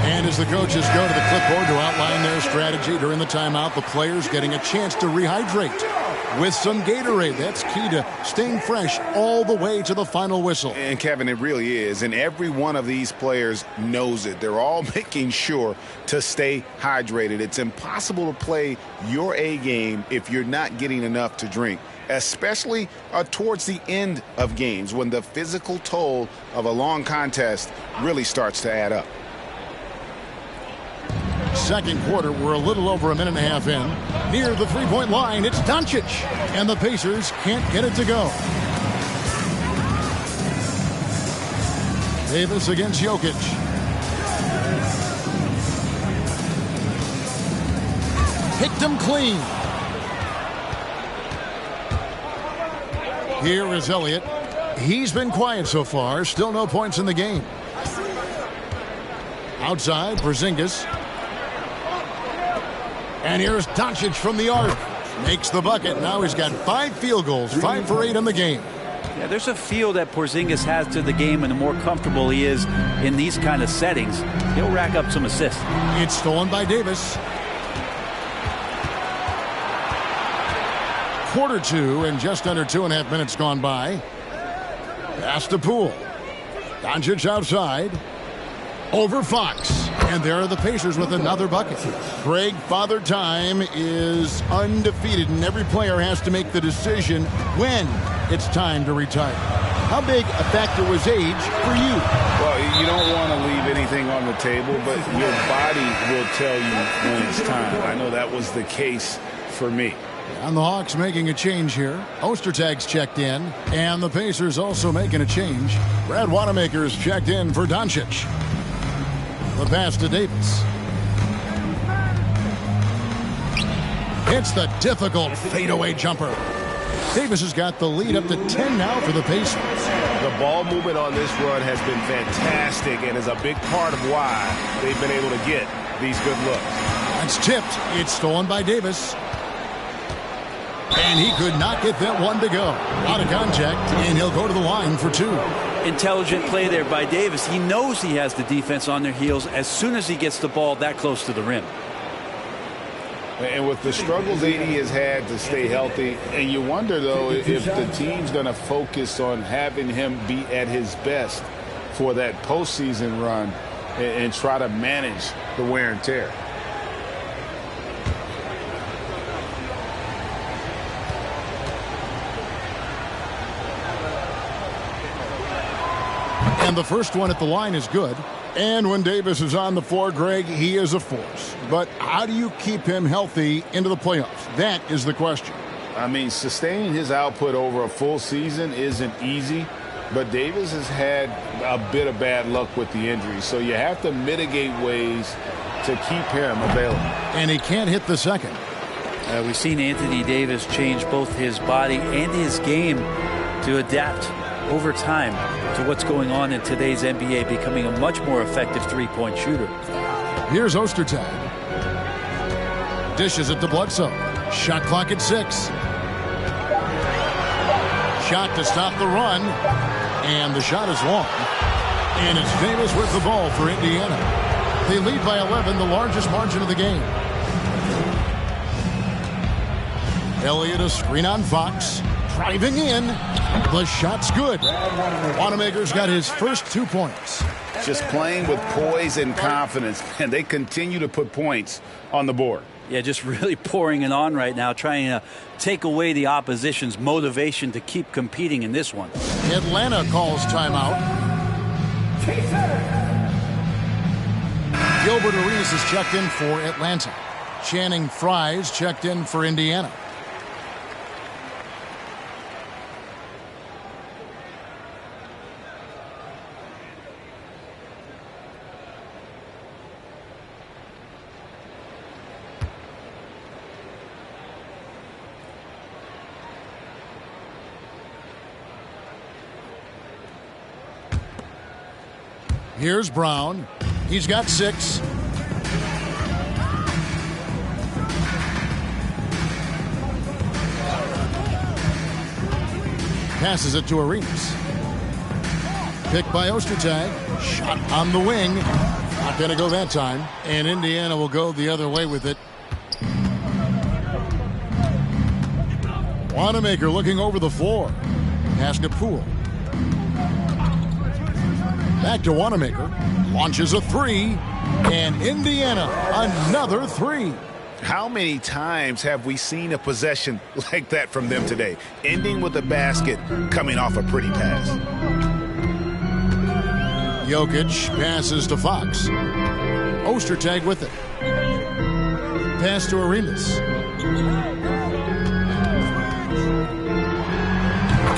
And as the coaches go to the clipboard to outline their strategy during the timeout, the players getting a chance to rehydrate with some Gatorade. That's key to staying fresh all the way to the final whistle. And Kevin, it really is. And every one of these players knows it. They're all making sure to stay hydrated. It's impossible to play your A game if you're not getting enough to drink, especially towards the end of games when the physical toll of a long contest really starts to add up. Second quarter, we're a little over a minute and a half in. Near the 3-point line, it's Doncic. And the Pacers can't get it to go. Davis against Jokic. Picked him clean. Here is Elliott. He's been quiet so far. Still no points in the game. Outside, Porzingis. And here's Doncic from the arc. Makes the bucket. Now he's got 5 field goals, 5 for 8 in the game. Yeah, there's a feel that Porzingis has to the game, and the more comfortable he is in these kind of settings, he'll rack up some assists. It's stolen by Davis. Quarter 2 and just under 2.5 minutes gone by. Pass to Poole. Doncic outside. Over Fox. And there are the Pacers with another bucket. Greg, Father Time is undefeated, and every player has to make the decision when it's time to retire. How big a factor was age for you? Well, you don't want to leave anything on the table, but your body will tell you when it's time. I know that was the case for me. And the Hawks making a change here. Ostertag's checked in, and the Pacers also making a change. Brad Wanamaker's checked in for Doncic. The pass to Davis. It's the difficult fadeaway jumper. Davis has got the lead up to 10 now for the Pacers. The ball movement on this run has been fantastic and is a big part of why they've been able to get these good looks. It's tipped. It's stolen by Davis. And he could not get that one to go. Out of contact, and he'll go to the line for 2. Intelligent play there by Davis. He knows he has the defense on their heels as soon as he gets the ball that close to the rim. And with the struggles AD has had to stay healthy, and you wonder, though, if the team's going to focus on having him be at his best for that postseason run and try to manage the wear and tear. And the first one at the line is good. And when Davis is on the floor, Greg, he is a force. But how do you keep him healthy into the playoffs? That is the question. I mean, sustaining his output over a full season isn't easy, but Davis has had a bit of bad luck with the injury. So you have to mitigate ways to keep him available. And he can't hit the second. We've seen Anthony Davis change both his body and his game to adapt over time to what's going on in today's NBA, becoming a much more effective three-point shooter. Here's Ostertag. Dishes it to Bledsoe. Shot clock at 6. Shot to stop the run. And the shot is long. And it's Davis with the ball for Indiana. They lead by 11, the largest margin of the game. Elliott a screen on Fox. Driving in. The shot's good. Wanamaker's got his first 2 points. Just playing with poise and confidence, and they continue to put points on the board. Yeah, just really pouring it on right now, trying to take away the opposition's motivation to keep competing in this one. Atlanta calls timeout. Gilbert Arenas is checked in for Atlanta. Channing Frye's checked in for Indiana. Here's Brown. He's got 6. Passes it to Arenas. Picked by Ostertag. Shot on the wing. Not going to go that time. And Indiana will go the other way with it. Wanamaker looking over the floor. Pass to Poole. Back to Wanamaker. Launches a 3. And Indiana, another 3. How many times have we seen a possession like that from them today? Ending with a basket, coming off a pretty pass. Jokic passes to Fox. Ostertag with it. Pass to Arenas.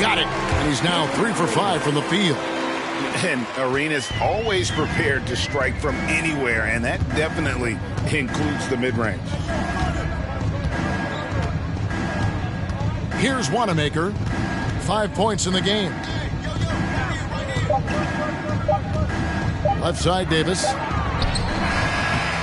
Got it. And he's now 3 for 5 from the field. And Arenas always prepared to strike from anywhere, and that definitely includes the mid-range. Here's Wanamaker. 5 points in the game. Left side, Davis.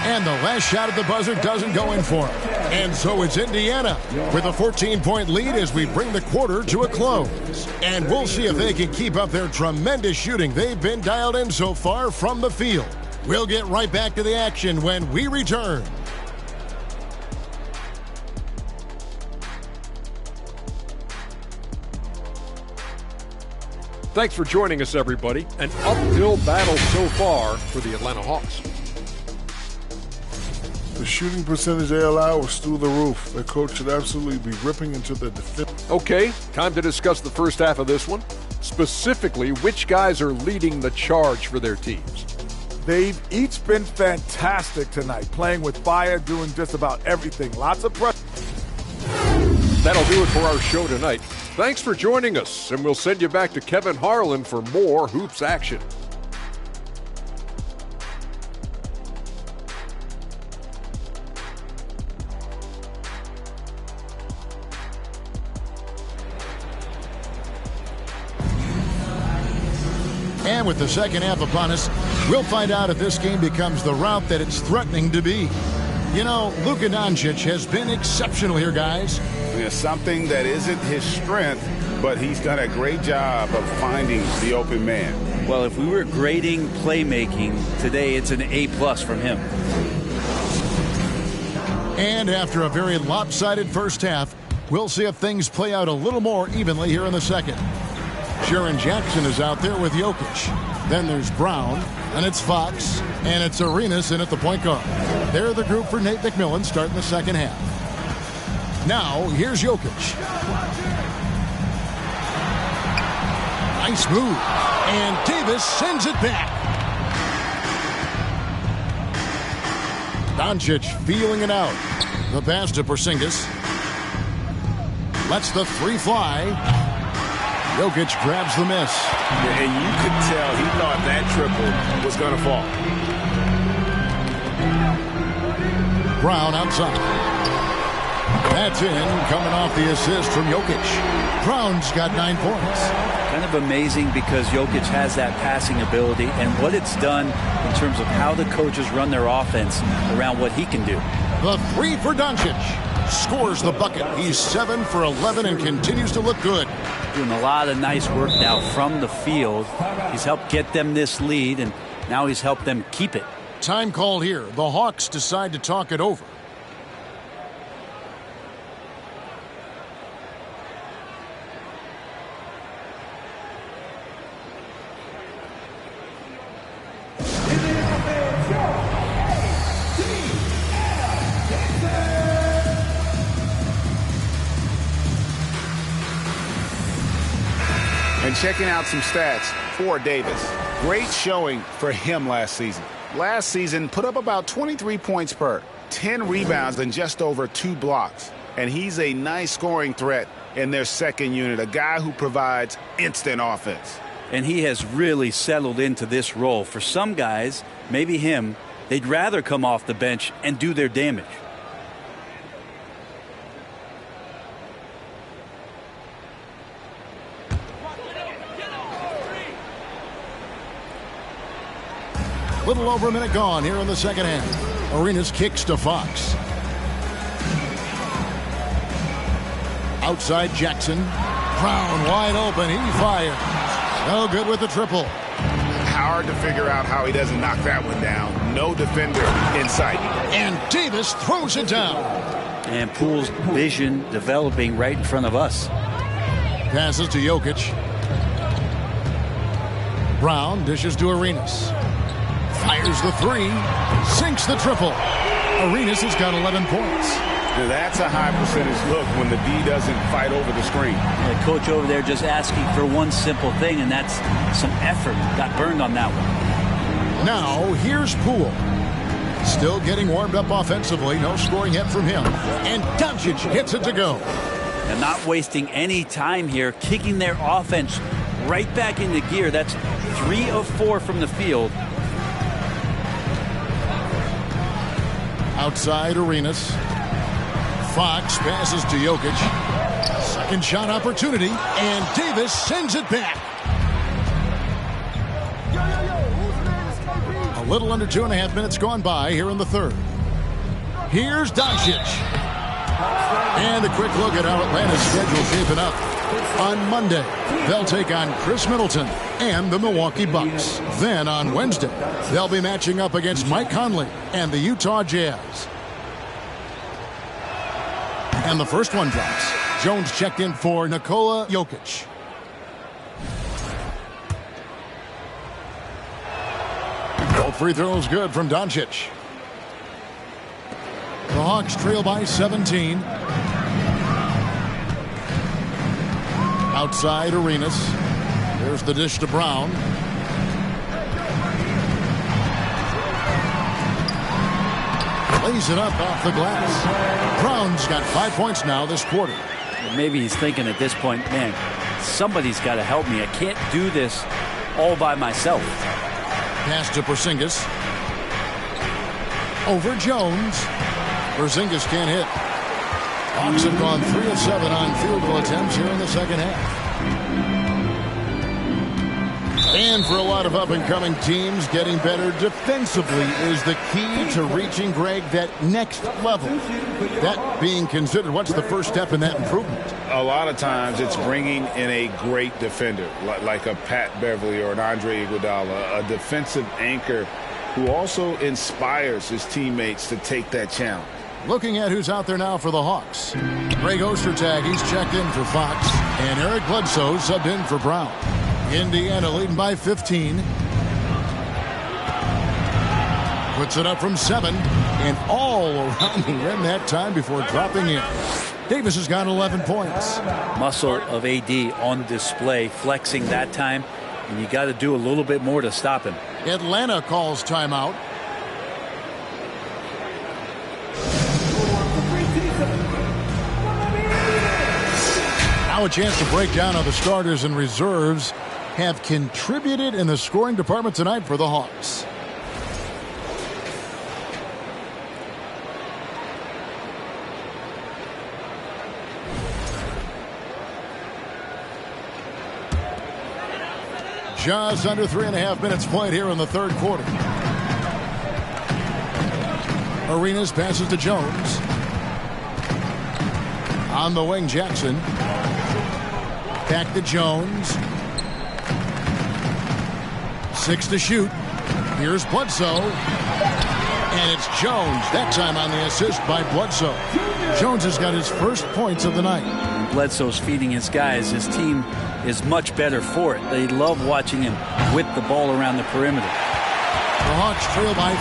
And the last shot at the buzzer doesn't go in for him. And so it's Indiana with a 14-point lead as we bring the quarter to a close. And we'll see if they can keep up their tremendous shooting they've been dialed in so far from the field. We'll get right back to the action when we return. Thanks for joining us, everybody. An uphill battle so far for the Atlanta Hawks. The shooting percentage they allow was through the roof. Their coach should absolutely be ripping into the defense. Okay, time to discuss the first half of this one. Specifically, which guys are leading the charge for their teams? They've each been fantastic tonight, playing with fire, doing just about everything. Lots of pressure. That'll do it for our show tonight. Thanks for joining us, and we'll send you back to Kevin Harlan for more Hoops action. And with the second half upon us, we'll find out if this game becomes the rout that it's threatening to be. You know, Luka Doncic has been exceptional here, guys. It's something that isn't his strength, but he's done a great job of finding the open man. Well, if we were grading playmaking today, it's an A+ from him. And after a very lopsided first half, we'll see if things play out a little more evenly here in the second. Jaren Jackson is out there with Jokic. Then there's Brown, and it's Fox, and it's Arenas in at the point guard. They're the group for Nate McMillan starting the second half. Now, here's Jokic. Nice move. And Davis sends it back. Doncic feeling it out. The pass to Porzingis. Lets the three fly. Jokic grabs the miss. Yeah, and you could tell he thought that triple was going to fall. Brown outside. That's in, coming off the assist from Jokic. Brown's got 9 points. Kind of amazing because Jokic has that passing ability and what it's done in terms of how the coaches run their offense around what he can do. The three for Doncic. Scores the bucket. He's 7 for 11 and continues to look good. Doing a lot of nice work now from the field. He's helped get them this lead, and now he's helped them keep it. Time called here. The Hawks decide to talk it over. And checking out some stats for Davis. Great showing for him last season. Last season, put up about 23 points per, 10 rebounds, and just over 2 blocks. And he's a nice scoring threat in their second unit, a guy who provides instant offense. And he has really settled into this role. For some guys, maybe him, they'd rather come off the bench and do their damage. Little over a minute gone here in the second half. Arenas kicks to Fox. Outside Jackson. Brown wide open. He fires. No good with the triple. Hard to figure out how he doesn't knock that one down. No defender in sight. And Davis throws it down. And Poole's vision developing right in front of us. Passes to Jokic. Brown dishes to Arenas. Fires the three. Sinks the triple. Arenas has got 11 points. Now that's a high percentage look when the D doesn't fight over the screen. The coach over there just asking for one simple thing, and that's some effort. Got burned on that one. Now here's Poole. Still getting warmed up offensively. No scoring yet from him. And Doncic gets it to go. And not wasting any time here. Kicking their offense right back into gear. That's 3 of 4 from the field. Outside Arenas. Fox passes to Jokic. Second shot opportunity, and Davis sends it back. Little under 2.5 minutes gone by here in the third. Here's Doncic. And a quick look at how Atlanta's schedule shaping up. On Monday, they'll take on Chris Middleton and the Milwaukee Bucks. Then on Wednesday, they'll be matching up against Mike Conley and the Utah Jazz. And the first one drops. Jones checked in for Nikola Jokic. Both free throws good from Doncic. The Hawks trail by 17. Outside Arenas. There's the dish to Brown. Lays it up off the glass. Brown's got 5 points now this quarter. Maybe he's thinking at this point, man, somebody's got to help me. I can't do this all by myself. Pass to Porzingis. Over Jones. Porzingis can't hit. Hawks have gone 3 of 7 on field goal attempts here in the second half. And for a lot of up-and-coming teams, getting better defensively is the key to reaching, Greg, that next level. That being considered, what's the first step in that improvement? A lot of times it's bringing in a great defender, like a Pat Beverly or an Andre Iguodala, a defensive anchor who also inspires his teammates to take that challenge. Looking at who's out there now for the Hawks. Greg Ostertag, he's checked in for Fox. And Eric Bledsoe subbed in for Brown. Indiana leading by 15. Puts it up from 7. And all around the rim that time before dropping in. Davis has got 11 points. Muscle of AD on display, flexing that time. And you got to do a little bit more to stop him. Atlanta calls timeout. Now a chance to break down how the starters and reserves have contributed in the scoring department tonight for the Hawks. Just under 3.5 minutes played here in the third quarter. Arenas passes to Jones. On the wing, Jackson. Back to Jones. 6 to shoot. Here's Bledsoe. And it's Jones, that time on the assist by Bledsoe. Jones has got his first points of the night. Bledsoe's feeding his guys. His team is much better for it. They love watching him whip the ball around the perimeter. The Hawks trail by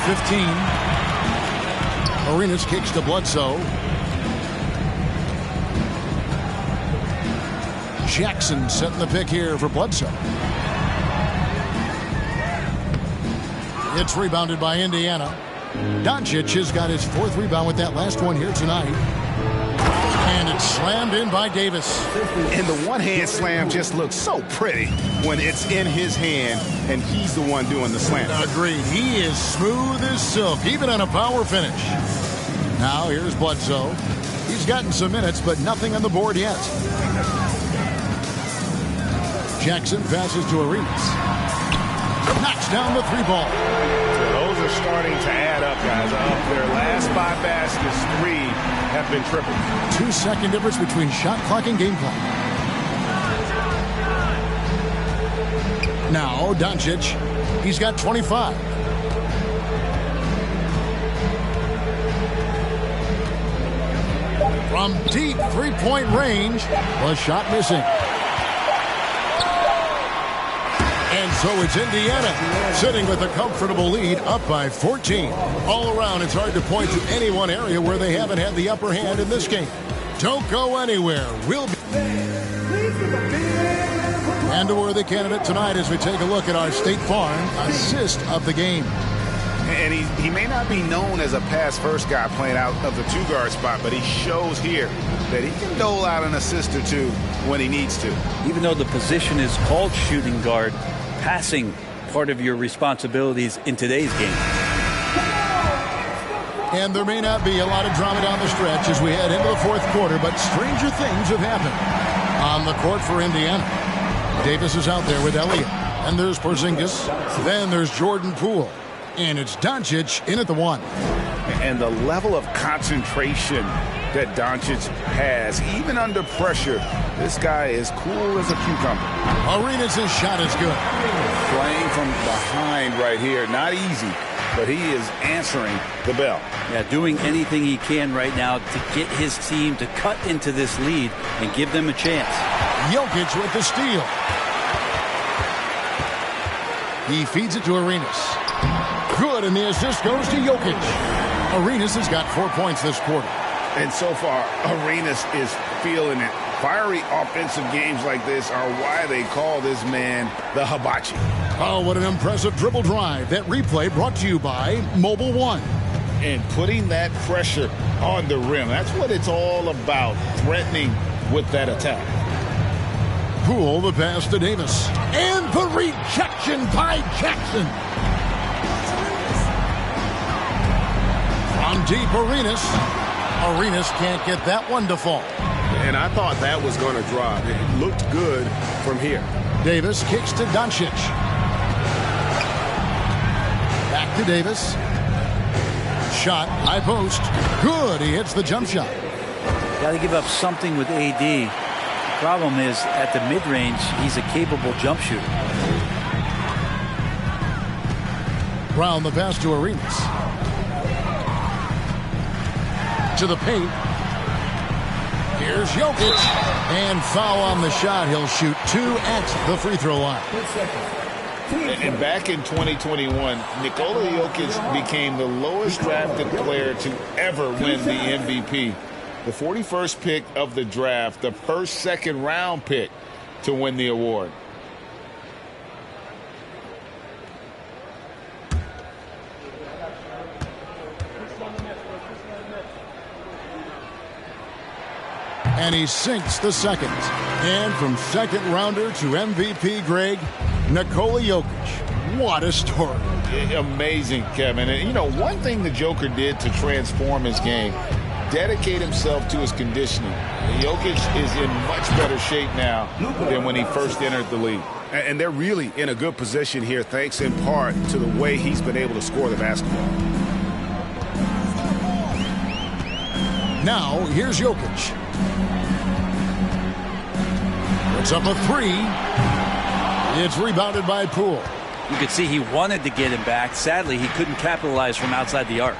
15. Arenas kicks to Bledsoe. Jackson setting the pick here for Bledsoe. It's rebounded by Indiana. Doncic has got his 4th rebound with that last one here tonight. And it's slammed in by Davis. And the one-hand slam just looks so pretty when it's in his hand and he's the one doing the slam. Agreed. He is smooth as silk, even on a power finish. Now here's Bledsoe. He's gotten some minutes, but nothing on the board yet. Jackson passes to Arenas. Knocks down the 3-ball. Those are starting to add up, guys. Their last 5 baskets, 3 have been triple. 2-second difference between shot clock and game clock. Now Doncic, he's got 25. From deep 3-point range, the shot missing. And so it's Indiana sitting with a comfortable lead, up by 14. All around, it's hard to point to any one area where they haven't had the upper hand in this game. Don't go anywhere. We'll be... And a worthy candidate tonight as we take a look at our State Farm assist of the game. And he may not be known as a pass-first guy playing out of the 2-guard spot, but he shows here that he can dole out an assist or 2 when he needs to. Even though the position is called shooting guard, passing part of your responsibilities in today's game. And there may not be a lot of drama down the stretch as we head into the 4th quarter, but stranger things have happened on the court for Indiana. Davis is out there with Elliott. And there's Porzingis. Then there's Jordan Poole. And it's Doncic in at the 1. And the level of concentration that Doncic has, even under pressure, this guy is cool as a cucumber. Arenas' shot is good. Playing from behind right here, not easy, but he is answering the bell. Yeah, doing anything he can right now to get his team to cut into this lead and give them a chance. Jokic with the steal. He feeds it to Arenas. Good, and the assist goes to Jokic. Arenas has got 4 points this quarter. And so far, Arenas is feeling it. Fiery offensive games like this are why they call this man the hibachi. Oh, what an impressive dribble drive. That replay brought to you by Mobile One. And putting that pressure on the rim. That's what it's all about, threatening with that attack. Poole the pass to Davis. And the rejection by Jackson. From deep, Arenas. Arenas can't get that one to fall. And I thought that was going to drop. It looked good from here. Davis kicks to Doncic. Back to Davis. Shot, high post. Good, he hits the jump shot. Got to give up something with AD. The problem is, at the mid-range, he's a capable jump shooter. Brown the pass to Arenas. To the paint. Here's Jokic. And foul on the shot. He'll shoot 2 at the free throw line. And back in 2021, Nikola Jokic became the lowest drafted player to ever win the MVP. The 41st pick of the draft, the first second-round pick to win the award. And he sinks the second. And from second rounder to MVP, Greg, Nikola Jokic. What a story. Amazing, Kevin. And, you know, one thing the Joker did to transform his game, dedicate himself to his conditioning. Jokic is in much better shape now than when he first entered the league. And they're really in a good position here, thanks in part to the way he's been able to score the basketball. Now, here's Jokic. Puts up a 3. It's rebounded by Poole. You could see he wanted to get him back. Sadly, he couldn't capitalize from outside the arc.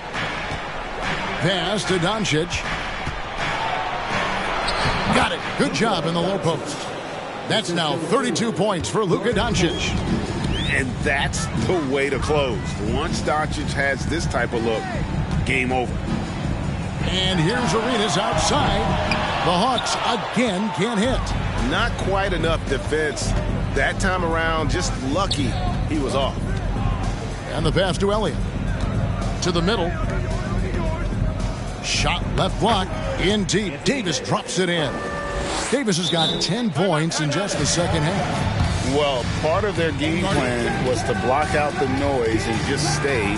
Pass to Doncic. Got it. Good job in the low post. That's now 32 points for Luka Doncic. And that's the way to close. Once Doncic has this type of look, game over. And here's Arenas outside. The Hawks again can't hit. Not quite enough defense. That time around, just lucky he was off. And the pass to Elliott. To the middle. Shot left block. In deep. Davis drops it in. Davis has got 10 points in just the second half. Well, part of their game plan was to block out the noise and just stay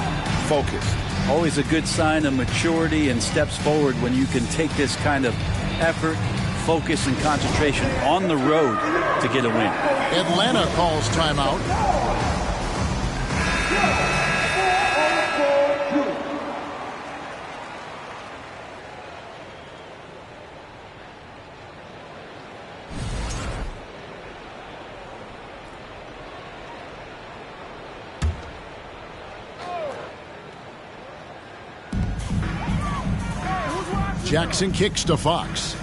focused. Always a good sign of maturity and steps forward when you can take this kind of effort, focus, and concentration on the road to get a win. Atlanta calls timeout. Jackson kicks to Fox.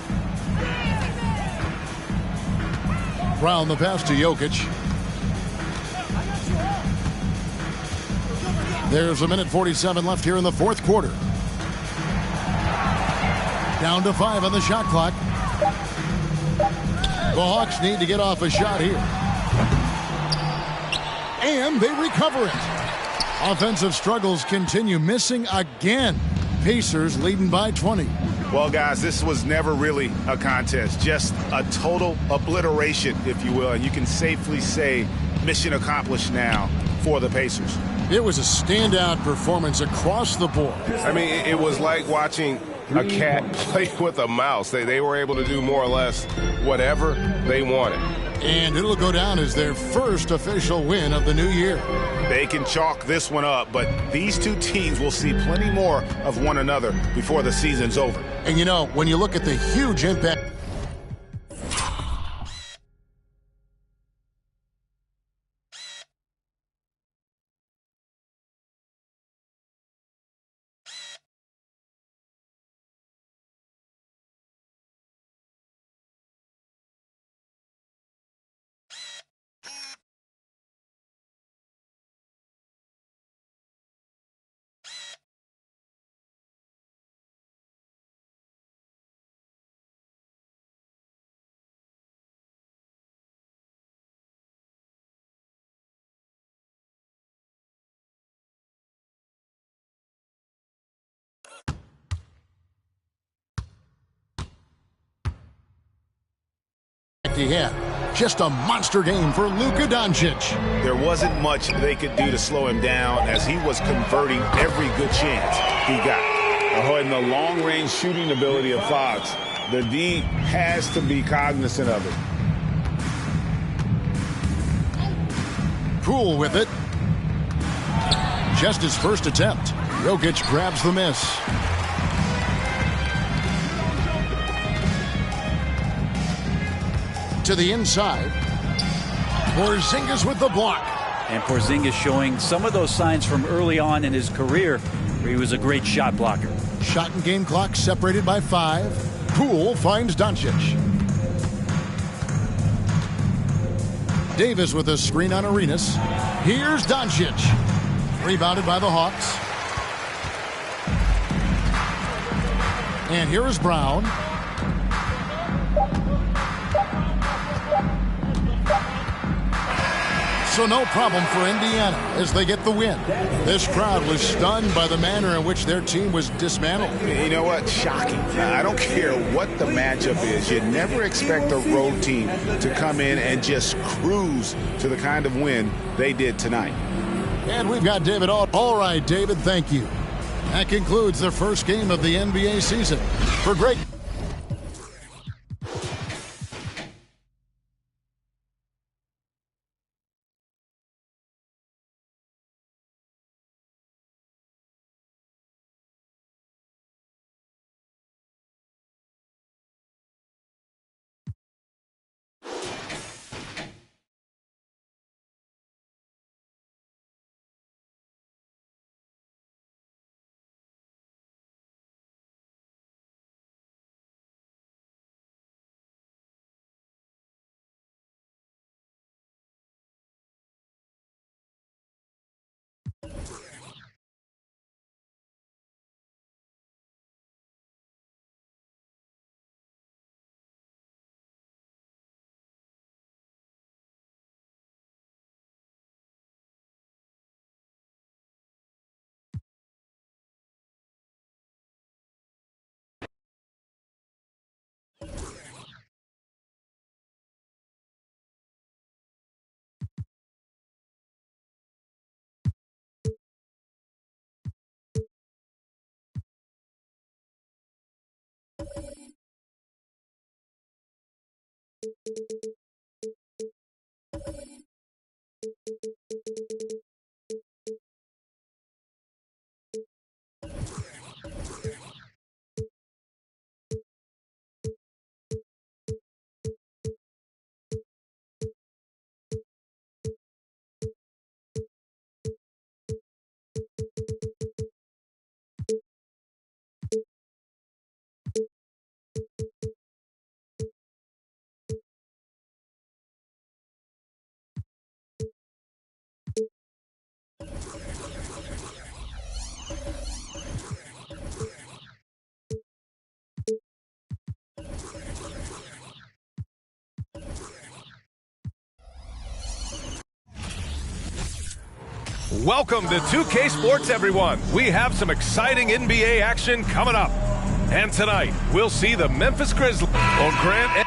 Brown the pass to Jokic. There's 1:47 left here in the fourth quarter. Down to 5 on the shot clock. The Hawks need to get off a shot here. And they recover it. Offensive struggles continue, missing again. Pacers leading by 20. Well, guys, this was never really a contest, just a total obliteration, if you will. And you can safely say mission accomplished now for the Pacers. It was a standout performance across the board. I mean, it was like watching a cat play with a mouse. They were able to do more or less whatever they wanted. And it'll go down as their first official win of the new year. They can chalk this one up, but these two teams will see plenty more of one another before the season's over. And you know, when you look at the huge impact. He had just a monster game for Luka Doncic. There wasn't much they could do to slow him down as he was converting every good chance he got. And the long-range shooting ability of Fox, the D has to be cognizant of it. Poole with it. Just his first attempt. Jokic grabs the miss. To the inside. Porzingis with the block. And Porzingis showing some of those signs from early on in his career where he was a great shot blocker. Shot and game clock separated by 5. Poole finds Doncic. Davis with a screen on Arenas. Here's Doncic. Rebounded by the Hawks. And here is Brown. So no problem for Indiana as they get the win. This crowd was stunned by the manner in which their team was dismantled. You know what? Shocking. I don't care what the matchup is. You never expect a road team to come in and just cruise to the kind of win they did tonight. And we've got David. All right, David, thank you. That concludes the first game of the NBA season. For great... Welcome to 2K Sports, everyone. We have some exciting NBA action coming up. And tonight, we'll see the Memphis Grizzlies on Grant.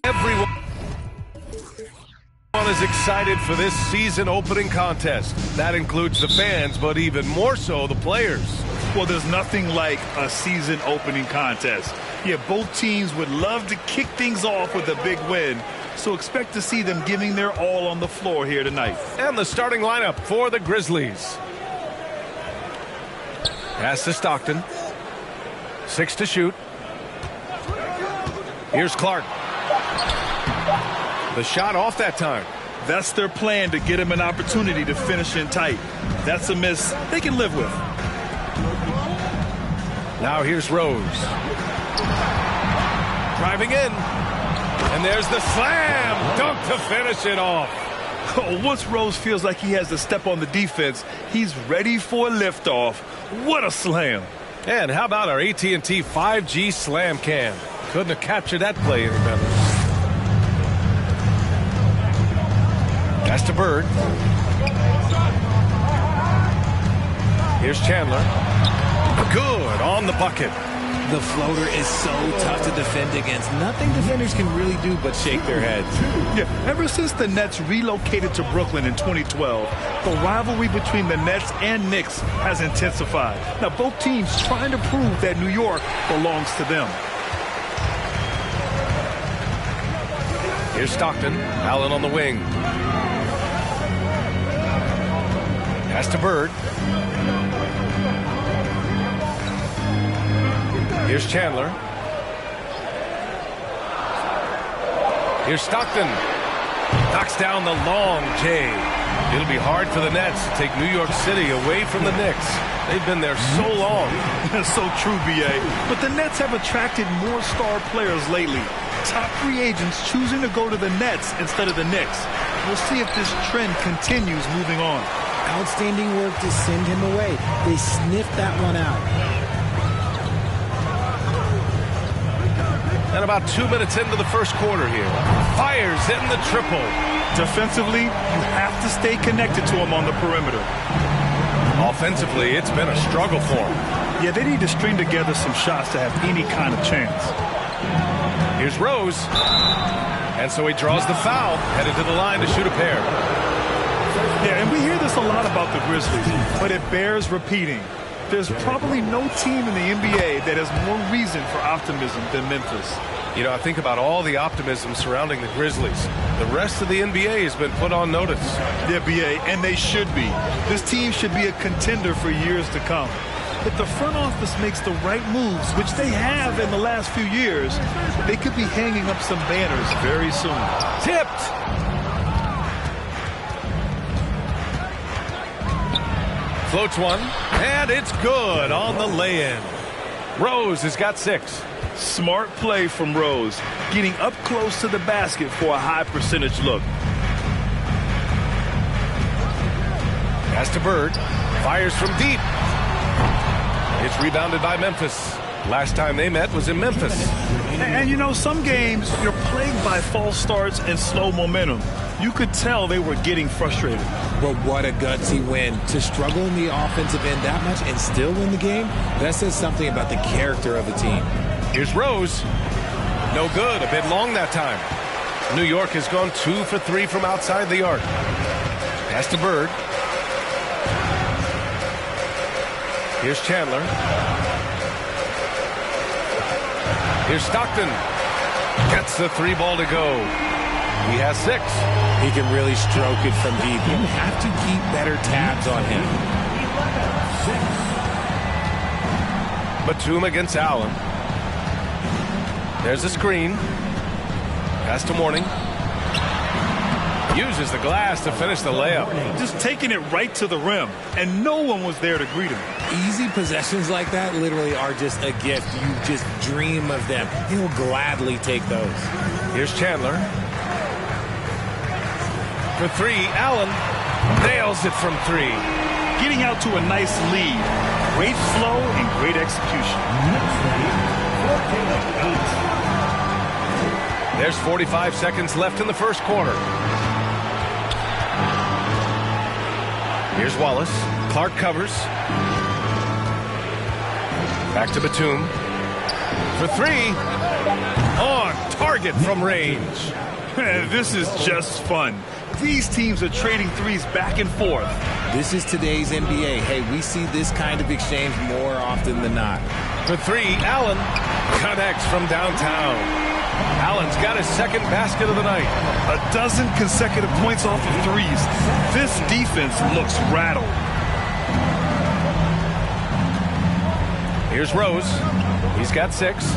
Everyone is excited for this season opening contest. That includes the fans, but even more so the players. Well, there's nothing like a season opening contest. Yeah, both teams would love to kick things off with a big win, so expect to see them giving their all on the floor here tonight. And the starting lineup for the Grizzlies. Pass to Stockton. 6 to shoot. Here's Clark. The shot off that time. That's their plan, to get him an opportunity to finish in tight. That's a miss they can live with. Now here's Rose. Driving in. And there's the slam. Dunk to finish it off. Once Rose feels like he has to step on the defense, he's ready for a liftoff. What a slam. And how about our AT&T 5G slam cam? Couldn't have captured that play any better. Pass to Bird. Here's Chandler. Good on the bucket. The floater is so tough to defend against. Nothing defenders can really do but shake their heads. Yeah, ever since the Nets relocated to Brooklyn in 2012, the rivalry between the Nets and Knicks has intensified. Now, both teams trying to prove that New York belongs to them. Here's Stockton. Allen on the wing. Pass to Bird. Here's Chandler. Here's Stockton. Knocks down the long J. It'll be hard for the Nets to take New York City away from the Knicks. They've been there so long. That's so true, B.A. But the Nets have attracted more star players lately. Top free agents choosing to go to the Nets instead of the Knicks. We'll see if this trend continues moving on. Outstanding work to send him away. They sniffed that one out. And about 2 minutes into the first quarter here. Fires in the triple. Defensively, you have to stay connected to him on the perimeter. Offensively, it's been a struggle for him. Yeah, they need to string together some shots to have any kind of chance. Here's Rose. And so he draws the foul, headed to the line to shoot a pair. Yeah, and we hear this a lot about the Grizzlies, but it bears repeating. There's probably no team in the NBA that has more reason for optimism than Memphis. You know, I think about all the optimism surrounding the Grizzlies. The rest of the NBA has been put on notice. Yeah, B.A., and they should be. This team should be a contender for years to come. If the front office makes the right moves, which they have in the last few years, they could be hanging up some banners very soon. Tipped! Floats one, and it's good on the lay-in. Rose has got 6. Smart play from Rose, getting up close to the basket for a high percentage look. Pass to Bird, fires from deep. It's rebounded by Memphis. Last time they met was in Memphis. And you know, some games you're plagued by false starts and slow momentum. You could tell they were getting frustrated. But what a gutsy win. To struggle in the offensive end that much and still win the game, that says something about the character of the team. Here's Rose. No good. A bit long that time. New York has gone 2 for 3 from outside the arc. Pass to Bird. Here's Chandler. Here's Stockton. Gets the 3 ball to go. He has 6. He can really stroke it from deep. You have to keep better tabs on him. Batum against Allen. There's a screen. Pass to Mourning. Uses the glass to finish the layup. Just taking it right to the rim, and no one was there to greet him. Easy possessions like that literally are just a gift. You just dream of them. He'll gladly take those. Here's Chandler. For 3, Allen nails it from 3. Getting out to a nice lead. Great flow and great execution. There's 45 seconds left in the first quarter. Here's Wallace. Clark covers. Back to Batum. For 3. On target from range. This is just fun. These teams are trading threes back and forth. This is today's NBA. Hey, we see this kind of exchange more often than not. For 3, Allen connects from downtown. Allen's got his second basket of the night. A dozen consecutive points off of threes. This defense looks rattled. Here's Rose. He's got 6.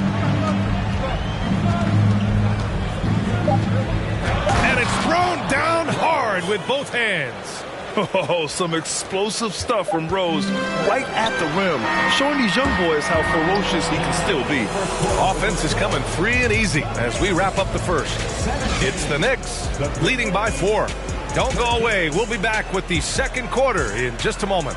And it's thrown down hard with both hands. Oh, some explosive stuff from Rose right at the rim, showing these young boys how ferocious he can still be. Offense is coming free and easy as we wrap up the first. It's the Knicks leading by 4. Don't go away. We'll be back with the second quarter in just a moment.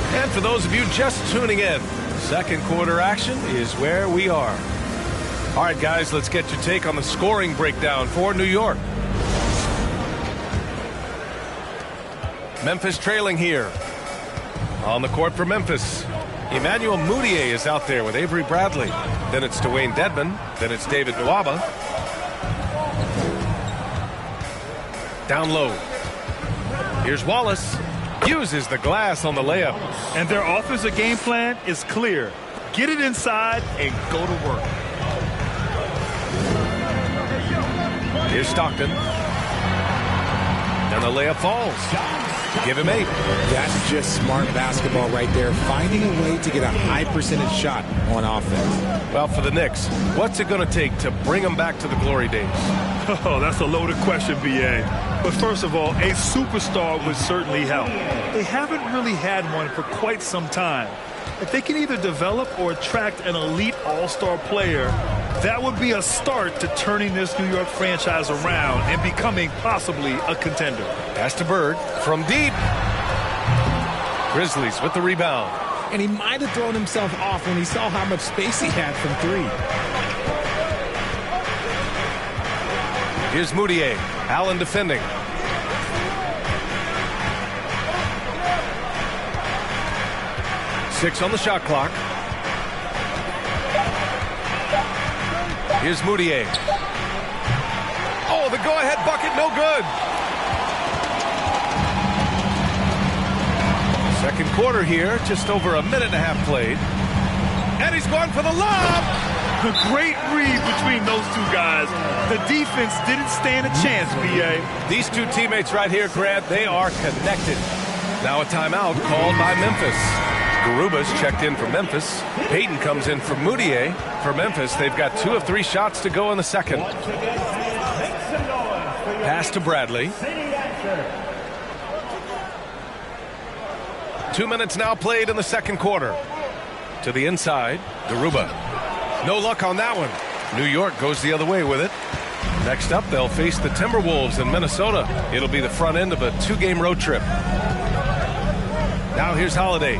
And for those of you just tuning in, second quarter action is where we are. All right, guys, let's get your take on the scoring breakdown for New York. Memphis trailing here. On the court for Memphis, Emmanuel Mudiay is out there with Avery Bradley. Then it's Dwayne Dedmon. Then it's David Nwaba. Down low. Here's Wallace. Uses the glass on the layup. And their offensive game plan is clear. Get it inside and go to work. Here's Stockton. And the layup falls. Give him 8. That's just smart basketball right there. Finding a way to get a high percentage shot on offense. Well, for the Knicks, what's it going to take to bring them back to the glory days? Oh, that's a loaded question, B.A. But first of all, a superstar would certainly help. They haven't really had one for quite some time. If they can either develop or attract an elite all-star player, that would be a start to turning this New York franchise around and becoming possibly a contender. Pass to Bird from deep. Grizzlies with the rebound. And he might have thrown himself off when he saw how much space he had from 3. Here's Mudiay. Allen defending. Six on the shot clock. Here's Mudiay. Oh, the go-ahead bucket, no good. Second quarter here, just over a minute and a half played. And he's going for the lob. A great read between those two guys. The defense didn't stand a chance, B.A. These two teammates right here, Grant, they are connected. Now a timeout called by Memphis. Garubas checked in for Memphis. Payton comes in for Mudiay. For Memphis, they've got 2 of 3 shots to go in the second. Pass to Bradley. 2 minutes now played in the second quarter. To the inside, Garuba. No luck on that one. New York goes the other way with it. Next up, they'll face the Timberwolves in Minnesota. It'll be the front end of a 2-game road trip. Now here's Holiday.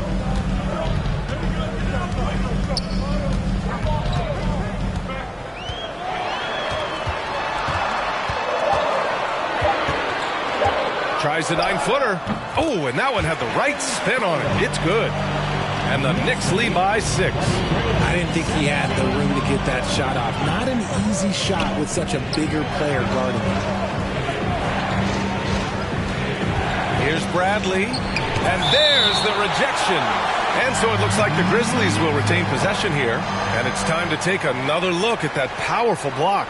Tries the 9-footer. Oh, and that one had the right spin on it. It's good. And the Knicks lead by 6. I didn't think he had the room to get that shot off. Not an easy shot with such a bigger player guarding him. Here's Bradley, and there's the rejection. And so it looks like the Grizzlies will retain possession here, and it's time to take another look at that powerful block.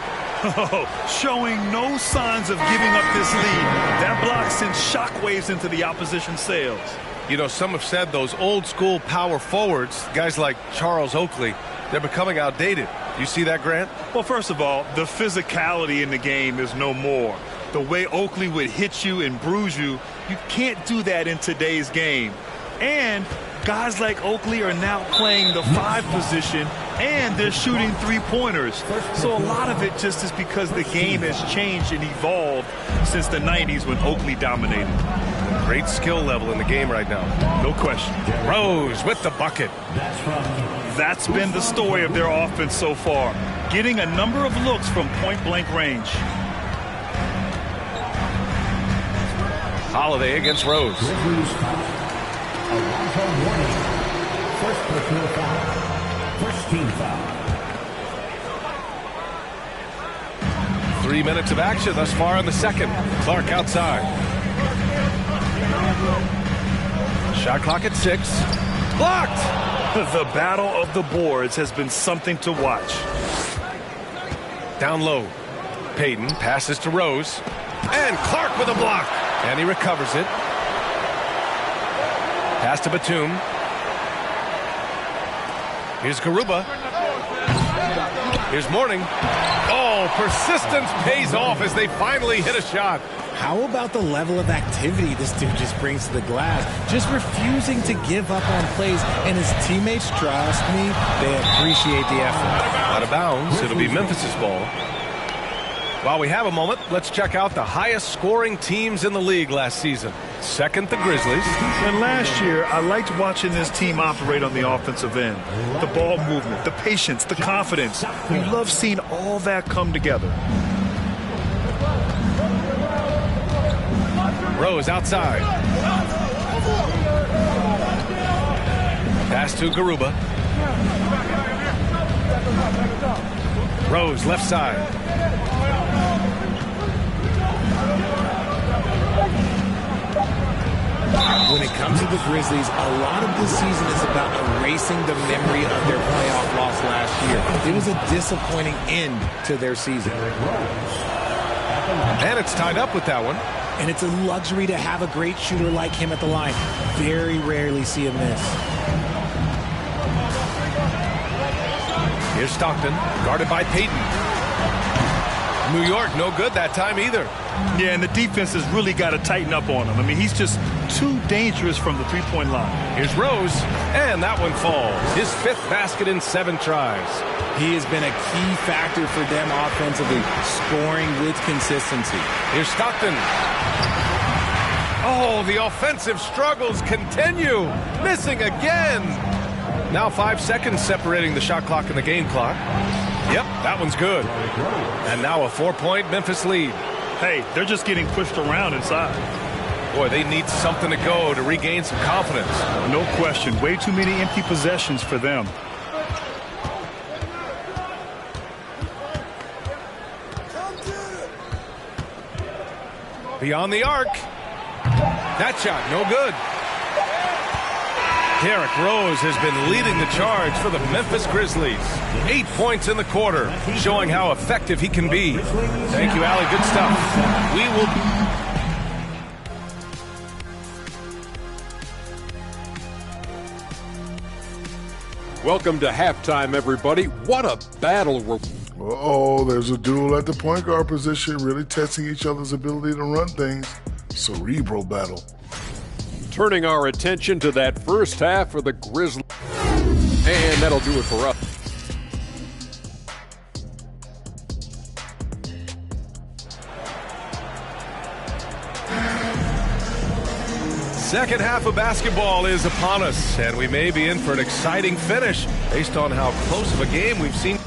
Showing no signs of giving up this lead. That block sends shockwaves into the opposition sails. You know, some have said those old-school power forwards, guys like Charles Oakley, they're becoming outdated. You see that, Grant? Well, first of all, the physicality in the game is no more. The way Oakley would hit you and bruise you, you can't do that in today's game. And guys like Oakley are now playing the 5 position, and they're shooting 3-pointers. So a lot of it just is because the game has changed and evolved since the 90s when Oakley dominated. Great skill level in the game right now. No question. Rose with the bucket. That's been the story of their offense so far, getting a number of looks from point-blank range. Holiday against Rose. A one-point warning. First personal foul. First team foul. 3 minutes of action thus far in the second. Clark outside. Shot clock at 6. Blocked! The battle of the boards has been something to watch. Down low. Payton passes to Rose. And Clark with a block. And he recovers it. Pass to Batum. Here's Garuba. Here's Mourning. Oh, persistence pays off as they finally hit a shot. How about the level of activity this dude just brings to the glass? Just refusing to give up on plays, and his teammates, trust me, they appreciate the effort. Out of bounds, it'll be Memphis's ball. While we have a moment, let's check out the highest scoring teams in the league last season. Second, the Grizzlies. And last year, I liked watching this team operate on the offensive end. The ball movement, the patience, the confidence. We love seeing all that come together. Rose outside. Pass to Garuba. Rose left side. When it comes to the Grizzlies, a lot of this season is about erasing the memory of their playoff loss last year. It was a disappointing end to their season. And it's tied up with that one. And it's a luxury to have a great shooter like him at the line. Very rarely see him miss. Here's Stockton, guarded by Payton. New York, no good that time either. Yeah, and the defense has really got to tighten up on him. I mean, he's just too dangerous from the three-point line. Here's Rose, and that one falls. His 5th basket in 7 tries. He has been a key factor for them offensively, scoring with consistency. Here's Stockton. Oh, the offensive struggles continue. Missing again. Now 5 seconds separating the shot clock and the game clock. Yep, that one's good. And now a 4-point Memphis lead. Hey, they're just getting pushed around inside. Boy, they need something to go to regain some confidence. No question. Way too many empty possessions for them. Beyond the arc. That shot, no good. Derrick Rose has been leading the charge for the Memphis Grizzlies. 8 points in the quarter, showing how effective he can be. Thank you, Allie. Good stuff. We will... Welcome to halftime, everybody. What a battle. Uh-oh, there's a duel at the point guard position, really testing each other's ability to run things. Cerebral battle. Turning our attention to that first half of the Grizzlies. And that'll do it for us. Second half of basketball is upon us, and we may be in for an exciting finish based on how close of a game we've seen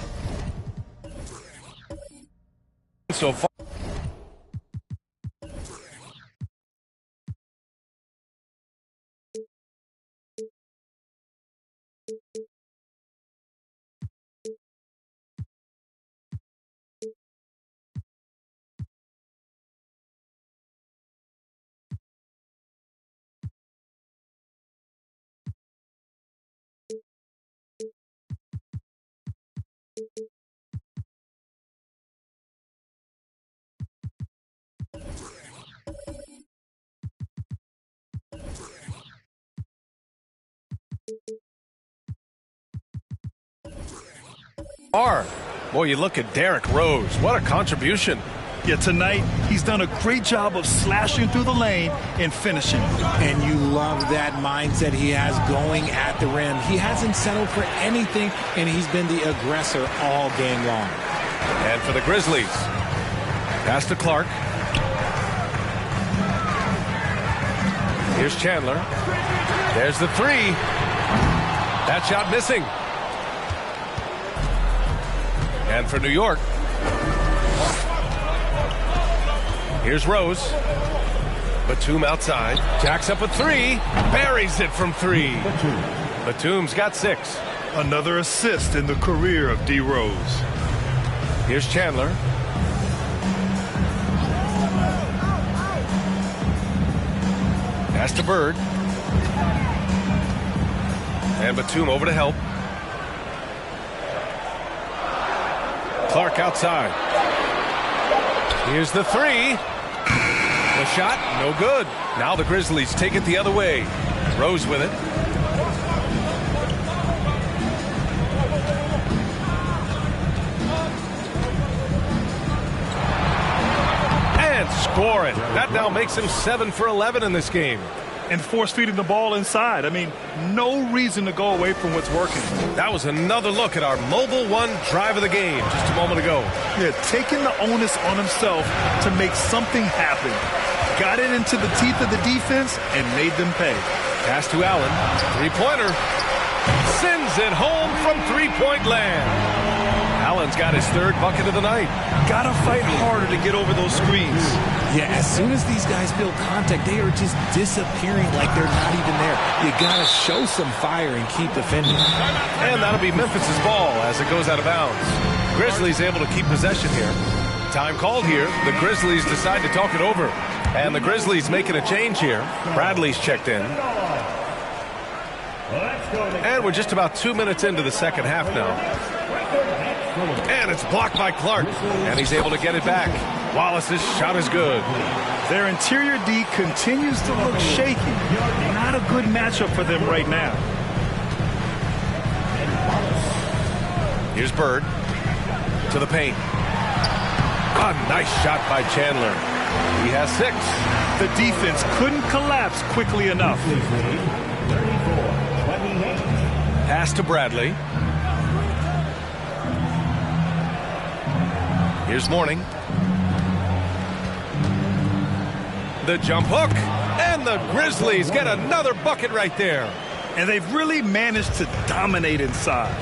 so far. Boy, you look at Derrick Rose. What a contribution. Yeah, tonight he's done a great job of slashing through the lane and finishing. And you love that mindset he has going at the rim. He hasn't settled for anything, and he's been the aggressor all game long. And for the Grizzlies, pass to Clark. Here's Chandler. There's the three. That shot missing. And for New York, here's Rose. Batum outside. Jacks up a three. Buries it from three. Batum's got 6. Another assist in the career of D. Rose. Here's Chandler. Pass to Bird. And Batum over to help. Clark outside. Here's the three. The shot, no good. Now the Grizzlies take it the other way. Rose with it. And score it. That now makes him 7 for 11 in this game. And force feeding the ball inside. I mean, no reason to go away from what's working. That was another look at our Mobile One drive of the game just a moment ago. Yeah, taking the onus on himself to make something happen. Got it into the teeth of the defense and made them pay. Pass to Allen. Three-pointer. Sends it home from three-point land. Allen's got his 3rd bucket of the night. Gotta fight harder to get over those screens. Yeah, as soon as these guys feel contact, they are just disappearing like they're not even there. You gotta show some fire and keep defending. And that'll be Memphis's ball as it goes out of bounds. Grizzlies able to keep possession here. Time called here. The Grizzlies decide to talk it over. And the Grizzlies making a change here. Bradley's checked in. And we're just about 2 minutes into the second half now. And it's blocked by Clark. And he's able to get it back. Wallace's shot is good. Their interior D continues to look shaky. Not a good matchup for them right now. Here's Bird to the paint. A nice shot by Chandler. He has 6. The defense couldn't collapse quickly enough. Pass to Bradley. Here's Mourning. The jump hook. And the Grizzlies get another bucket right there. And they've really managed to dominate inside.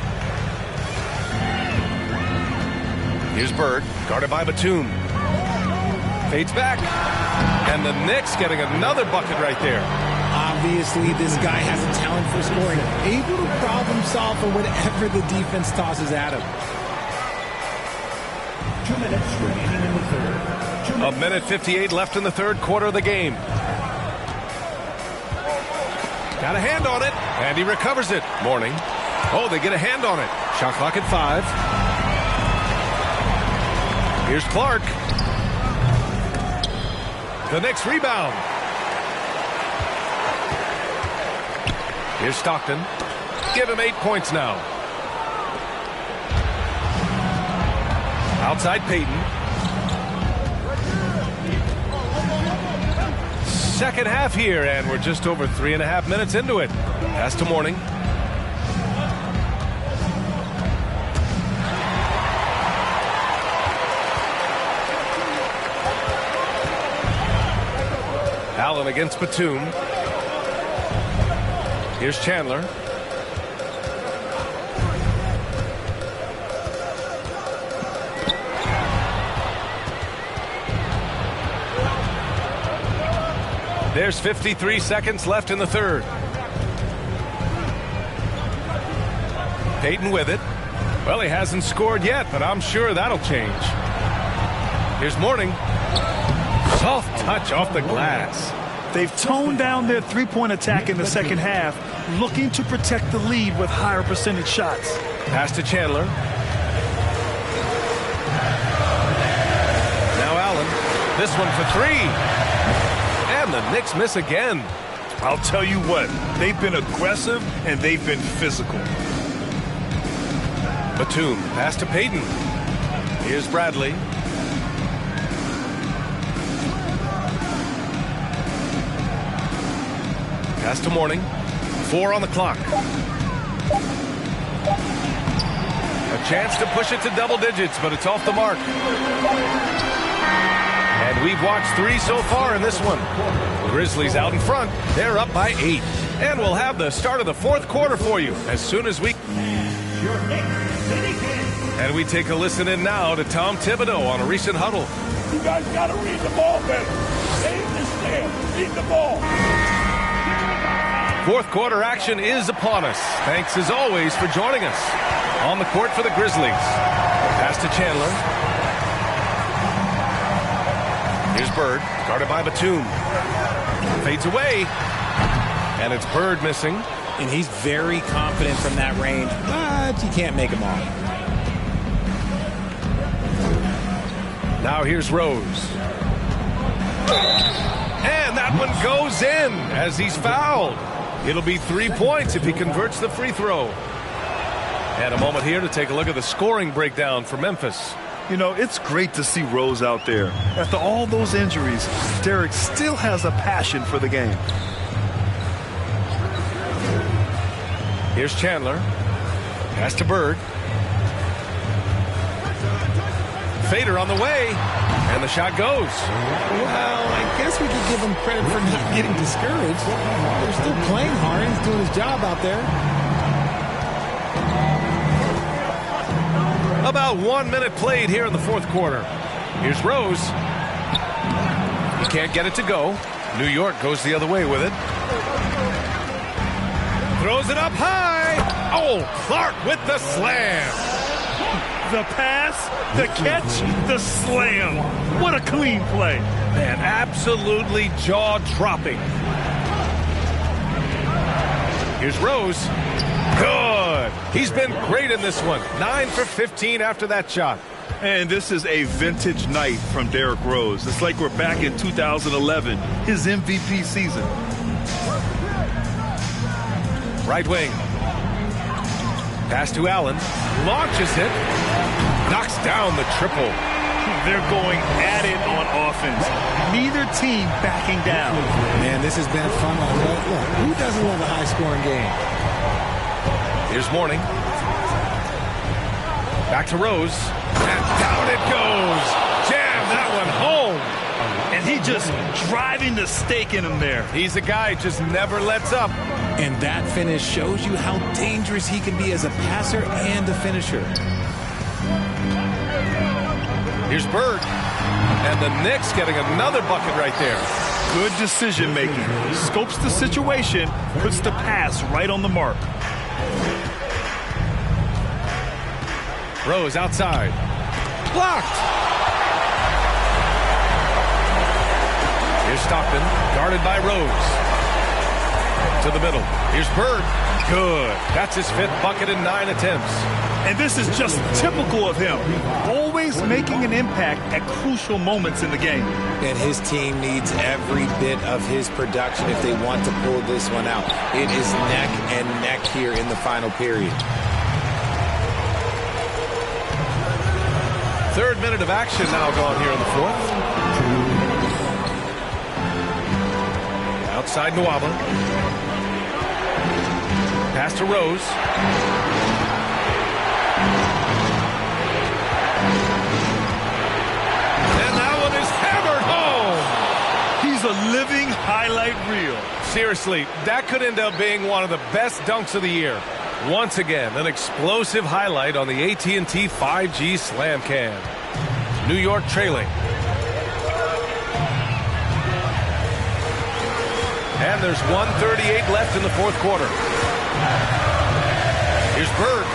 Here's Bird, guarded by Batum. Fades back. And the Knicks getting another bucket right there. Obviously, this guy has a talent for scoring. Able to problem solve for whatever the defense tosses at him. 2 minutes remaining in the third. 1:58 left in the third quarter of the game. Got a hand on it, and he recovers it. Mourning. Oh, they get a hand on it. Shot clock at 5. Here's Clark. The Knicks rebound. Here's Stockton. Give him 8 points now. Outside Payton. Second half here, and we're just over 3.5 minutes into it. Pass to Mourning. Allen against Batum. Here's Chandler. There's 53 seconds left in the third. Payton with it. Well, he hasn't scored yet, but I'm sure that'll change. Here's Mourning. Soft touch off the glass. They've toned down their three-point attack in the second half, looking to protect the lead with higher percentage shots. Pass to Chandler. Now Allen. This one for 3. And the Knicks miss again. I'll tell you what, they've been aggressive and they've been physical. Batum, pass to Payton. Here's Bradley. Pass to Mourning. 4 on the clock. A chance to push it to double digits, but it's off the mark. And we've watched 3 so far in this one. Grizzlies out in front. They're up by 8. And we'll have the start of the 4th quarter for you as soon as we... And we take a listen in now to Tom Thibodeau on a recent huddle. You guys got to read the ball better. Stay in the stand. Read the ball. 4th quarter action is upon us. Thanks as always for joining us. On the court for the Grizzlies. Pass to Chandler. Here's Bird, guarded by Batum. Fades away. And it's Bird missing. And he's very confident from that range, but you can't make him all. Now here's Rose. And that one goes in as he's fouled. It'll be 3 points if he converts the free throw. And a moment here to take a look at the scoring breakdown for Memphis. You know, it's great to see Rose out there. After all those injuries, Derek still has a passion for the game. Here's Chandler. Pass to Bird. Fader on the way. And the shot goes. Well, I guess we could give him credit for not getting discouraged. They're still playing hard. He's doing his job out there. About 1 minute played here in the 4th quarter. Here's Rose. He can't get it to go. New York goes the other way with it. Throws it up high. Oh, Clark with the slam. The pass, the catch, the slam. What a clean play. Man, absolutely jaw-dropping. Here's Rose. Good. He's been great in this one. 9 for 15 after that shot. And this is a vintage night from Derrick Rose. It's like we're back in 2011, his MVP season. Right wing. Pass to Allen. Launches it. Knocks down the triple. They're going at it on offense. Neither team backing down. Man, this has been a fun one. Look, who doesn't love a high-scoring game? Here's Mourning. Back to Rose. And down it goes. Jam that one home. And he just driving the stake in him there. He's a guy who just never lets up. And that finish shows you how dangerous he can be as a passer and a finisher. Here's Bird. And the Knicks getting another bucket right there. Good decision making. Scopes the situation, puts the pass right on the mark. Rose outside. Blocked. Here's Stockton, guarded by Rose. To the middle. Here's Bird. Good. That's his 5th bucket in 9 attempts. And this is just typical of him. Always making an impact at crucial moments in the game. And his team needs every bit of his production if they want to pull this one out. It is neck and neck here in the final period. 3rd minute of action now gone here in the 4th. Outside Nwaba. Pass to Rose. And that one is hammered home. He's a living highlight reel. Seriously, that could end up being one of the best dunks of the year. Once again, an explosive highlight on the AT&T 5G Slam Cam. New York trailing. And there's 1:38 left in the 4th quarter. Here's Bird.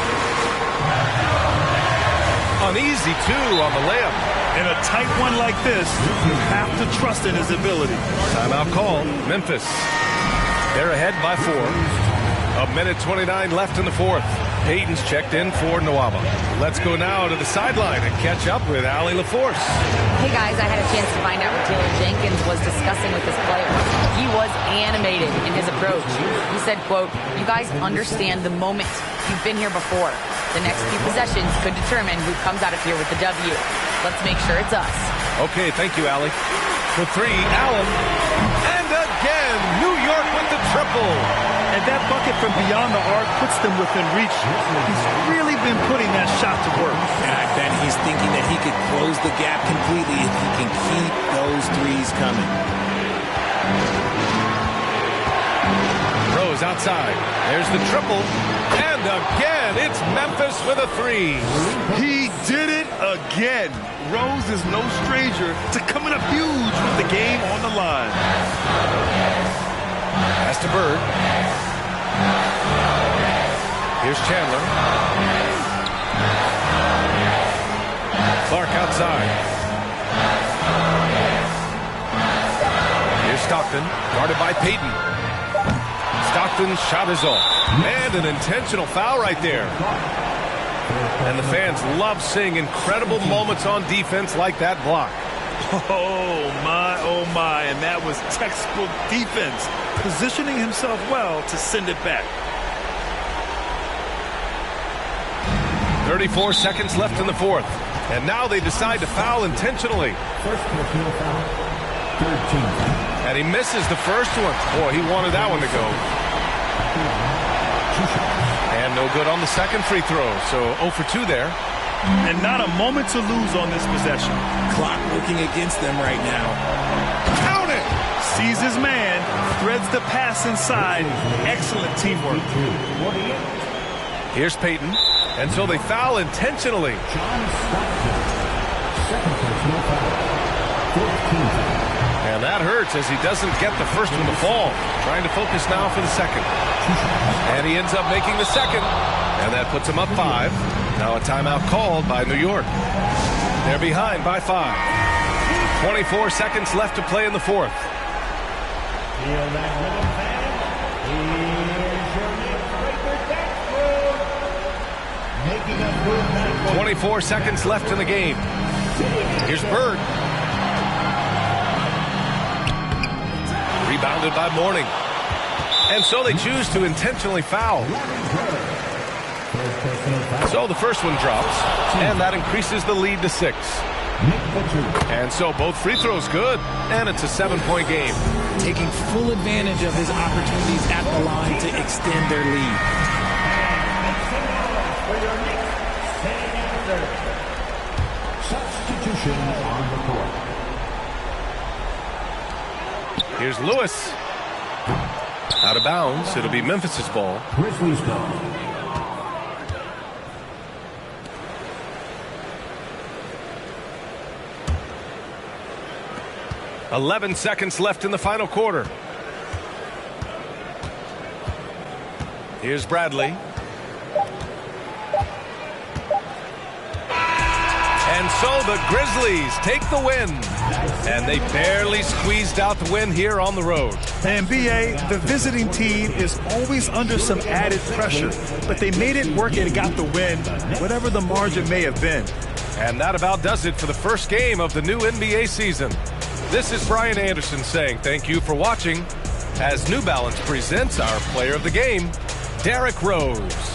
An easy 2 on the layup. In a tight one like this, you have to trust in his ability. Timeout call. Memphis. They're ahead by 4. 1:29 left in the 4th. Payton's checked in for Nwaba. Let's go now to the sideline and catch up with Allie LaForce. Hey guys, I had a chance to find out what Taylor Jenkins was discussing with his players. He was animated in his approach. He said, quote, "You guys understand the moment. You've been here before. The next few possessions could determine who comes out of here with the W. Let's make sure it's us." Okay, thank you, Allie. For three, Allen. And again, New York with the triple. And that bucket from beyond the arc puts them within reach. He's really been putting that shot to work. And I bet he's thinking that he could close the gap completely if he can keep those threes coming. Rose outside. There's the triple. And again, it's Memphis with a three. He did it again. Rose is no stranger to coming up huge with the game on the line. Pass to Bird. Here's Chandler. Clark outside. Here's Stockton, guarded by Payton. Stockton's shot is off. And an intentional foul right there. And the fans love seeing incredible moments on defense like that block. Oh my, and that was textbook defense, positioning himself well to send it back. 34 seconds left in the fourth. And now they decide to foul intentionally. And he misses the first one. Boy, he wanted that one to go. And no good on the second free throw. So 0 for 2 there. And not a moment to lose on this possession. Clock working against them right now. Count it! Sees his man, threads the pass inside. Excellent teamwork. Here's Payton. And so they foul intentionally. And that hurts as he doesn't get the first one to fall. Trying to focus now for the second. And he ends up making the second. And that puts him up 5. Now a timeout called by New York. They're behind by 5. 24 seconds left to play in the fourth. 24 seconds left in the game. Here's Bird. Rebounded by Mourning. And so they choose to intentionally foul. So the first one drops, and that increases the lead to 6. And so both free throws good, and it's a 7-point game. Taking full advantage of his opportunities at the line to extend their lead. Substitution on the court. Here's Lewis. Out of bounds. It'll be Memphis's ball. Grizzlies ball. .11 seconds left in the final quarter. Here's Bradley. And so the Grizzlies take the win. And they barely squeezed out the win here on the road. And B.A., the visiting team is always under some added pressure. But they made it work and got the win, whatever the margin may have been. And that about does it for the first game of the new NBA season. This is Brian Anderson saying thank you for watching as New Balance presents our player of the game, Derrick Rose.